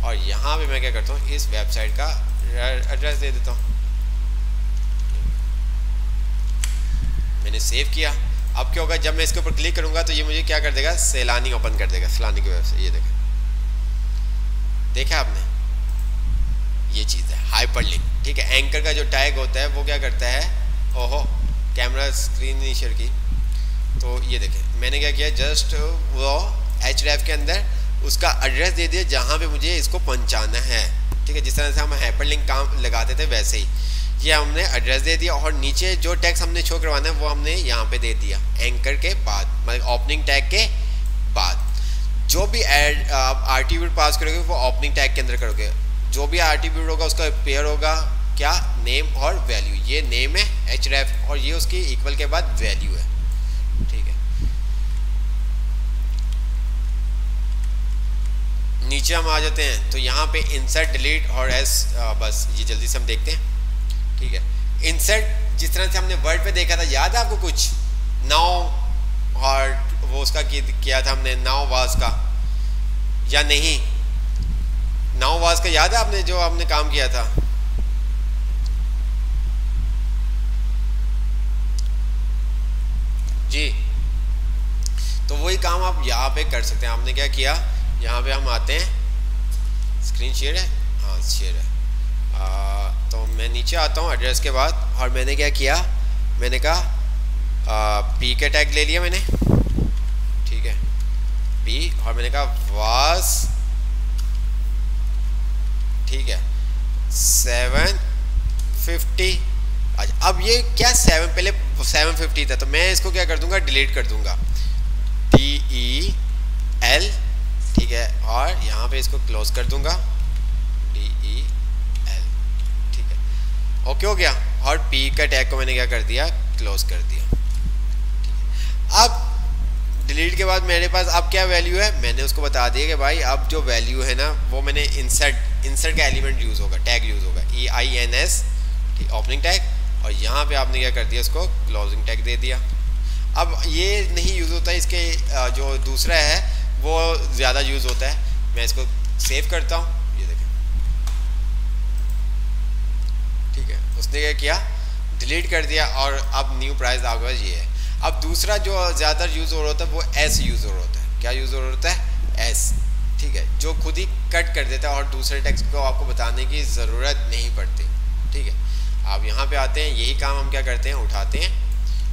और यहाँ पे मैं क्या करता हूँ, इस वेबसाइट का एड्रेस दे देता हूँ। मैंने सेव किया। अब क्या होगा, जब मैं इसके ऊपर क्लिक करूँगा तो ये मुझे क्या कर देगा, सैलानी ओपन कर देगा, सैलानी की वेबसाइट। ये देखें, देखा आपने, ये चीज़ है हाइपरलिंक, ठीक है। एंकर का जो टैग होता है वो क्या करता है, ओहो कैमरा स्क्रीन नहीं शेयर की, तो ये देखें मैंने क्या किया, जस्ट वो href के अंदर उसका एड्रेस दे दिया जहाँ पे मुझे इसको पहुँचाना है, ठीक है। जिस तरह से हम हाइपरलिंक काम लगाते थे वैसे ही ये हमने एड्रेस दे दिया, और नीचे जो टैग्स हमने शो करवाना है वो हमने यहाँ पे दे दिया एंकर के बाद, मतलब ओपनिंग टैग के बाद। जो भी आप आर्टिब्यूट पास करोगे वो ओपनिंग टैग के अंदर करोगे। जो भी आर्टिब्यूट होगा उसका पेयर होगा क्या, नेम और वैल्यू। ये नेम है href और ये उसकी इक्वल के बाद वैल्यू है, ठीक है। नीचे हम आ जाते हैं तो यहाँ पे इंसर्ट, डिलीट और बस ये जल्दी से हम देखते हैं, ठीक है। इंसर्ट जिस तरह से हमने वर्ड पे देखा था, याद है आपको कुछ, नाउ और वो उसका किया था हमने, नाउ वाज का या नहीं, नाउ वाज का याद है आपने जो आपने काम किया था, जी। तो वही काम आप यहाँ पे कर सकते हैं। आपने क्या किया, यहाँ पे हम आते हैं, स्क्रीन शेयर है, हाँ शेयर है। तो मैं नीचे आता हूँ एड्रेस के बाद, और मैंने क्या किया, मैंने कहा पी का टैग ले लिया मैंने, ठीक है, पी, और मैंने कहा वास, ठीक है, 750। अच्छा अब ये क्या, पहले 750 था, तो मैं इसको क्या कर दूंगा, डिलीट कर दूंगा, DEL, ठीक है, और यहाँ पे इसको क्लोज कर दूंगा, DEL, ठीक है, ओके हो गया। और पी का टैग को मैंने क्या कर दिया, क्लोज कर दिया, ठीक है। अब डिलीट के बाद मेरे पास अब क्या वैल्यू है, मैंने उसको बता दिया कि भाई अब जो वैल्यू है ना वो मैंने इंसर्ट का एलिमेंट यूज़ होगा, टैग यूज़ होगा, EINS, ठीक, ओपनिंग टैग, और यहाँ पे आपने क्या कर दिया, इसको क्लोजिंग टैग दे दिया। अब ये नहीं यूज़ होता है, इसके जो दूसरा है वो ज़्यादा यूज़ होता है। मैं इसको सेव करता हूँ, ये देखें, ठीक है, उसने क्या किया, डिलीट कर दिया, और अब न्यू प्राइस आपके पास ये है। अब दूसरा जो ज़्यादा यूज़ हो रहा होता है वो S यूज़ हो रहा होता है। क्या यूज़ हो रहा होता है, S, ठीक है, जो खुद ही कट कर देता है और दूसरे टेक्स्ट को आपको बताने की ज़रूरत नहीं पड़ती, ठीक है। आप यहाँ पे आते हैं, यही काम हम क्या करते हैं, उठाते हैं,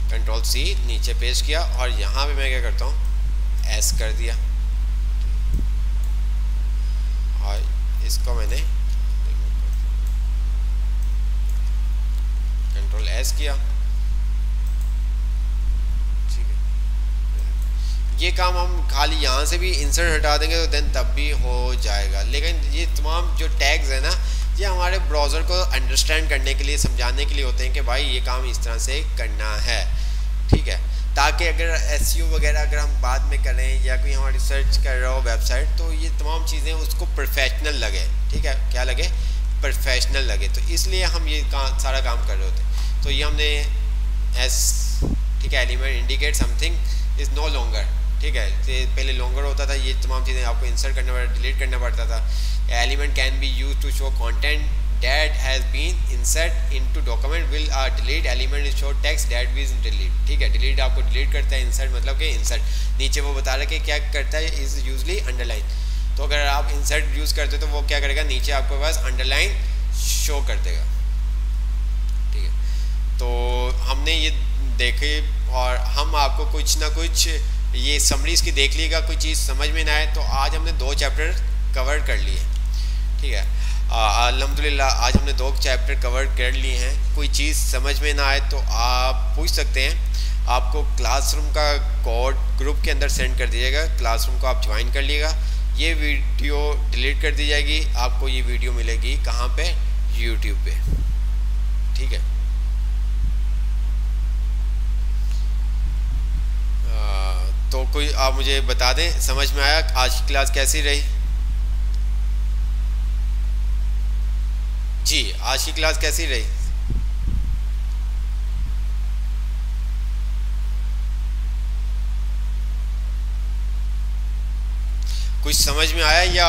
Ctrl+C नीचे पेस्ट किया, और यहाँ पे मैं क्या करता हूँ, S कर दिया, और इसको मैंने Ctrl+S किया, ठीक है। ये काम हम खाली यहाँ से भी इंसर्ट हटा देंगे तो देन तब भी हो जाएगा। लेकिन ये तमाम जो टैग्स है ना, ये हमारे ब्राउज़र को अंडरस्टैंड करने के लिए, समझाने के लिए होते हैं कि भाई ये काम इस तरह से करना है, ठीक है। ताकि अगर SEO वगैरह अगर हम बाद में करें या कोई हमारी सर्च कर रहा हो वेबसाइट, तो ये तमाम चीज़ें उसको प्रोफेशनल लगे, ठीक है, क्या लगे, प्रोफेशनल लगे। तो इसलिए हम ये सारा काम कर रहे होते हैं। तो ये हमने S, ठीक है, element indicate something is no longer, ठीक है, पहले लॉन्गर होता था, ये तमाम चीज़ें आपको इंसर्ट करना पड़ता, डिलीट करना पड़ता था। Element can be use to show content that has been insert into document will delete element is show text that is delete, ठीक है, delete आपको delete करता है, insert मतलब कि insert नीचे वो बता रहा है कि क्या करता है, is usually underline। तो अगर आप insert यूज़ करते हो तो वो क्या करेगा, नीचे आपके पास underline शो कर देगा, ठीक है। तो हमने ये देखे, और हम आपको कुछ ना कुछ ये समरीज की देख लीजिएगा, कोई चीज़ समझ में ना आए तो आज हमने 2 चैप्टर कवर कर लिए, ठीक है। अल्हम्दुलिल्लाह आज हमने 2 चैप्टर कवर कर लिए हैं। कोई चीज़ समझ में ना आए तो आप पूछ सकते हैं। आपको क्लासरूम का कोड ग्रुप के अंदर सेंड कर दीजिएगा, क्लासरूम को आप ज्वाइन कर लीजिएगा। ये वीडियो डिलीट कर दी जाएगी, आपको ये वीडियो मिलेगी कहाँ पे, यूट्यूब पे, ठीक है। तो कोई आप मुझे बता दें समझ में आया, आज की क्लास कैसी रही? जी, आज की क्लास कैसी रही? कुछ समझ में आया या?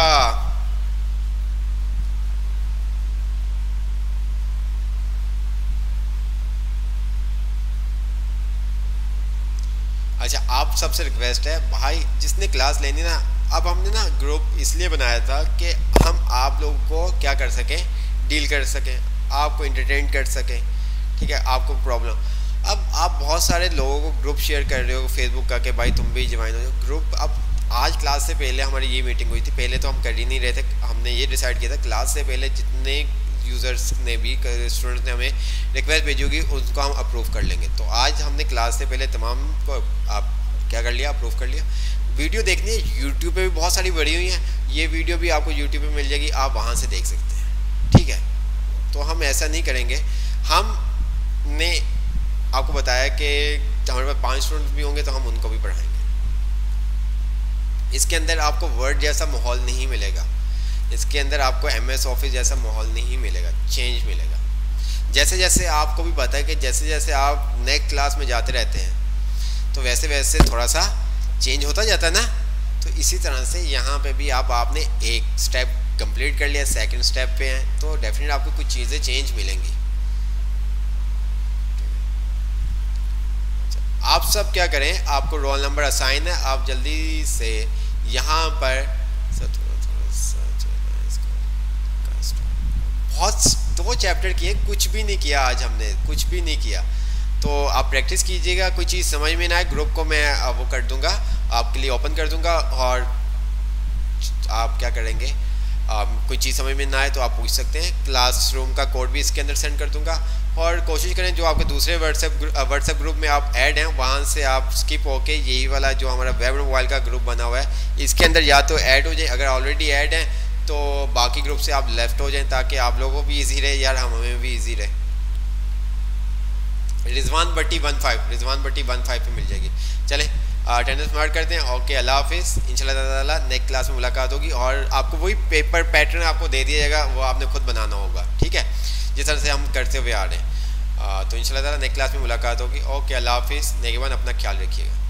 अच्छा, आप सबसे रिक्वेस्ट है भाई, जिसने क्लास लेनी ना, अब हमने ना ग्रुप इसलिए बनाया था कि हम आप लोगों को क्या कर सकें, डील कर सकें, आपको इंटरटेन कर सकें, ठीक है। आपको प्रॉब्लम, अब आप बहुत सारे लोगों को ग्रुप शेयर कर रहे हो फेसबुक का कि भाई तुम भी ज्वाइन हो जाओ ग्रुप। अब आज क्लास से पहले हमारी ये मीटिंग हुई थी, पहले तो हम कर ही नहीं रहे थे, हमने ये डिसाइड किया था क्लास से पहले जितने यूज़र्स ने भी, स्टूडेंट्स ने हमें रिक्वेस्ट भेजी होगी उसको हम अप्रूव कर लेंगे। तो आज हमने क्लास से पहले तमाम को आप क्या कर लिया, अप्रूव कर लिया। वीडियो देखनी है, यूट्यूब पे भी बहुत सारी बड़ी हुई हैं, ये वीडियो भी आपको यूट्यूब पे मिल जाएगी, आप वहाँ से देख सकते हैं, ठीक है। तो हम ऐसा नहीं करेंगे, हमने आपको बताया कि हमारे पास 5 स्टूडेंट्स भी होंगे तो हम उनको भी पढ़ाएंगे। इसके अंदर आपको वर्ड जैसा माहौल नहीं मिलेगा, इसके अंदर आपको MS ऑफिस जैसा माहौल नहीं मिलेगा, चेंज मिलेगा। जैसे जैसे आपको भी पता है कि जैसे जैसे आप नेक्स्ट क्लास में जाते रहते हैं तो वैसे वैसे थोड़ा सा चेंज होता जाता है ना। तो इसी तरह से यहाँ पे भी आपने एक स्टेप कंप्लीट कर लिया, सेकंड स्टेप पे हैं तो डेफिनेट आपको कुछ चीज़ें चेंज मिलेंगी। आप सब क्या करें, आपको रोल नंबर असाइन है, आप जल्दी से यहाँ पर बहुत 2 चैप्टर किए, कुछ भी नहीं किया आज हमने, कुछ भी नहीं किया। तो आप प्रैक्टिस कीजिएगा, कोई चीज़ समझ में ना आए ग्रुप को मैं वो कर दूंगा, आपके लिए ओपन कर दूंगा, और आप क्या करेंगे, कोई चीज़ समझ में ना आए तो आप पूछ सकते हैं। क्लासरूम का कोड भी इसके अंदर सेंड कर दूंगा, और कोशिश करें जो आपके दूसरे व्हाट्सएप ग्रुप में आप ऐड हैं वहाँ से आप स्किप होके यही वाला जो हमारा वेब मोबाइल का ग्रुप बना हुआ है इसके अंदर या तो ऐड हो जाए, अगर ऑलरेडी ऐड हैं तो बाकी ग्रुप से आप लेफ्ट हो जाएं ताकि आप लोगों को भी इजी रहे यार, हमें भी इजी रहे। रिजवान भट्टी 15 पे मिल जाएगी। चलें अटेंडेंस मार्क करते हैं। ओके, अल्लाह हाफिज़, इंशाल्लाह ताला नेक्स्ट क्लास में मुलाकात होगी, और आपको वही पेपर पैटर्न आपको दे दिया जाएगा, वो आपने खुद बनाना होगा, ठीक है, जिस तरह से हम करते हुए आ रहे हैं। तो इंशाल्लाह ताला नेक्स्ट क्लास में मुलाकात होगी। ओके, अल्लाह हाफिज़, नेगेवान, अपना ख्याल रखिएगा।